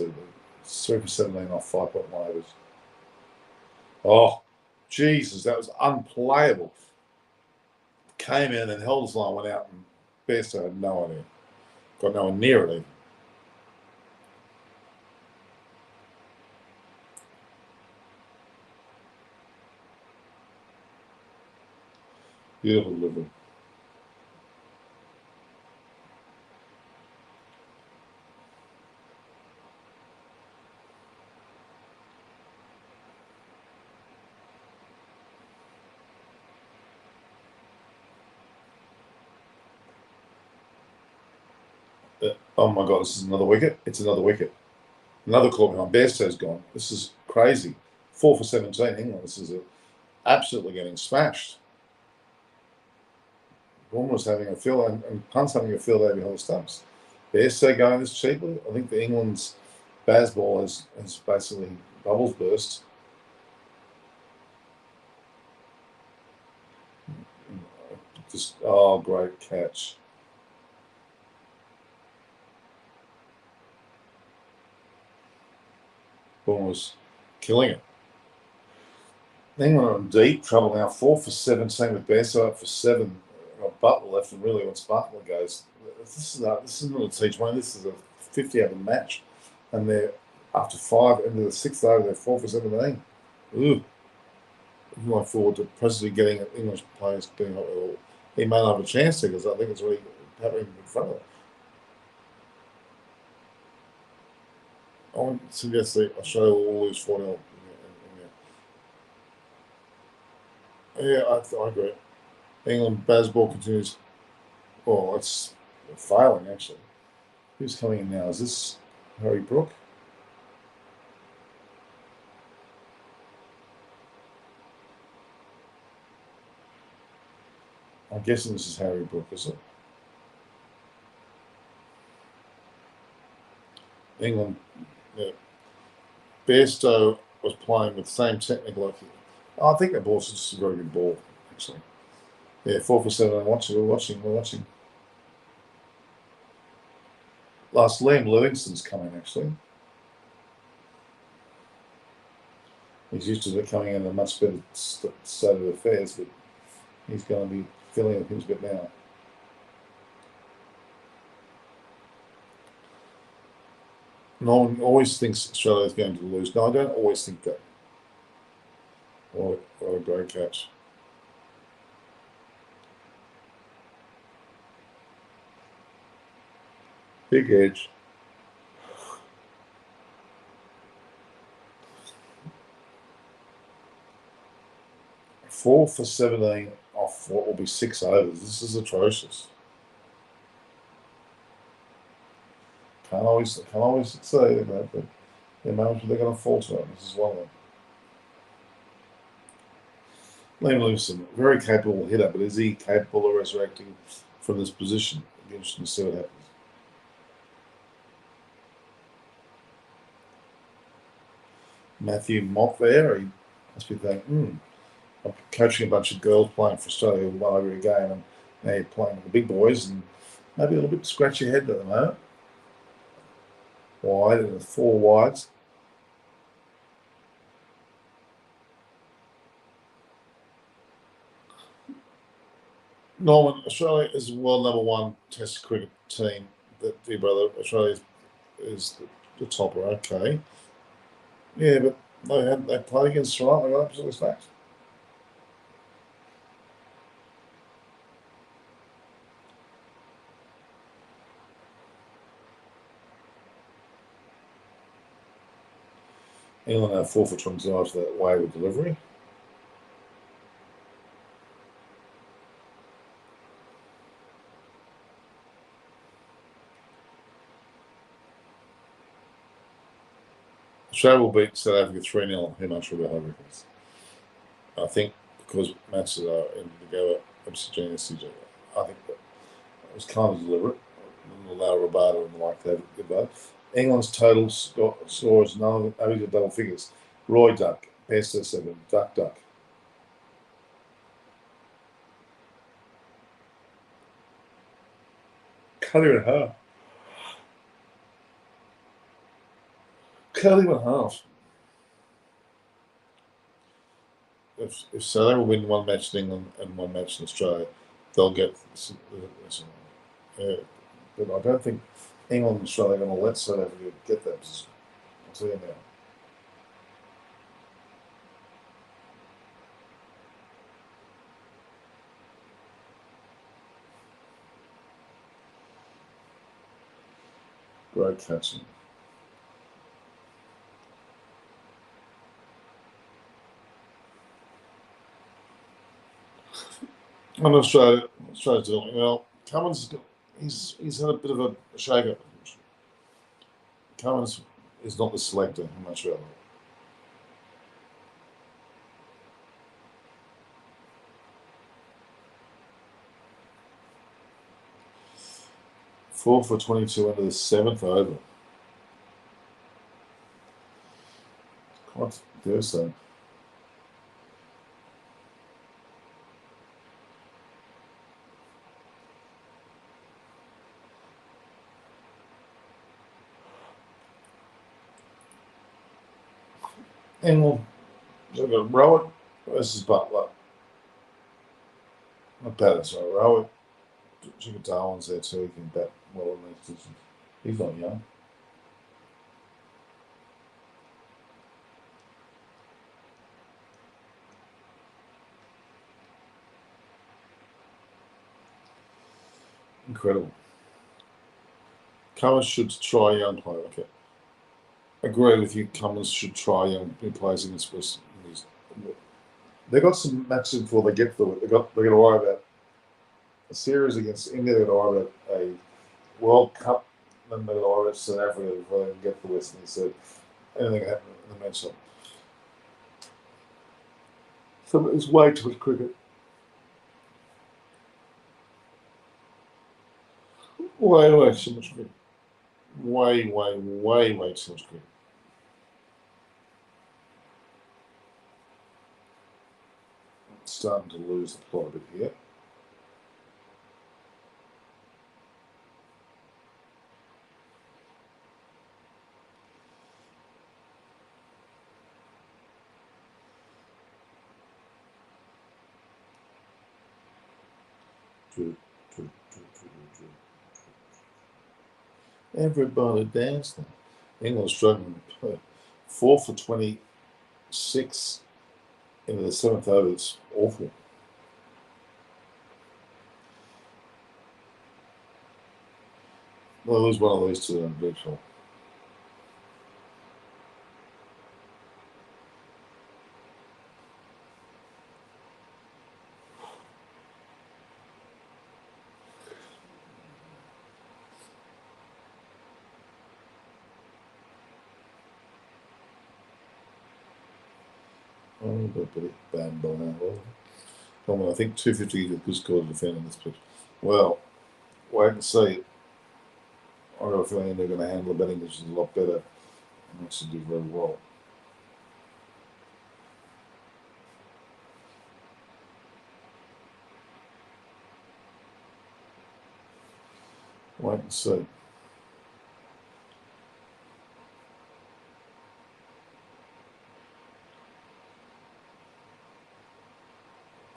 3 for 17 off 5.1 overs. Oh, Jesus, that was unplayable. Came in and held his line, went out, and Bairstow had no idea. Got nowhere near it even. Beautiful delivery. Oh my God, this is another wicket. It's another wicket. Another caught behind. Bairstow's gone. This is crazy. 4 for 17. England. This is absolutely getting smashed. Almost having a field, and Punt's having a field day behind the stumps. Bairstow going this cheaply. I think the England's Bazball has basically bubbles burst. Just great catch. Bourne was killing it. England are in deep trouble now. 4 for 17 with Bairstow up for 7. Butler left, and really once Butler goes, this is not a T20. This is a 50-over match, and they're after 5 into the 6th over. They're 4 for 17. Ooh, I'm looking forward to presently getting English players getting up. He may not have a chance to because I think it's really happening in front of them. I would suggest that Australia will lose 4-0. Yeah, I agree. England, Bazball continues. Well, it's failing, actually. Who's coming in now? Is this Harry Brook? I'm guessing this is Harry Brook, is it? England, yeah. Bairstow was playing with the same technical. I think that ball's just a very good ball, actually. Yeah, 4 for 7. We're watching. Last Liam Livingston's coming, actually. He's used to coming in a much better state of affairs, but he's going to be filling the pins a bit now. No one always thinks Australia is going to lose. No, I don't always think that. What a great catch. Big edge. 4 for 17 off what will be 6 overs. This is atrocious. Can't always say that, but there are moments where they're going to falter. This is one of them. Liam Livingston, very capable hitter, but is he capable of resurrecting from this position? It'll be interesting to see what happens. Matthew Mott there, he must be thinking, I'm coaching a bunch of girls playing for Australia who won every game, and now you're playing with the big boys, and maybe a little bit scratchy head at the moment. Wide, and 4 wides. Norman, Australia is world #1 Test cricket team. That, dear brother, Australia is the topper. Okay, yeah, but they played against Sri Lanka. They got absolutely smacked. England are 4 for 20 after that wayward delivery. Australia will beat South Africa 3-0. How much will be home records? I think because matches are in the go at MCG. I think that it was kind of deliberate. Allow Rabada and the like to have a good England's total score is none of the double figures. Roy Duck, Bester 7, Duck. Cut him in half. Cut him in half. If South Africa win one match in England and one match in Australia, they'll get. But I don't think England and Australia are going to let South Africa get that position. I'll tell you now. Great catching. And Australia's doing well. Cummins, he's had a bit of a shake-up. Cummins is not the selector in much rather. Four for 22 into the 7th over. Quite devastating. England, we've got Rowett versus Butler. Not bad, sorry. Rowett, Jigga Darwin's there too. He can bat well in these positions. He's not young. Incredible. Cummins should try young player. Okay. agree with you. Cummins should try young players against West Indies. They've got some matches before they get through it. They're going to worry about a series against India. They're going to worry about a World Cup. Then they're going to worry about South Africa before they can get to the West Indies. So anything can happen in the men's side. So it's way too much cricket. Way too much cricket. Way too much cricket. Starting to lose the plot a bit here. Everybody dancing. England struggling. 4 for 26 into the 7th over. It's awful. They'll lose one of these to them, virtually. I think 250 is a good score to defend in this pitch. Well, wait and see. I got a feeling they're going to handle the batting conditions a lot better and actually do very well. Wait and see.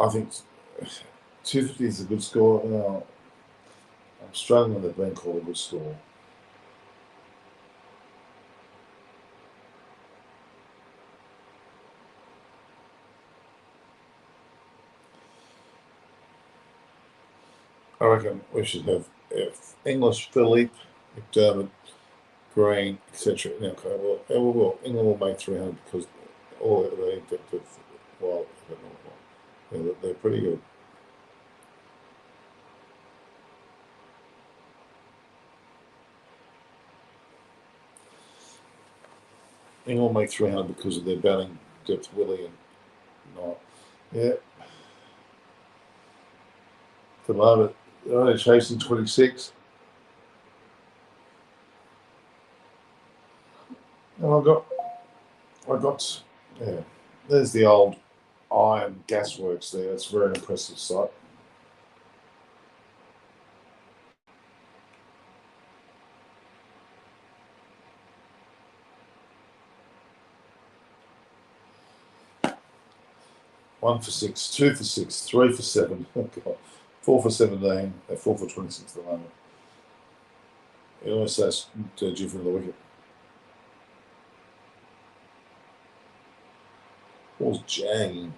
I think 250 is a good score. Now, I'm struggling with it being called a good score. I reckon we should have English, Philippe, McDermott, Green, etc. Okay, well, England will make 300 because all they well, they're pretty good. England will make 300 because of their batting depth, Willie and not. Yeah. At the moment, they're only chasing 26. And I got, yeah, there's the old iron gasworks there. It's a very impressive sight. One for 6, 2 for 6, 3 for 7. Oh God. 4 for 17. 4 for 26 at the moment. It almost says due from the wicket. Ball's jagging.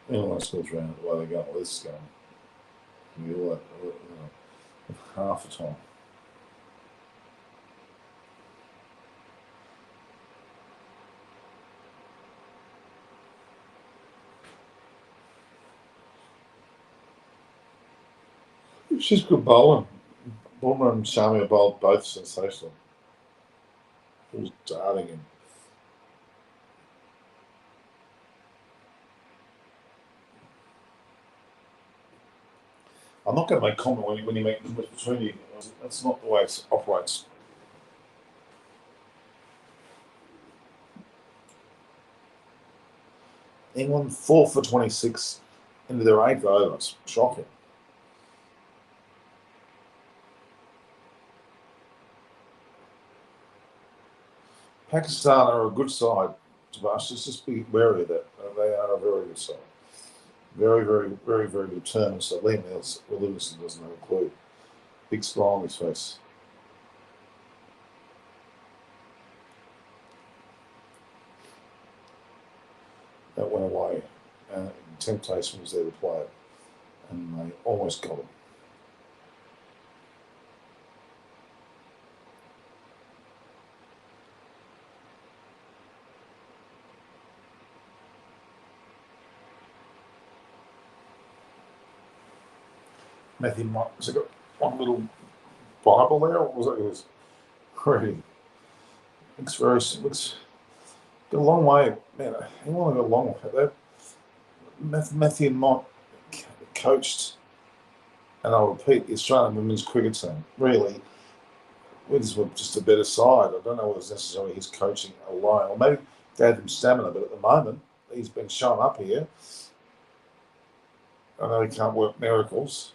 Anyone scores around the way they're going. Well, this is going. You know, half the time. She's good bowling. Bulmer and Shami are bowled both sensational. Ball's darting him. I'm not going to make comment when you make comments between you. That's not the way it operates. England 4 for 26 into their 8th over. It's shocking. Pakistan are a good side, Tobias. Just be wary of that. They are a very good side. Very determined. So Liam Livingston doesn't have a clue. Big smile on his face. That went away. Temptation was there to play it. and they almost got him. Matthew Mott, has it got one little Bible there? Or was it? It was pretty. Looks got a long way. Man, he only got a long way. Matthew Mott coached, and I'll repeat, the Australian women's cricket team. Really, Wins were just a better side. I don't know whether it's necessarily his coaching alone, or maybe gave them stamina, but at the moment, he's been shown up here. I know he can't work miracles.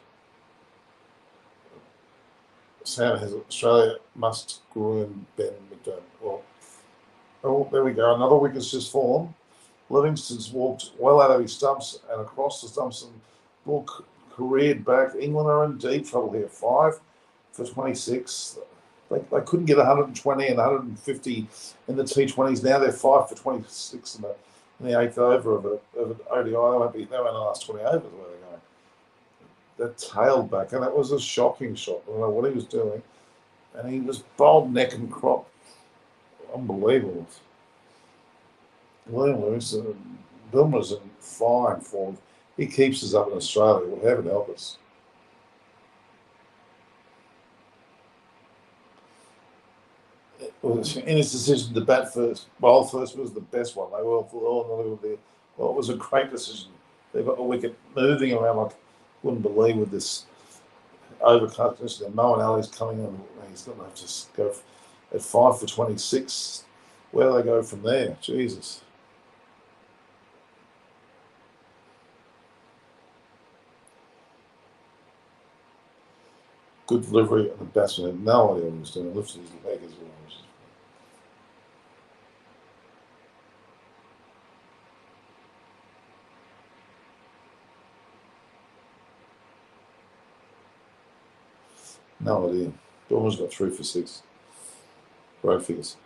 Sam has Australia must groom Ben McDermott. Well, there we go. Another wicket's just fallen. Livingston's walked well out of his stumps and across the stumps and ball careered back. England are in deep trouble here. 5 for 26. They couldn't get 120 and 150 in the T20s. Now they're 5 for 26 in the eighth over of an ODI. They won't last 20 overs where they're going. They're tailed back, and that was a shocking shot. I don't know what he was doing. And he was bowled neck and crop. Unbelievable. William Lewis, Bilmer's in fine form. He keeps us up in Australia. Well, heaven help us. In his decision to bat first, bowl first was the best one. They were all there. Well, it was a great decision. They got the wicket moving around like wouldn't believe with this overcut position. And Moeen Ali's coming in. He's going to have to go at 5 for 26. Where do they go from there? Jesus. Good delivery, and the batsman had no idea what he was doing. Lifted his leg as well. No idea. Dorman's got 3 for 6. Great figures.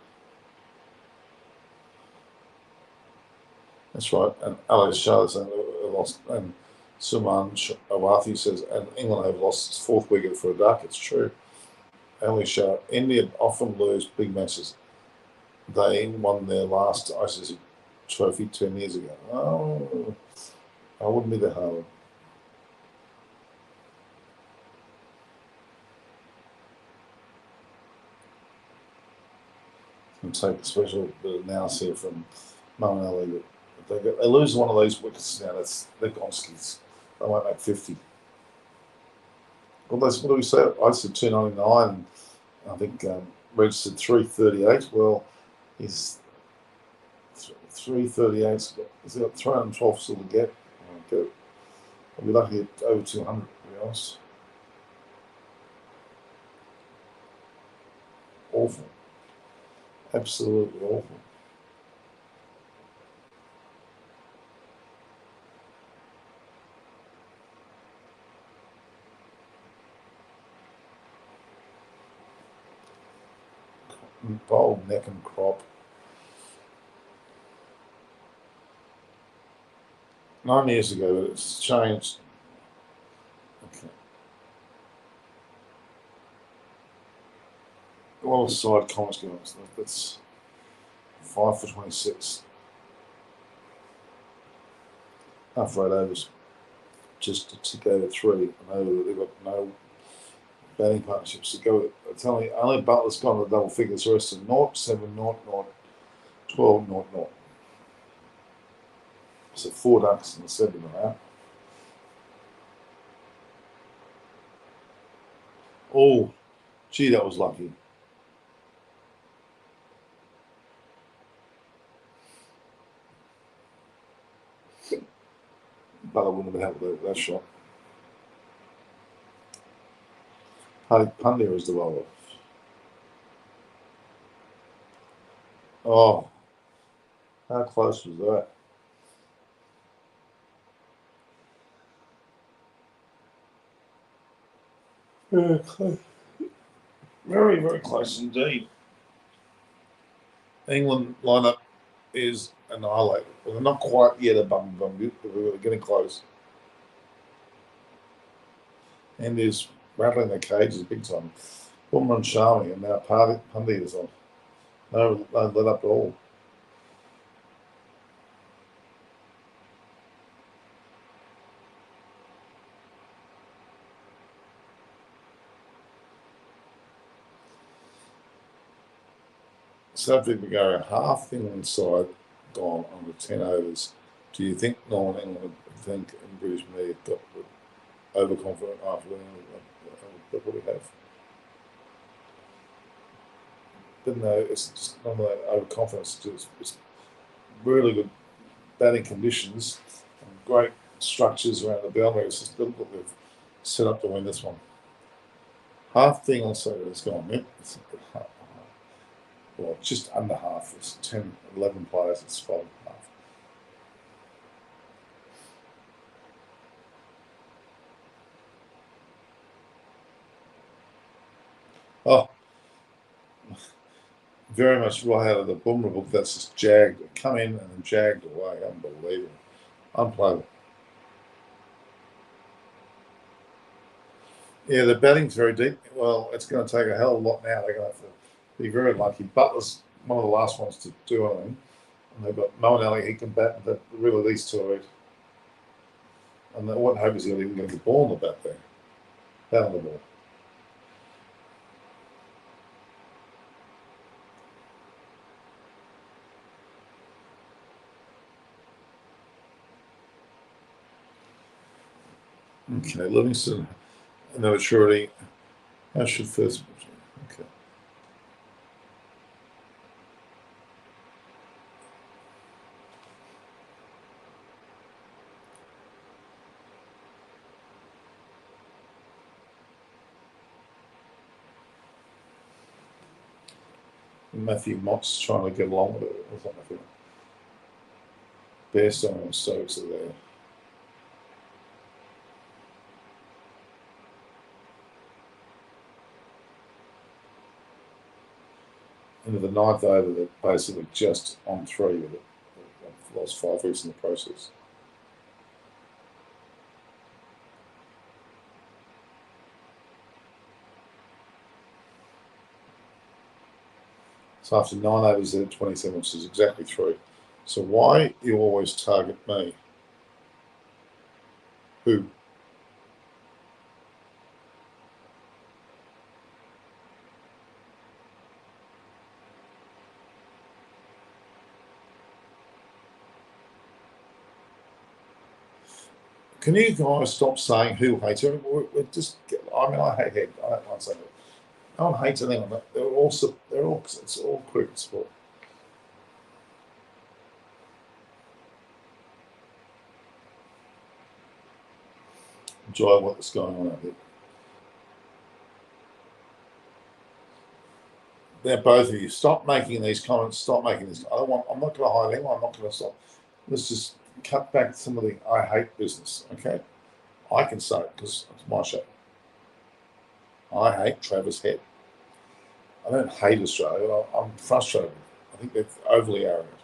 That's right. And Alex Charles lost, and Suman Awathi says, and England have lost its 4th wicket for a duck. It's true. Ali Shah, India often lose big matches. They won their last ICC trophy 10 years ago. Oh, I wouldn't be that hard. And take a special bit of analysis here from Moeen Ali. They lose one of these wickets now. They're Gonskis. They won't make 50. Well, what do we say? I said 299, and I think Reg said 338. Well, he's 338. He's got 312 still to get. I'll be lucky at over 200, to be honest. Awful. Absolutely awful. Bold neck and crop. 9 years ago, but it's changed. Okay. A lot of side comments going on. That's 5 for 26. Half right overs. Just to tick over 3. I know they've got no batting partnerships to go with. It's only Butler's gone to double figures. The rest are 0, 7, 0, 0, 12, 0, 0. So 4 ducks and 7 out. Oh, gee, that was lucky. Butler wouldn't have been able to that shot. Pandya is the roller. Oh, how close was that? Very close. Very, very close indeed. England lineup is annihilated. Well, they're not quite yet a bum, but we're getting close. India's rattling their cages big time. Bumrah and Shami and now Pandit is on. No let up at all. Subject to go half the England side gone under 10 overs. Do you think Northern England would think in British media got overconfident after winning? They probably have. But no, it's just not that overconfidence. It's really good batting conditions and great structures around the boundary. It's just look what they've set up to win this one. Half the England side has gone, yeah. Well, just under half. It's 10, 11 players. It's 5.5. Oh, very much right out of the Bumrah book. That's just jagged. Come in and then jagged away. Unbelievable. Unplayable. Yeah, the batting's very deep. Well, it's going to take a hell of a lot now. They're going to have to be very lucky. Butler's one of the last ones to do anything. And they've got Moeen Ali, he can bat, but really these two are it. And what hope is he even going to get the ball in the bat there? Bat on the ball. Okay, Livingston, no maturity. How should first? Okay. Matthew Mott's trying to get along with it or something. Bairstow and Stokes are there. Into the ninth over, they're basically just on 3 with it. They've lost 5 weeks in the process. So after 9 overs, they're at 27, which is exactly 3. So why you always target me? Who? Can you guys stop saying who hates it? We're just, I mean, I hate head. I don't want to say that. No one hates anyone. It's all cricket sport. Enjoy what's going on out there. Now, both of you, stop making these comments. Stop making this. I'm not going to hide anyone. I'm not going to stop. Let's just cut back some of the I hate business. Okay, I can say it because it's my show. I hate Travis Head. I don't hate Australia. I'm frustrated. I think they're overly arrogant.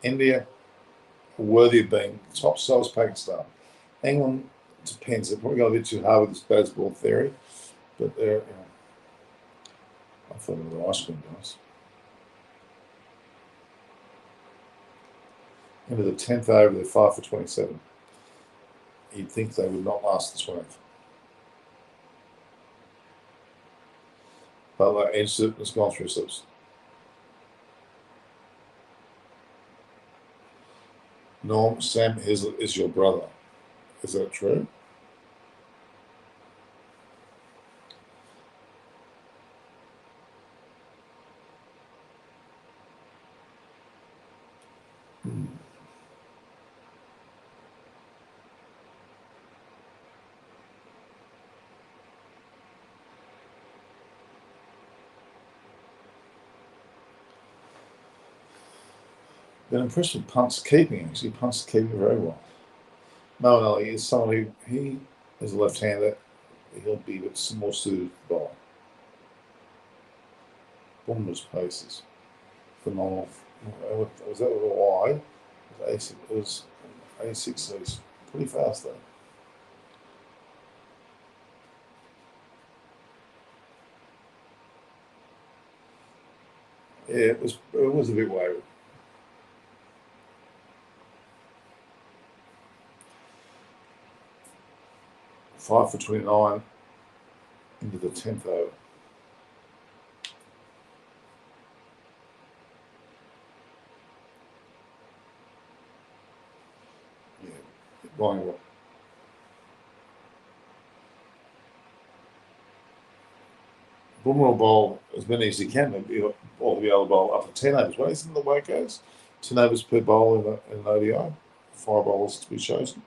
India, worthy of being top so is Pakistan. England depends. They've probably got a bit too hard with this baseball theory, but they're, I thought of the ice cream guys. Into the 10th over, they're 5 for 27. You'd think they would not last the 20th. But that instant has gone through slips. Norm, Sam is your brother. Is that true? Been impressed with Punt's keeping. Actually, Punt's keeping very well. Moeen Ali is someone he is a left-hander. He'll be a bit more suited to ball. Bumrah's pace is phenomenal. Was that with a Y? It was 86, so he's pretty fast though. Yeah, it was a bit wayward. Five for 29 into the 10th over. Yeah, buying what? Boomer will bowl as many as he can. All the other bowl up to 10 overs. Well, isn't the way it goes? 10 overs per bowl in an ODI. 5 bowls to be chosen.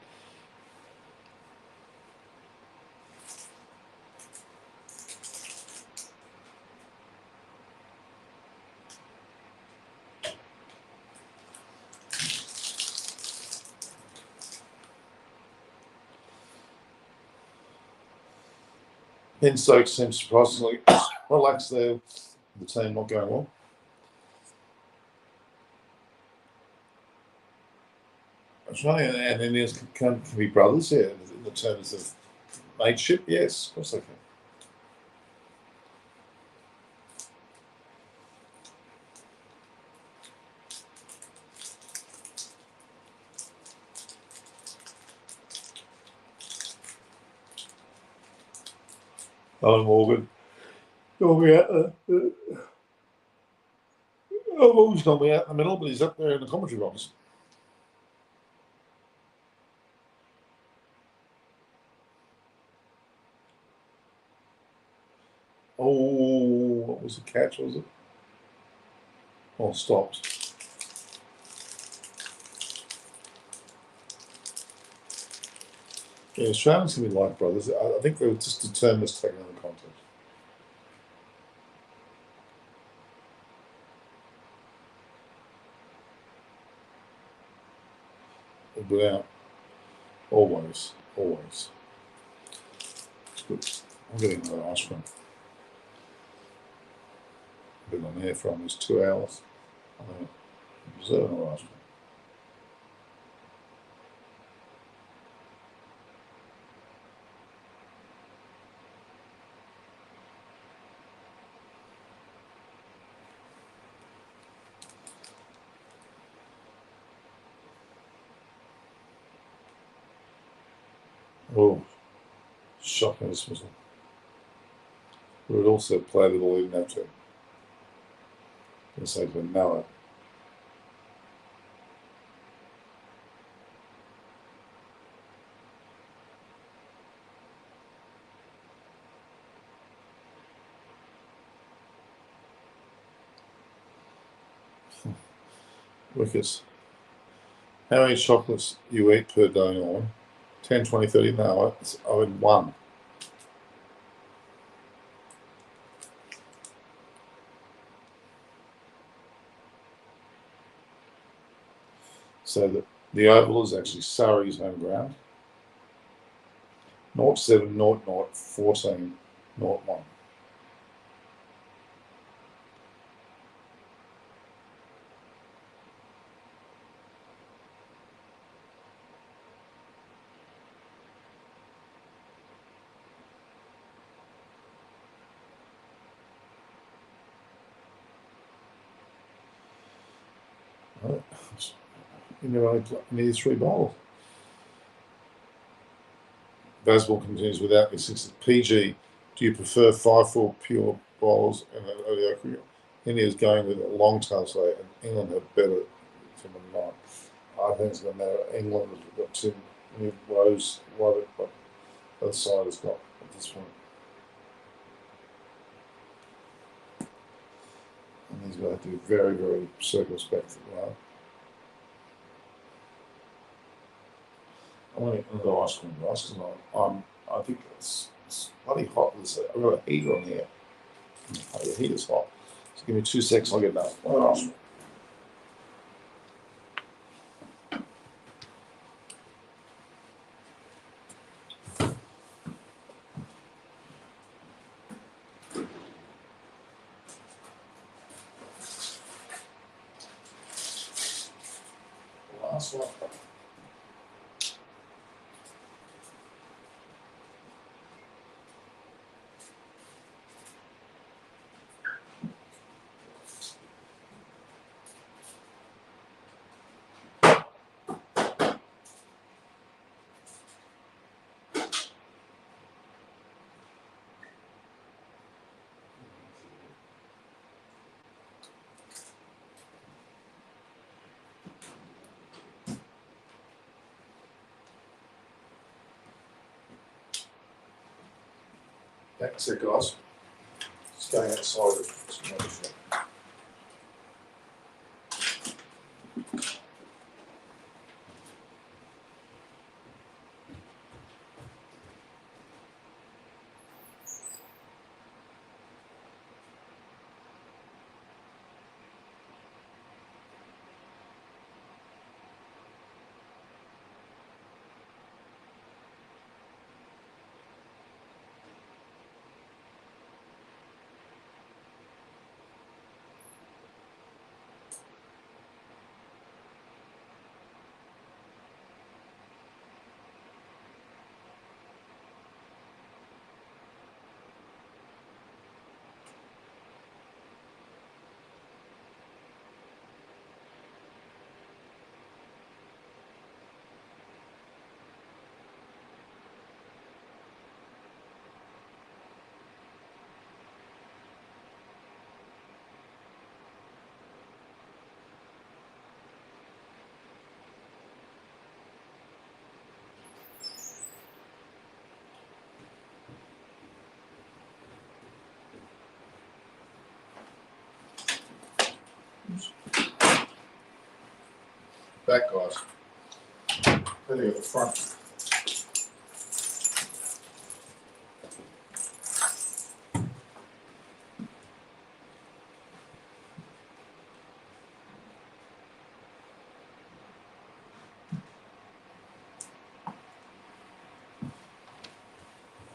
Ben Stokes seems surprisingly relaxed there. The team not going well. Australia and Indians can be brothers, yeah, in the terms of mateship. Yes, of course they can. Owen Morgan. Normally out Morgan's normally out in the middle, but he's up there in the commentary box. Oh, what was the catch, was it? Oh, stopped. Yeah, Australians can be like brothers. I think they were just determined to take another contest. Without always. It's good. I'm getting another ice cream. I've been on here for almost 2 hours. I deserve another ice cream. Oh, shocking dismissal. We would also play the ball, didn't have to. I'm going to say to Noah. Wickets. How many chocolates you eat per day, Norman? 10, 20, 30? No, I had 1. So the oval is actually Surrey's home ground. 07, 00, 14, 01. You need 3 bowls. Baseball continues without me. Since it's PG, do you prefer 5-4 pure bowls and an ODI cricket? India's going with a long tail today, and England have better from a 9. I think it's going to matter. England has got 2 new rows. What the other side has got at this point. And he's going to have to be very, very circumspect. I want to get another ice cream, guys, because I think it's bloody hot. I've got a heater on here. The heater's hot. So give me 2 seconds, I'll get another ice cream. Last one. That's it, guys. Staying outside of back, guys. Heading at the front.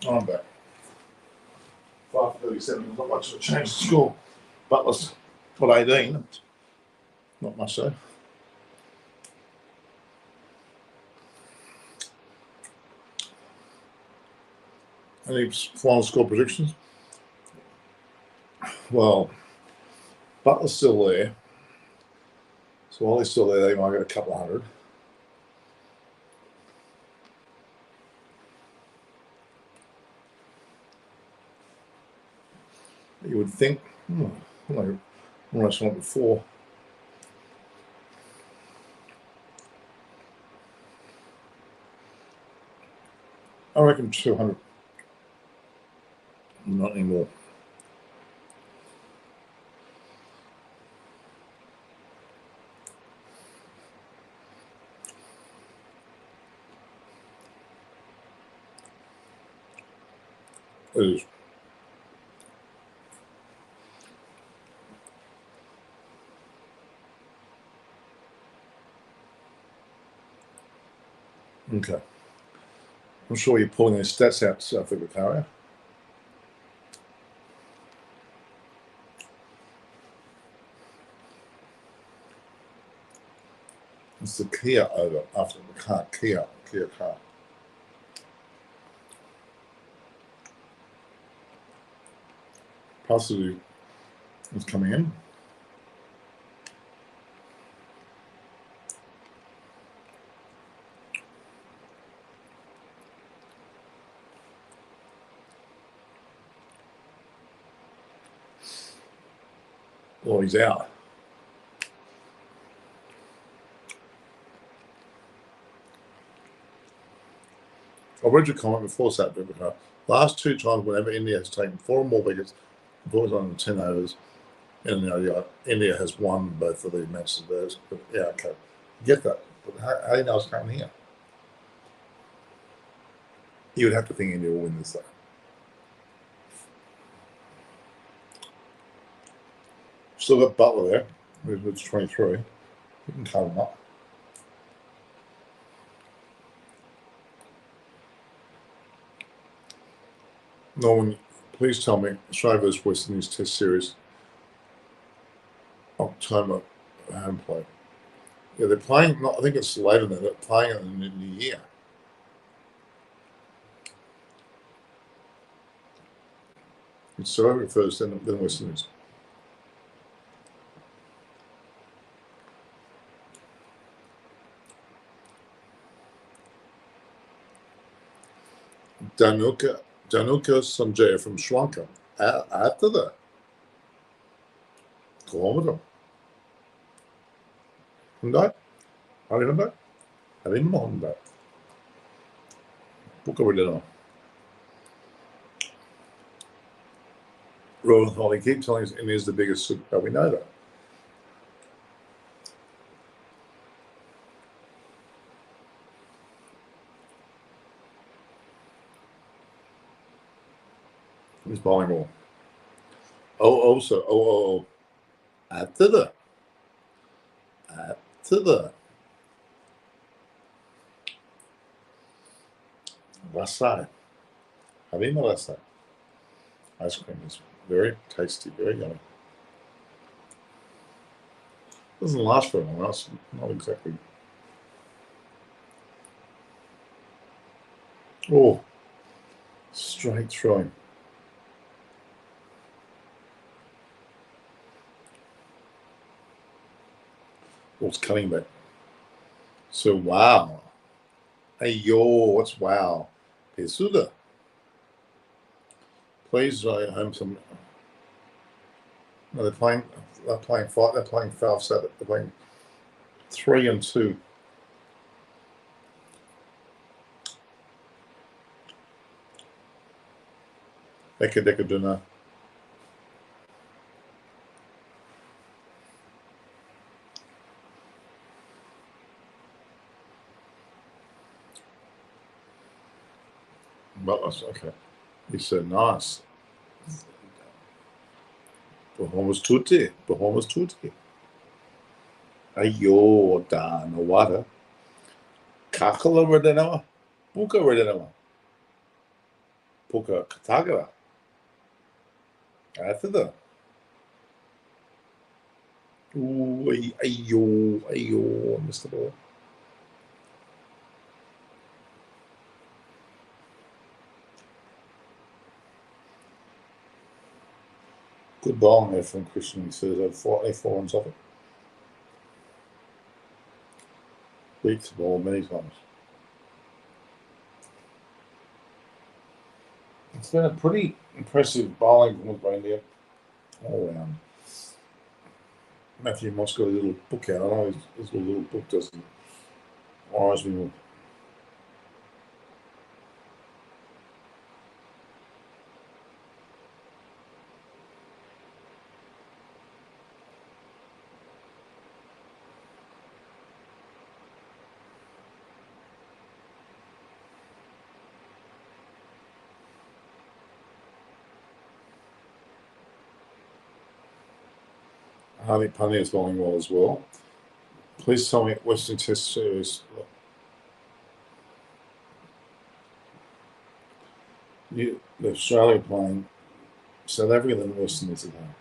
I'm back. 5:37. Not much of a change to score. Butler's got 18. Not much so. Any final score predictions? Well, Butler's still there. So while he's still there, they might get a couple of hundred. You would think, almost went before. I reckon 200. Not anymore. It is. Okay. I'm sure you're pulling those stats out, South Africa. It's the Kia over after the car. Kia car. Positive is coming in. Well, he's out. I read your comment before, South Africa. Last two times, whenever India has taken 4 or more wickets, boys on 10 overs, and India has won both of these matches. Yeah, okay, get that. But how do you know it's coming here? You would have to think India will win this, though. Still got Butler there, who's 23. You can cut him up. Norman, please tell me, Australia vs West Indies Test Series, October home play. Yeah, they're playing, I think it's later than that, they're playing it in the new year. It's Australia first, then West Indies. Danuka Sanjaya from Sri Lanka. After that, kilometer. Hyundai? Hari Hyundai. Buka berdana. Royal Holly keep telling us India's the biggest superpower. We know that. Who's bowling all? Also, after the Rasai. Having the Rasai. Ice cream is very tasty, very yummy. Doesn't last for long. That's not exactly. Oh, straight throwing. Oh, it's cutting back. So wow. Hey yo, what's wow? Pesuda. Please write home some. No, they're playing five. They're playing 5-7. They're playing 3 and 2. Eka Duna. Butler's okay. He's so nice. Bahamas tutti. Ayo, da Nawada. Kakala Redenawa. Buka Redenawa. Puka Katagara. After the. Ooh, ayo, Mr. Ball. Good bowling there from Christian. He says over 4 runs off it. Beats the ball many times. It's been a pretty impressive bowling performance by India all round. Matthew Moss got a little book out. I know his little book doesn't rise me more. Hardik Pandya is bowling well as well. Please tell me Western Test Series. The Australia playing South Africa than Western is at home.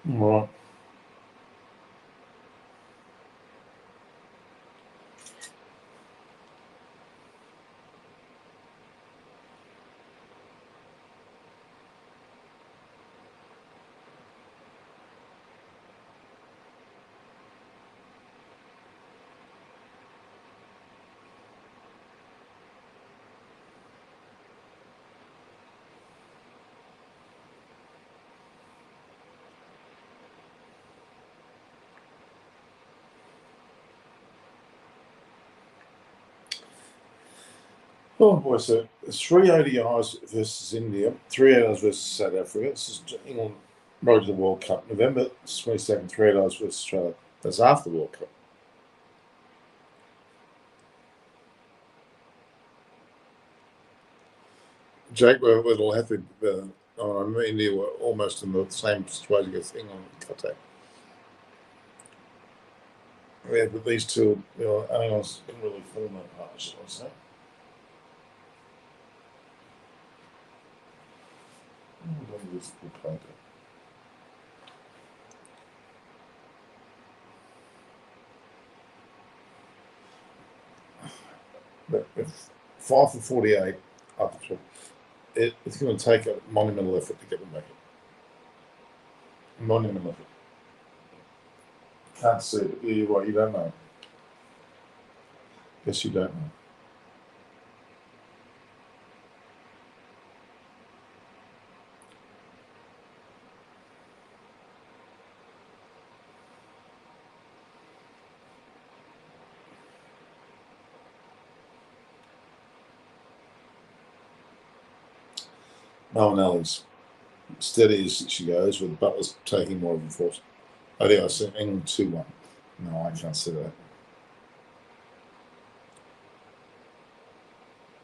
Right. Oh boy, so it's 3 ODIs versus India, 3 ODIs versus South Africa. This is England road to the World Cup. November 22nd, 3 ODIs versus Australia. That's after the World Cup. Jake, we'll have to India were almost in the same situation as England and Qatar. Yeah, but these two, Anyone's didn't really form that partnership, I'd say. This good painter. But if 5 for 48 up to 12, it's going to take a monumental effort to get them back in. Monumental effort. Can't see it. You're right, you don't know. Yes, you don't know. Ellie's steady as she goes, with Butler's taking more of a force. I think I said England 2-1. No, I can't see that.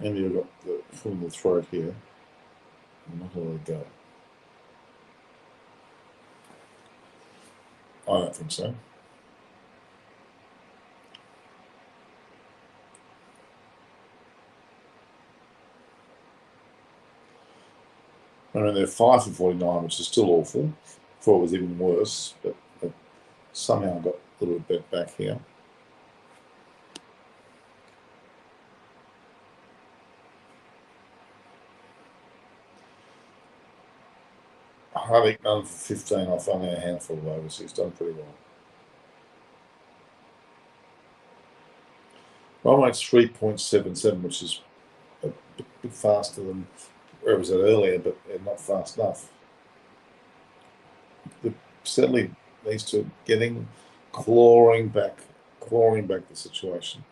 India got the full in the throat here. I'm not going to let it go. I don't think so. I mean, they're 5 for 49, which is still awful. Thought it was even worse, but somehow got a little bit back here. Hardik none for 15 off only a handful of overs. He's done pretty well. Run rate's 3.77, which is a bit faster than where it was at earlier, but not fast enough. Certainly needs to clawing back the situation.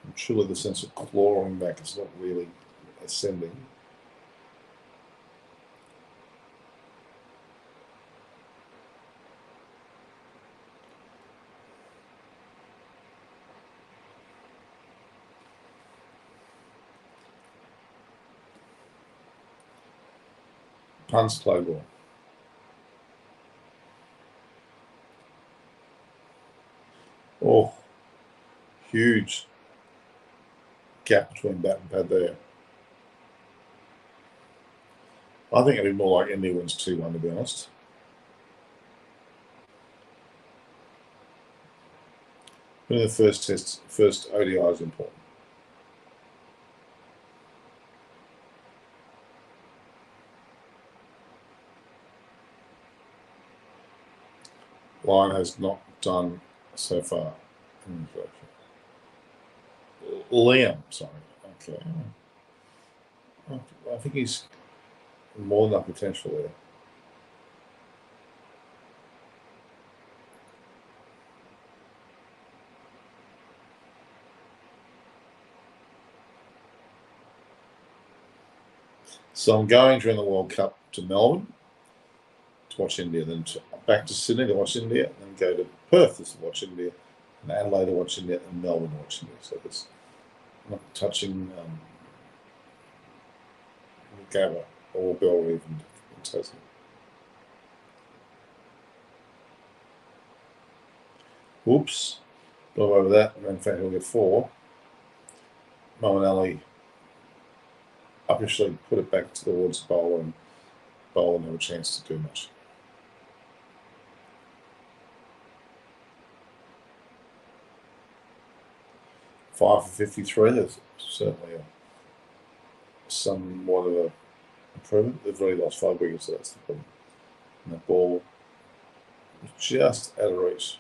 And truly the sense of clawing back is not really ascending. Punts play ball. Oh, huge gap between bat and pad there. I think it'd be more like India wins 2-1, to be honest. Winning the first ODI is important. Line has not done so far. Liam, sorry. Okay. I think he's more than enough potential there. So I'm going during the World Cup to Melbourne to watch India, then back to Sydney to watch India, and then go to Perth to watch India, and Adelaide to watch India, and Melbourne to watch India. So it's not touching Gabba or Bellerive and Tasman. Whoops. Go over that, and in fact he'll get 4. Moeen officially put it back towards bowler, and bowler no chance to do much. Five for 53. There's certainly somewhat of a improvement. They've really lost 5 wickets, so that's the problem. And the ball was just out of reach.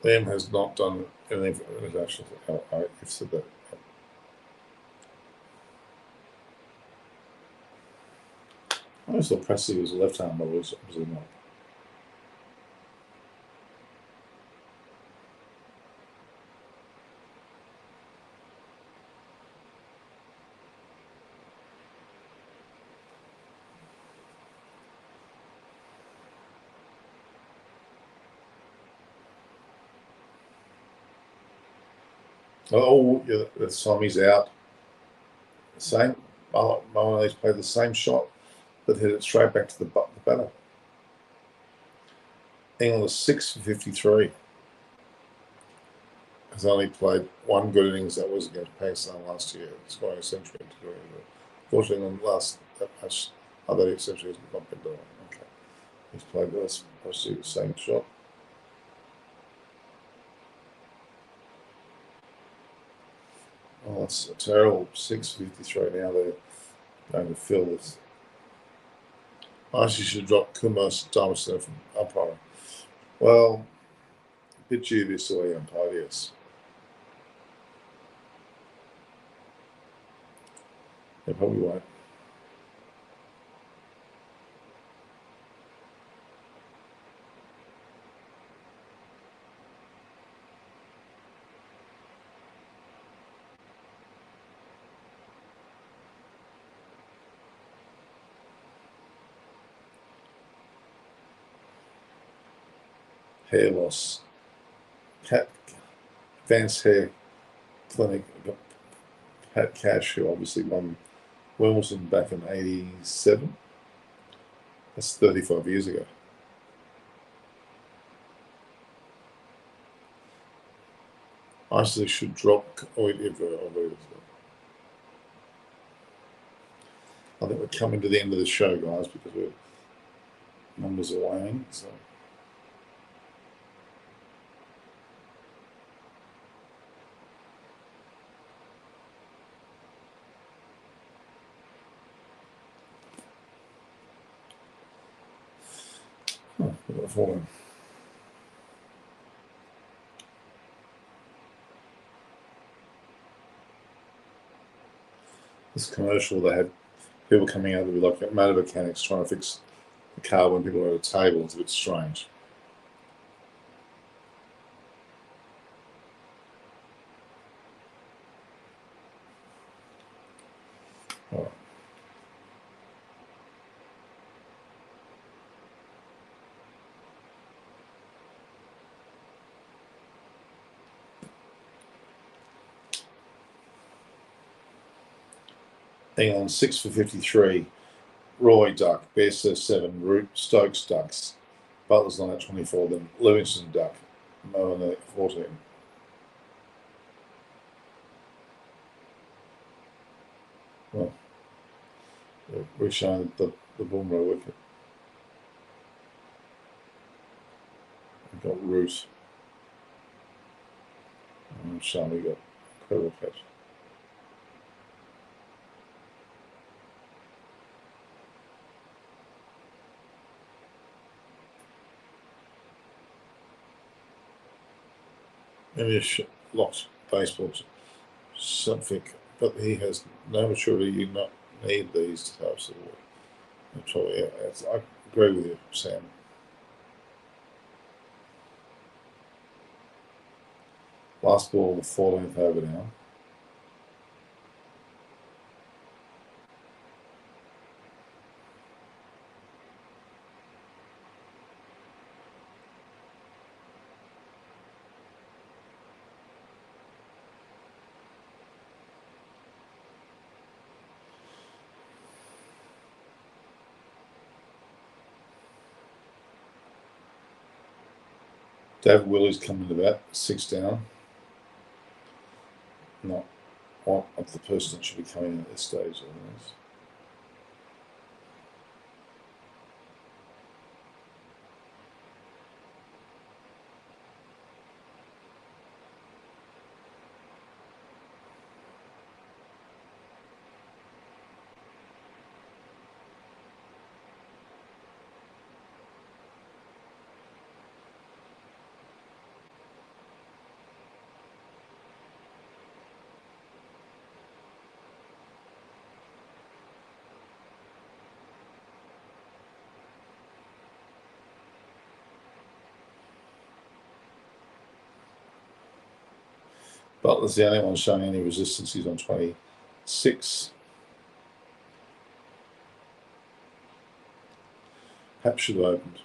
Liam has not done anything for international. I've said that. I always thought Presti was a left-hand bowler, was he not? Oh, yeah, that's time he's out. The same. Molinari's played the same shot, but hit it straight back to the batter. England is 6 for 53. Has only played one good innings, that was against Pakistan last year, scoring a century. Fortunately, in the last that match, other century has not been done. Okay, he's played this, obviously the same shot. Oh, that's a terrible 6:53 now. They're going to fill this. I actually should drop Kumar Dharmasena from umpire. Well, a bit dubious the way umpire, yes. They probably won't. Hair loss. Advanced Hair Clinic. Pat Cash, who obviously won Wimbledon back in '87. That's 35 years ago. I actually should drop. I think we're coming to the end of the show, guys, because we're numbers are waning. So. Oh, we've got a falling. This commercial, they had people coming out to be like motor mechanics trying to fix the car when people are at a table. It's a bit strange. All right. England 6 for 53. Roy duck, Bessa 7, Root Stokes ducks, Butler's not at 24, then Livingston duck, Moen at 14. Well, we're showing the Boomerang wicket. We've got Root. And showing we got incredible catch. Maybe a lost baseball, something, but he has no maturity. You not need these types of work. Yeah, I agree with you, Sam. Last ball, the 14th over now. David Willey's coming to bat, 6 down. Not what the person that should be coming in at this stage. Butler's the only one showing any resistance. He's on 26. Perhaps should have opened.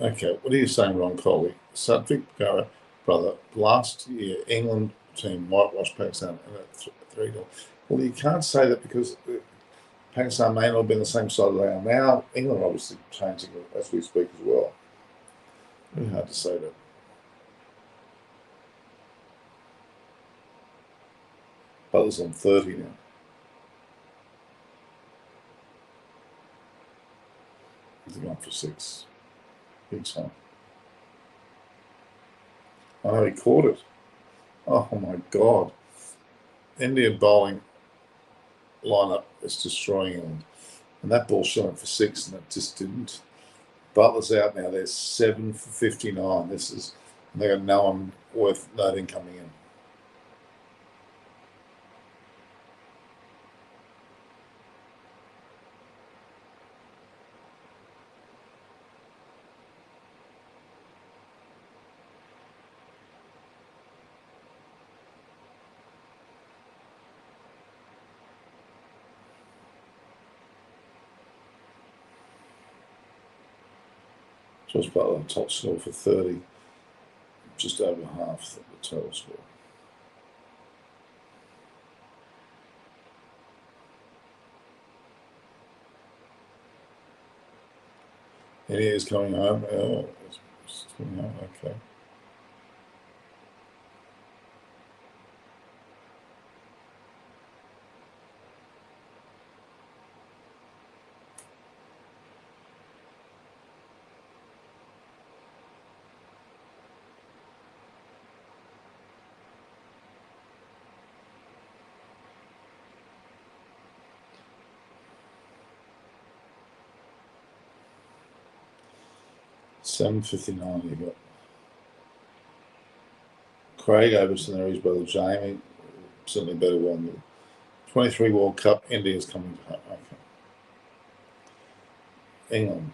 Okay, what are you saying, Ron Coley? Sadvik brother, last year England team whitewashed Pakistan and at 3-0. Well, you can't say that because Pakistan may not have been the same side they are now. England obviously changing as we speak as well. Very hard to say that. Butler's on 30 now. He's gone for 6. Big time. I know he caught it. Oh my God. Indian bowling lineup is destroying England. And that ball shot for 6 and it just didn't. Butler's out now. They're 7 for 59. They got no one worth noting coming in. Josh Butler, top score for 30, just over half the total score. And he is coming home. Oh, it's coming home, okay. $7.59 you got. Craig Overton there, his brother Jamie, certainly better one. 23 World Cup, India's coming to home. Okay. England,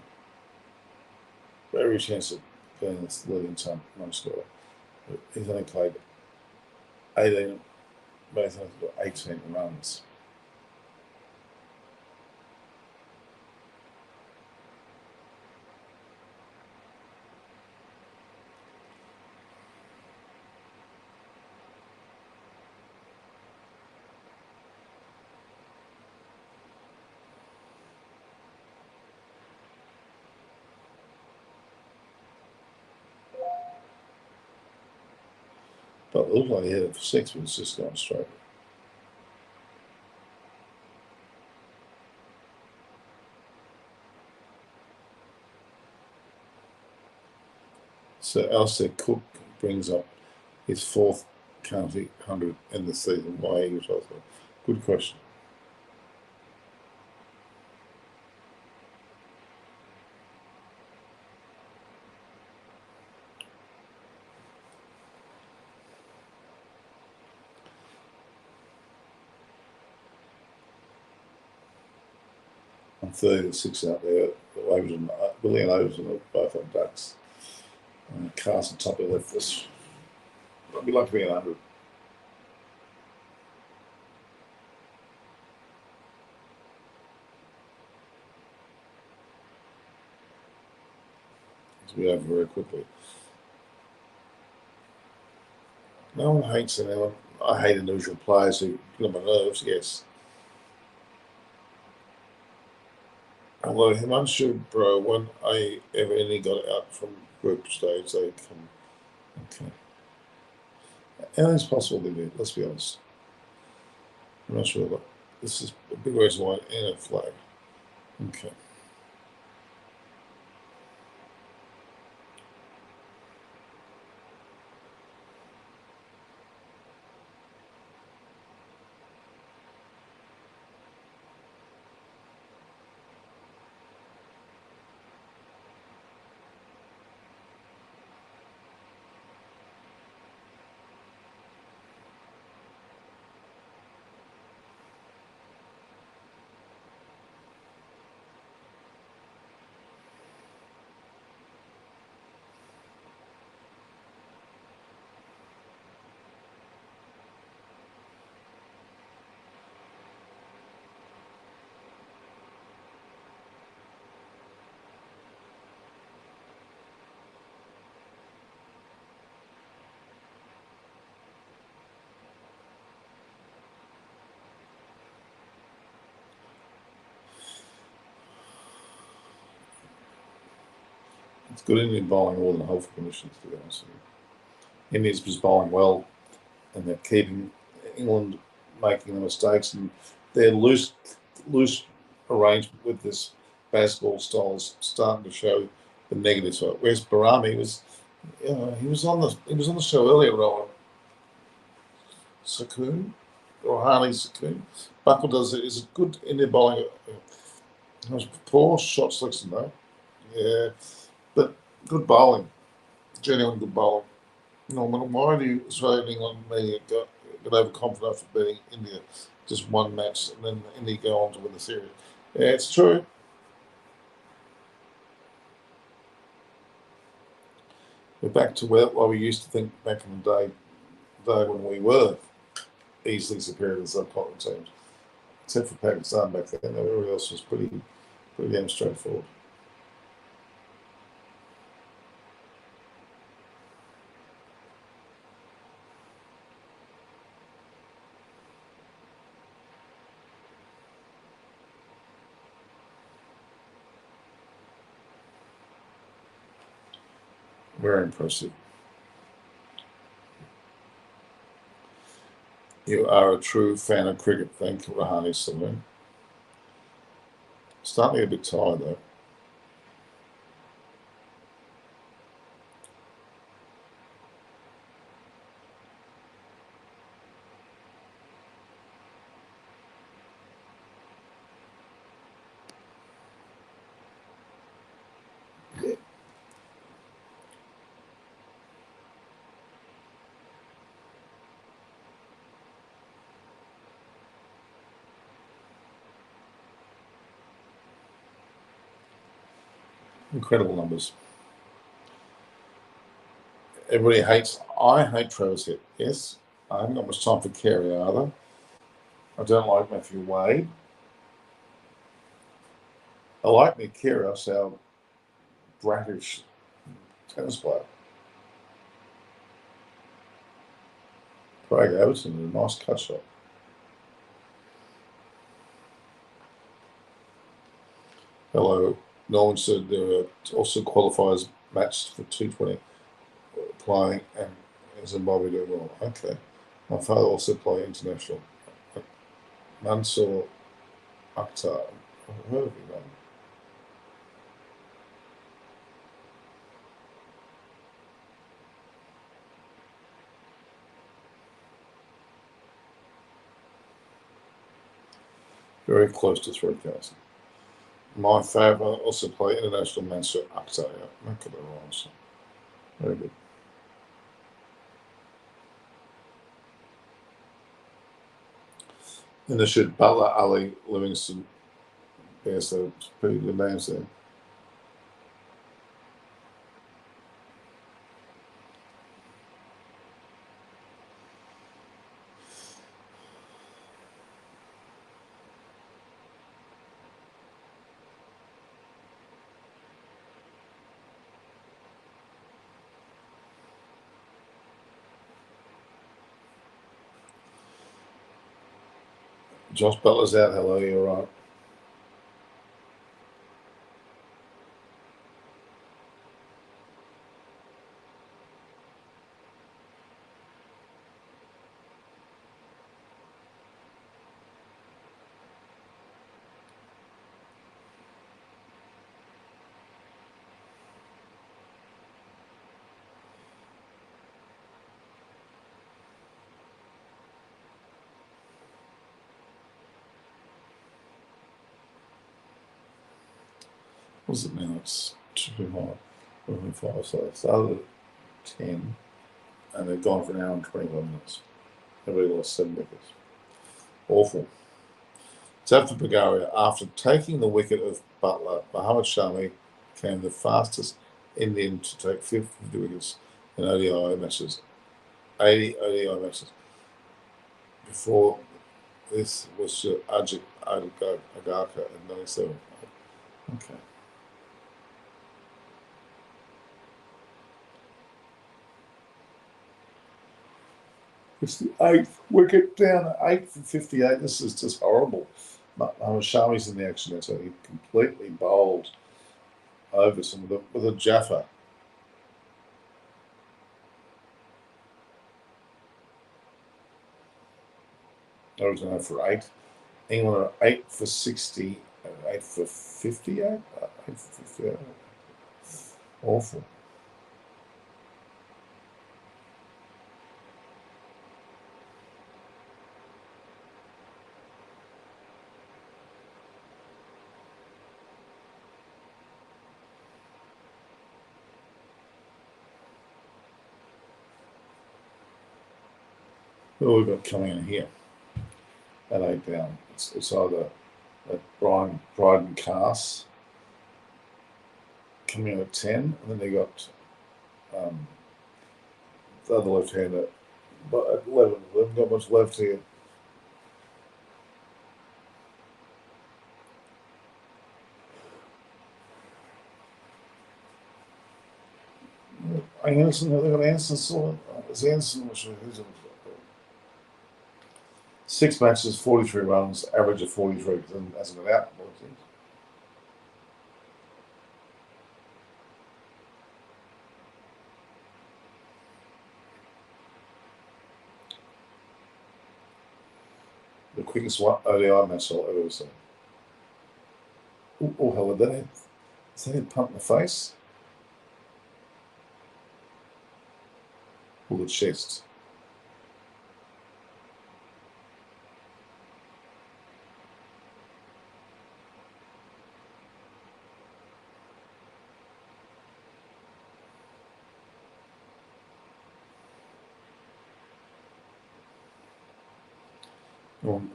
very chance of being this leading time run scorer. He's only played 18 runs. But it looked like he hit it for 6, but it's just gone straight. So Alistair Cook brings up his 4th county 100 in the season. Why he was also good question. On 36 out there, Billy and Overton are both on ducks. Carson top of left this. I'd be like to be an 100. It's be over very quickly. No one hates anyone. I hate unusual players who get on my nerves, yes. Although I'm unsure, bro, when I ever any got out from group stage, they come. Okay. Anything's possible to do, let's be honest. I'm not sure, but this is a big reason why in a flag. Okay. It's good Indian bowling more than helpful conditions, to be honest with you. India's just bowling well, and they're keeping England making the mistakes, and their loose arrangement with this baseball style is starting to show the negatives of it. Whereas Barami was, he was on the show earlier, Rowan. Sakoon, or Harley Sakoon. Buckle is a good Indian bowling. It was poor shot selection though. Yeah, but good bowling, genuine good bowling. Norman, why do you Australia England media get overconfident for beating India just one match and then India go on to win the series? Yeah, it's true. We're back to where we used to think back in the day when we were easily superior to the subcontinent teams, except for Pakistan back then. Everybody else was pretty damn straightforward. Very impressive. You are a true fan of cricket. Thank you, Rahani Saloon. Starting to get a bit tired though. Incredible numbers. Everybody I hate Travis Head. Yes, I haven't got much time for Carey either. I don't like Matthew Wade. I like Nick Kyrgios, our brackish tennis player. Craig Everton, a nice cut shot. Hello. Norman said there are also qualifiers matched for 220 playing and Zimbabwe doing well. Okay. My father also played international. Mansour Akhtar. I've heard of him, man. Very close to 3,000. My father also played international Mansour Akhtar. Yeah, look at the runs. Very good. And they should Butler, Ali, Livingston. Yeah, so pretty good names there. Josh Butler's out. Hello, you're right. What's it now? It's 2:05. So it started at 10, and they've gone for an hour and 21 minutes. Everybody lost 7 wickets. Awful. South for Bulgaria. After taking the wicket of Butler, Mohammad Shami became the fastest Indian to take 50 wickets in ODI matches. 80 ODI matches. Before this was Ajit Agarkar at 97. Okay. It's the 8th wicket down at 8 for 58. This is just horrible. Shami's in the action there, so he completely bowled over some with a Jaffa. Original for 8. England are 8 for 60, 8 for 58. 8 for 58. Awful. Who have we got coming in here? At 8 down. It's either Bryden Cass coming in at 10, and then they got the other left-hander. But at 11, they haven't got much left here. Anderson, they've got Anderson still. Is Anderson? Who's in? 6 matches, 43 runs, average of 43, because then hasn't got out. The quickest ODI match I'll ever see. Oh, hell, did that is that hit punt in the face? Or the chest?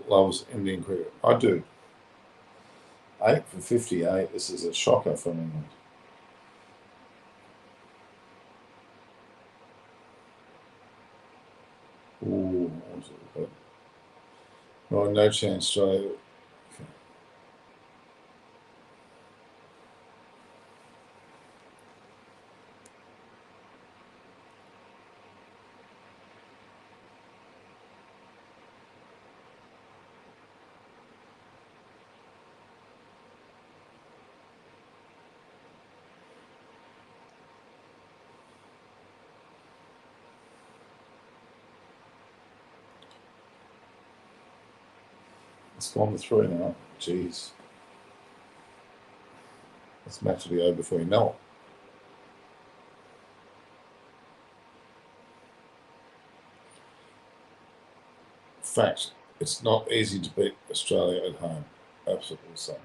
Loves Indian cricket. I do. 8 for 58. This is a shocker for England. Ooh, oh, no chance, Australia. Okay. It's gone to 3 now. Jeez. This match will be over before you know it. Fact, it's not easy to beat Australia at home. Absolutely so.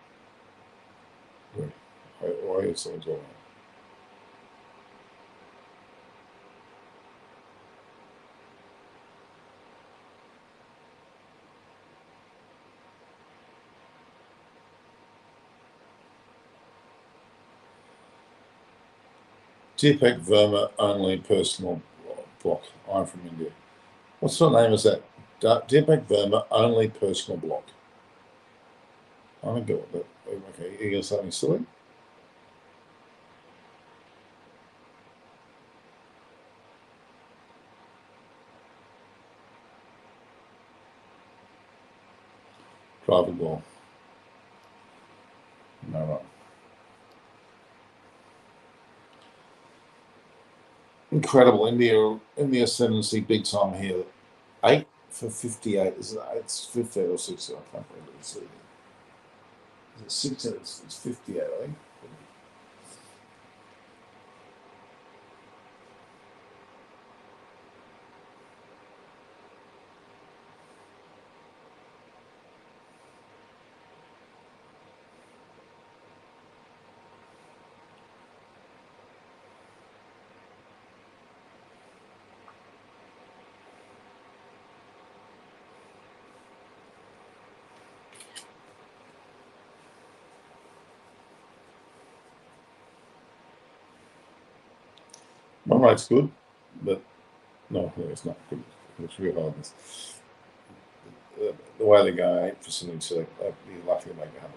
Why are you so enjoying it? Deepak Verma only personal block. I'm from India. What sort of name is that? Deepak Verma only personal block. I don't get what that. Okay, you got something silly? Private ball. No, right. Incredible. India ascendancy big time here. 8 for 58. It's 58 or 60. I can't really see. Is it 60? It's 58, I think. Run rate's good, but no, it's not good. It's real hard. The way they go 8 for 72, you're lucky to make 100.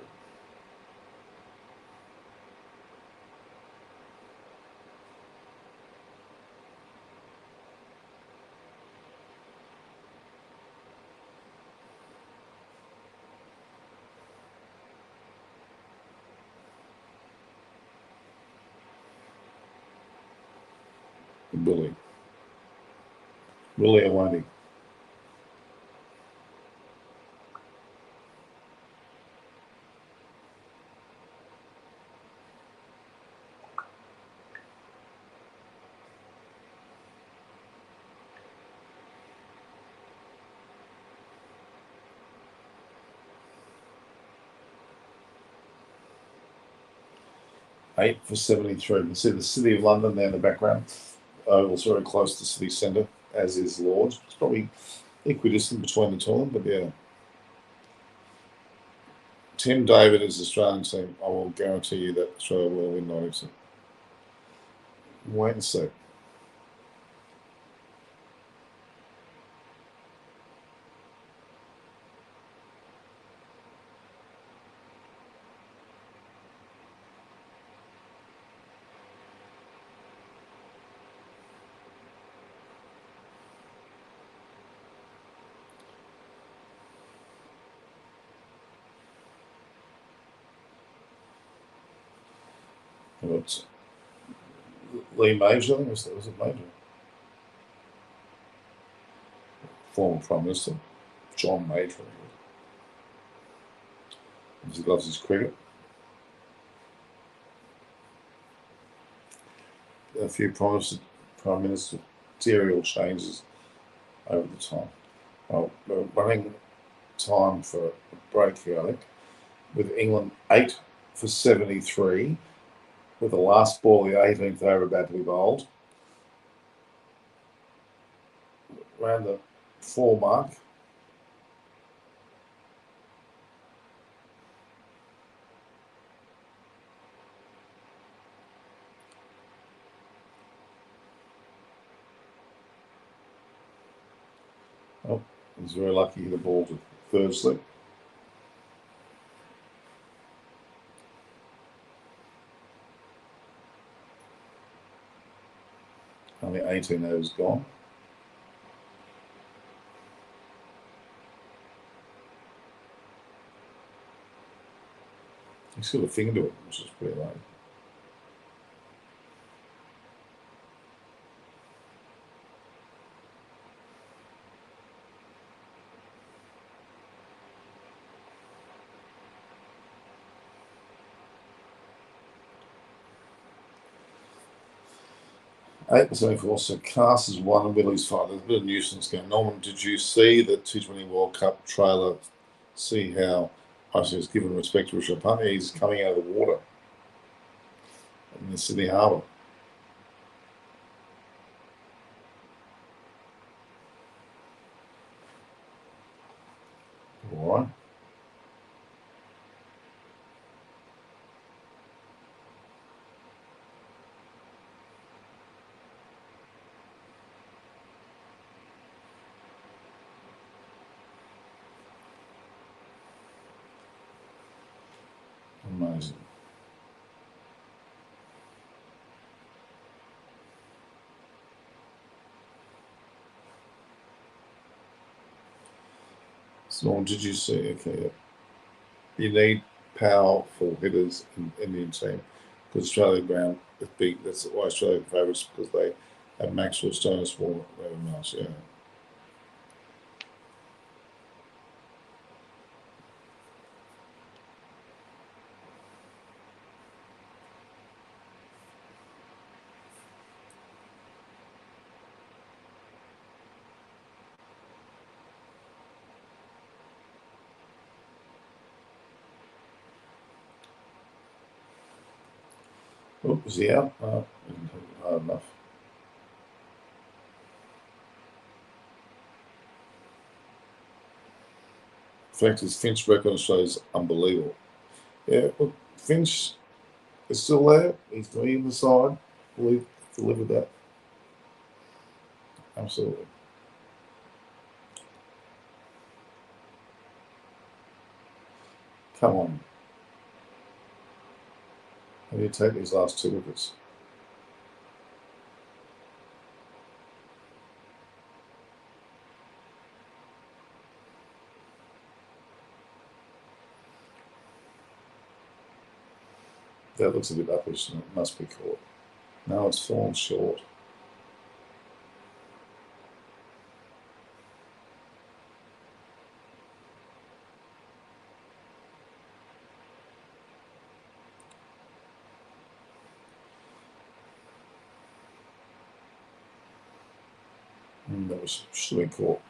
Billy. Willie or won't he? Eight for 73. You can see the City of London there in the background. Oval's very close to city centre, as is Lord's. It's probably equidistant between the two of them, but yeah. Tim David is Australian team. I will guarantee you that Australia will win 90%. Wait and see. It's Lee Major, I think was it Major? Former Prime Minister, John Major. He loves his cricket. A few prime ministerial changes over the time. Well, we're running time for a break here, I think. With England 8 for 73, with the last ball, the 18th over, about to be bowled. Around the 4 mark. Oh, he's very lucky the ball to third slip. Only 18 overs gone. He's got a finger to it, which is pretty late. Eight for 74. So Cass has won and Willie's 5. There's a bit of nuisance going. Norman, did you see the T20 World Cup trailer? See how Iceland has given respect to Rishabh Pant? He's coming out of the water in the Sydney Harbour. All right. Amazing. So, did you see? Okay, yeah. You need powerful hitters in the Indian team because Australia ground is big. That's why Australia favourites, because they have Maxwell, Stones, Warner, very nice. Yeah. Oh, is he out? No, didn't hit it hard enough. In fact, his Finch record in Australia is unbelievable. Yeah, look, Finch is still there. He's doing the side. We've delivered that. Absolutely. Come on. How do you take these last 2 wickets? That looks a bit uppish and it must be caught. No, it's fallen short. That should have been caught.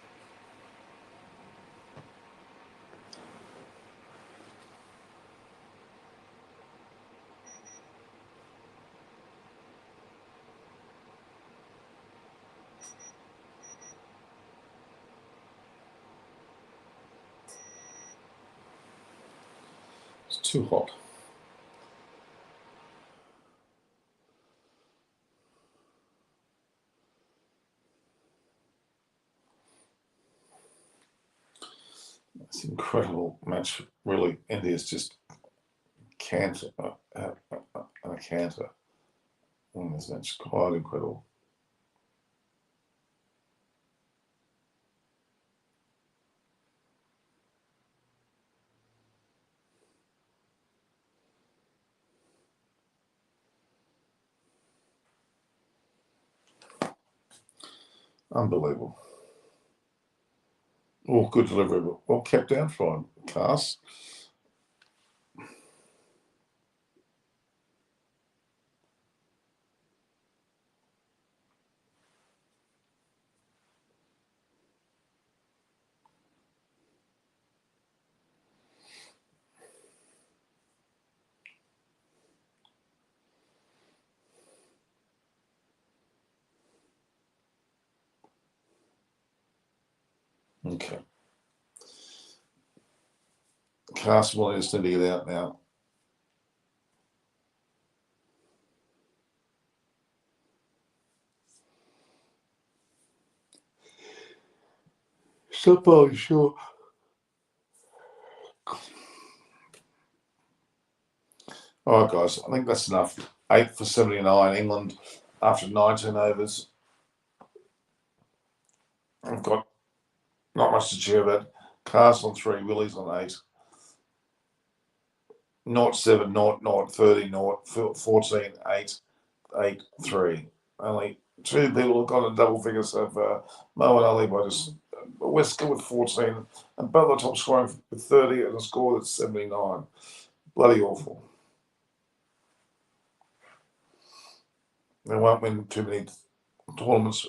It's too hot. It's an incredible match, really. India's just canter, and a canter in this match. Quite incredible. Unbelievable. Oh, good delivery. Well kept out for Cass. Okay. Cass Williams need to get out now. Somebody sure. All right, guys. I think that's enough. 8 for 79. England after 19 overs. I've got not much to cheer about. Cass on 3, Willies on 8. 0-7, 0-30, 0-14, 8, 8, 3. Only 2 people have got a double figure so far. Mo and Ali by just Wesker with 14 and Butler top scoring with 30 and a score that's 79. Bloody awful. They won't win too many tournaments.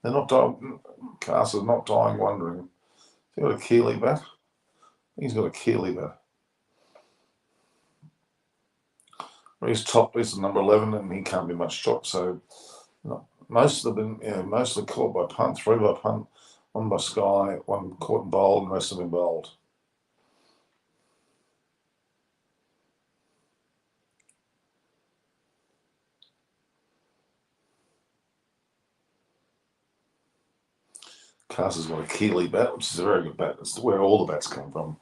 They're not dying. Cass is not dying wondering. He's got a Keeley bat. He's got a Keeley bat. He's top. He's the number 11, and he can't be much top. So most of them, mostly caught by punt, 3 by punt, 1 by Sky, 1 caught and bowled, and the rest of them bowled. Cass has got a Keeley bat, which is a very good bat. That's where all the bats come from.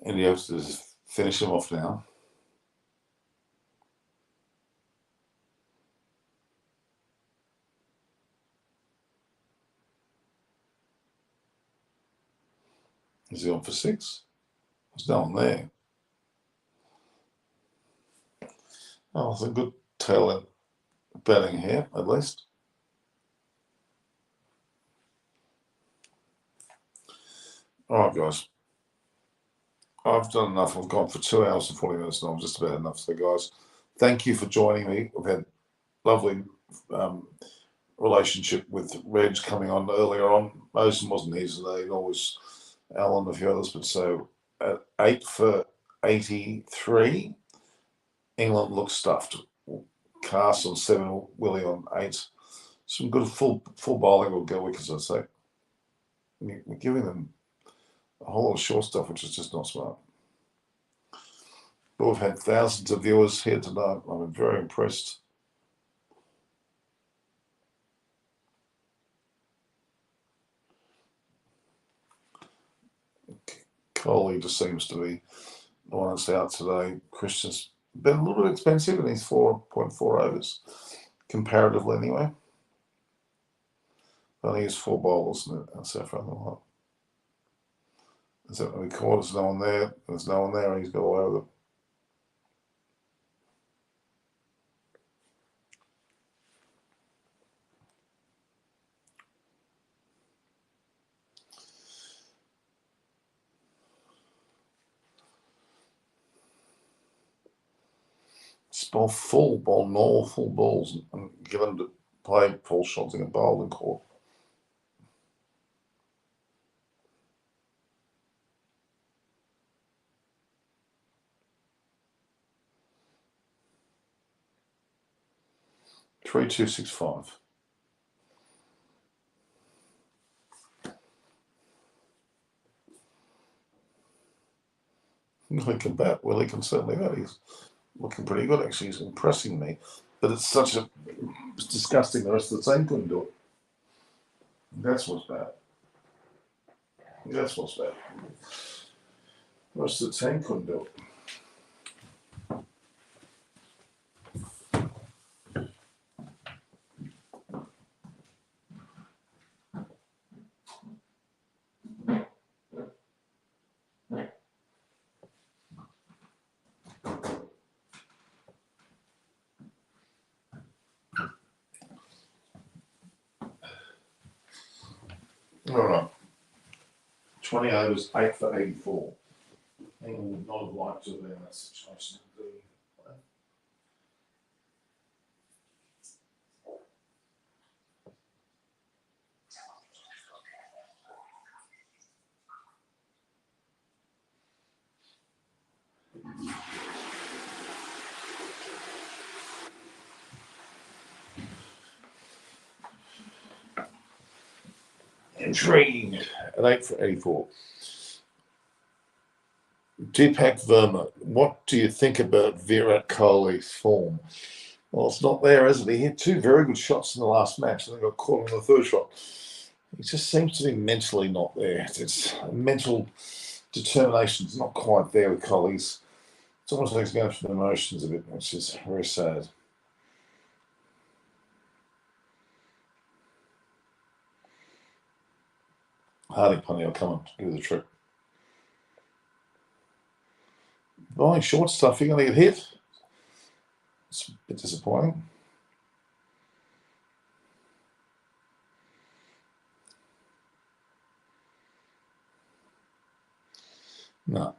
And you have to finish him off now. Is he on for 6? There's no one there. Oh, it's a good tail batting here, at least. All right, guys. I've done enough. I've gone for 2 hours and 40 minutes now. I'm just about enough. So, guys, thank you for joining me. We've had lovely relationship with Reg coming on earlier on. Mosen wasn't here today, nor was Alan and a few others. But so at 8 for 83, England looks stuffed. Cass on 7, Willie on 8. Some good full bowling will go, as I say. We're giving them a whole lot of short stuff, which is just not smart. we've had thousands of viewers here tonight. I'm very impressed. Coley just seems to be the one that's out today. Christian's been a little bit expensive, and he's 4.4 overs, comparatively anyway. Only used 4 bowlers and so far. Is that when we caught? There's no one there. There's no one there. He's got away with it. Ball full ball, normal full balls, and get them to play full shots in a bowling court. Three, 2, 6, 5. Willie can bat. Willie can certainly bat. He's looking pretty good, actually. He's impressing me. But it's disgusting. The rest of the team couldn't do it. That's what's bad. That's what's bad. The rest of the team couldn't do it. All right. 20 overs, 8 for 84. England would not have liked to have been in that situation. Intriguing. At 8 for 84. Deepak Verma, what do you think about Virat Kohli's form? Well, it's not there, is it? He hit 2 very good shots in the last match and then got caught on the 3rd shot. He just seems to be mentally not there. It's mental determination's not quite there with Kohli. It's almost like he's going through the emotions a bit, which is very sad. Hardy Punny will come and do the trick. Bowling short stuff, you're going to get hit. It's a bit disappointing. No.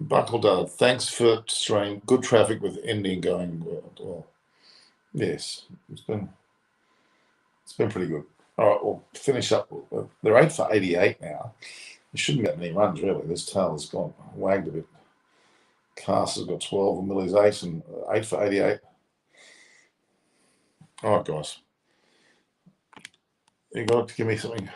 Buckledale, thanks for showing good traffic with ending going well. Yes, it's been pretty good. All right, we'll finish up. They're 8 for 88 now. You shouldn't get any runs, really. This tail has gone wagged a bit. Cass has got 12 and Millie's 8 and 8 for 88. All right, guys. You got to give me something.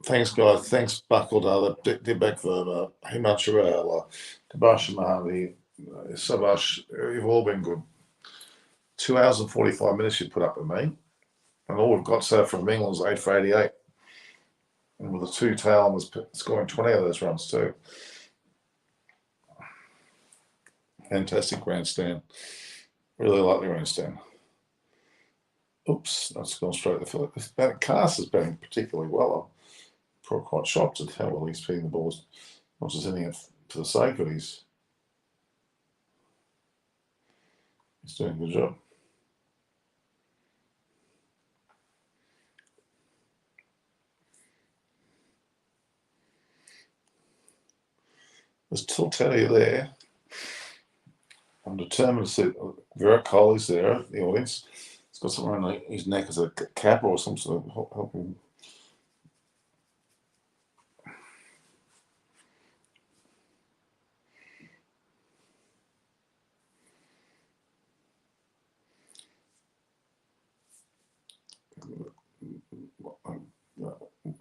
Thanks, guys. Thanks, Buckledale, Deepak Verma, Himanshu Rahela, Tabash Mahadi, Sabash. You've all been good. 2 hours and 45 minutes you put up with me. And all we've got so far from England is 8 for 88. And with the 2 tail scoring 20 of those runs too. Fantastic grandstand. Really like the grandstand. Oops, that's gone straight to the field. Cass is batting particularly well. I'm quite shocked at how well he's hitting the balls. Not just hitting it for the sake of it, he's doing a good job. There's still tell you there. I'm determined to see Virat Kohli's there, the audience. He's got something around his neck as a cap or some sort of helping.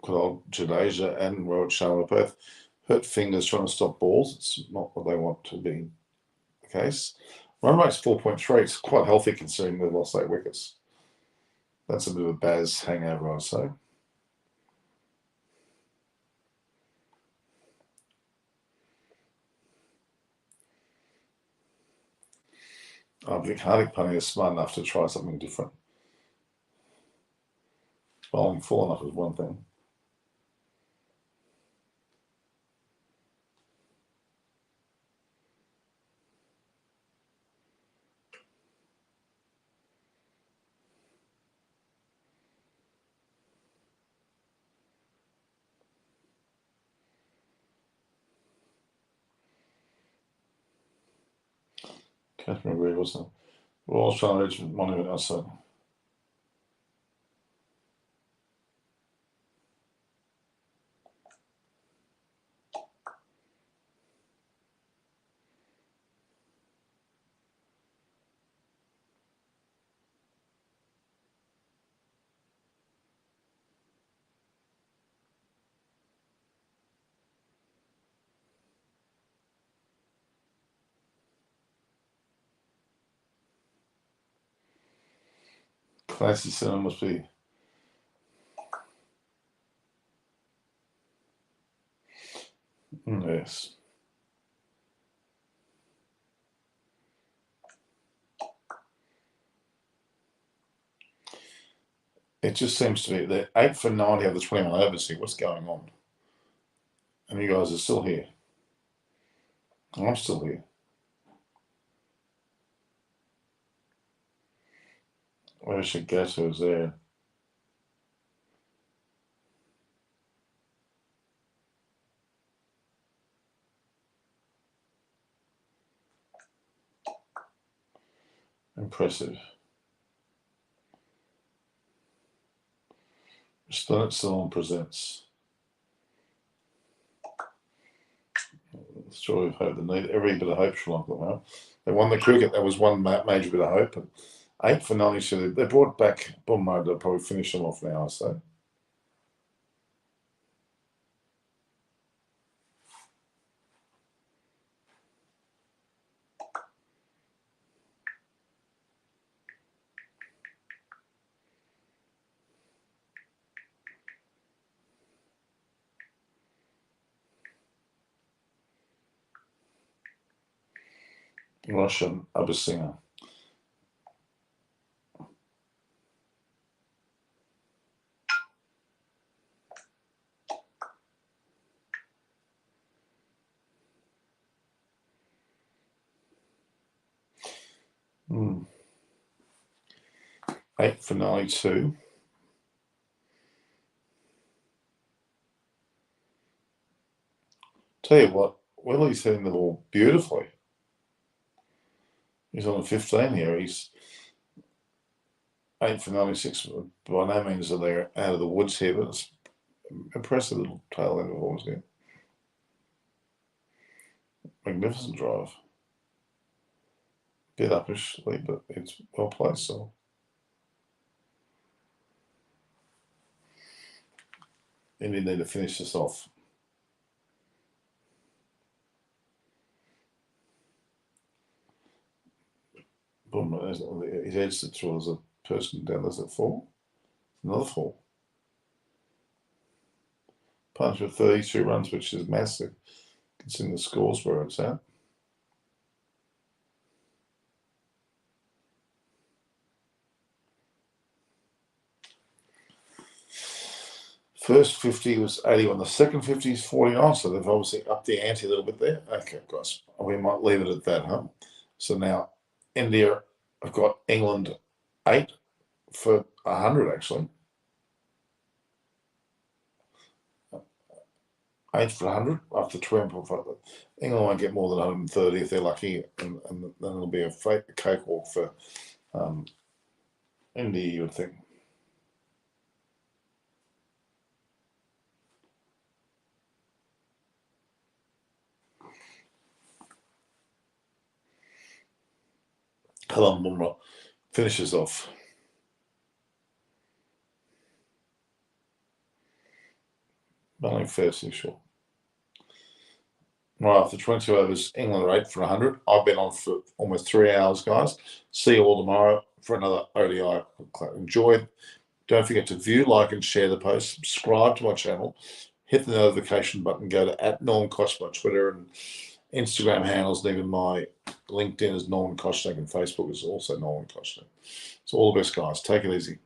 Good old Jadeja and Rohit Sharma both hurt fingers trying to stop balls. It's not what they want to be the case. Run rate's 4.3. It's quite healthy considering they've lost 8 wickets. That's a bit of a Baz hangover, I'd say. I think Hardik Pandya is smart enough to try something different. Bowling full enough is one thing. Catherine agreed, wasn't it? We're all trying to reach monument outside. Clancy Cinema must be. Yes. It just seems to be that 8 for 90 of the 21 overs here. What's going on? And you guys are still here. I'm still here. Where should Gato is there? Impressive. Splendid Salon presents. The story of hope. They need every bit of hope, Sri Lanka. Well, they won the cricket. That was one major bit of hope. And 8 for 90. So they brought back Bombay. They'll probably finish them off now, I say. Russian Abhasinger. Hmm. 8 for 92. Tell you what, Willie's hitting the ball beautifully. He's on 15 here. He's 8 for 96. By no means are they out of the woods here, but it's impressive little tail end performance here. Magnificent drive. Bit uppishly, but it's well placed. So India need to finish this off. Boom, he's edged it through as a person down. There's a 4. Another 4. Punch with 32 runs, which is massive, considering the scores where it's at. First 50 was 81. The second 50 is 49. So they've obviously upped the ante a little bit there. Okay, guys, we might leave it at that, huh? So now India have got England 8 for 100, actually. 8 for 100 after 12. England won't get more than 130 if they're lucky, and then it'll be a fake cakewalk for India, you would think. Kalam Bumrah finishes off. Bowling first, sure. Right, after 22 overs, England are 8 for 100. I've been on for almost 3 hours, guys. See you all tomorrow for another ODI. Enjoy. Don't forget to view, like, and share the post. Subscribe to my channel. Hit the notification button. Go to @NormanKosh, my Twitter and Instagram handles, and even my LinkedIn is Norman Koshnik, and Facebook is also Norman Koshnik. So all the best, guys. Take it easy.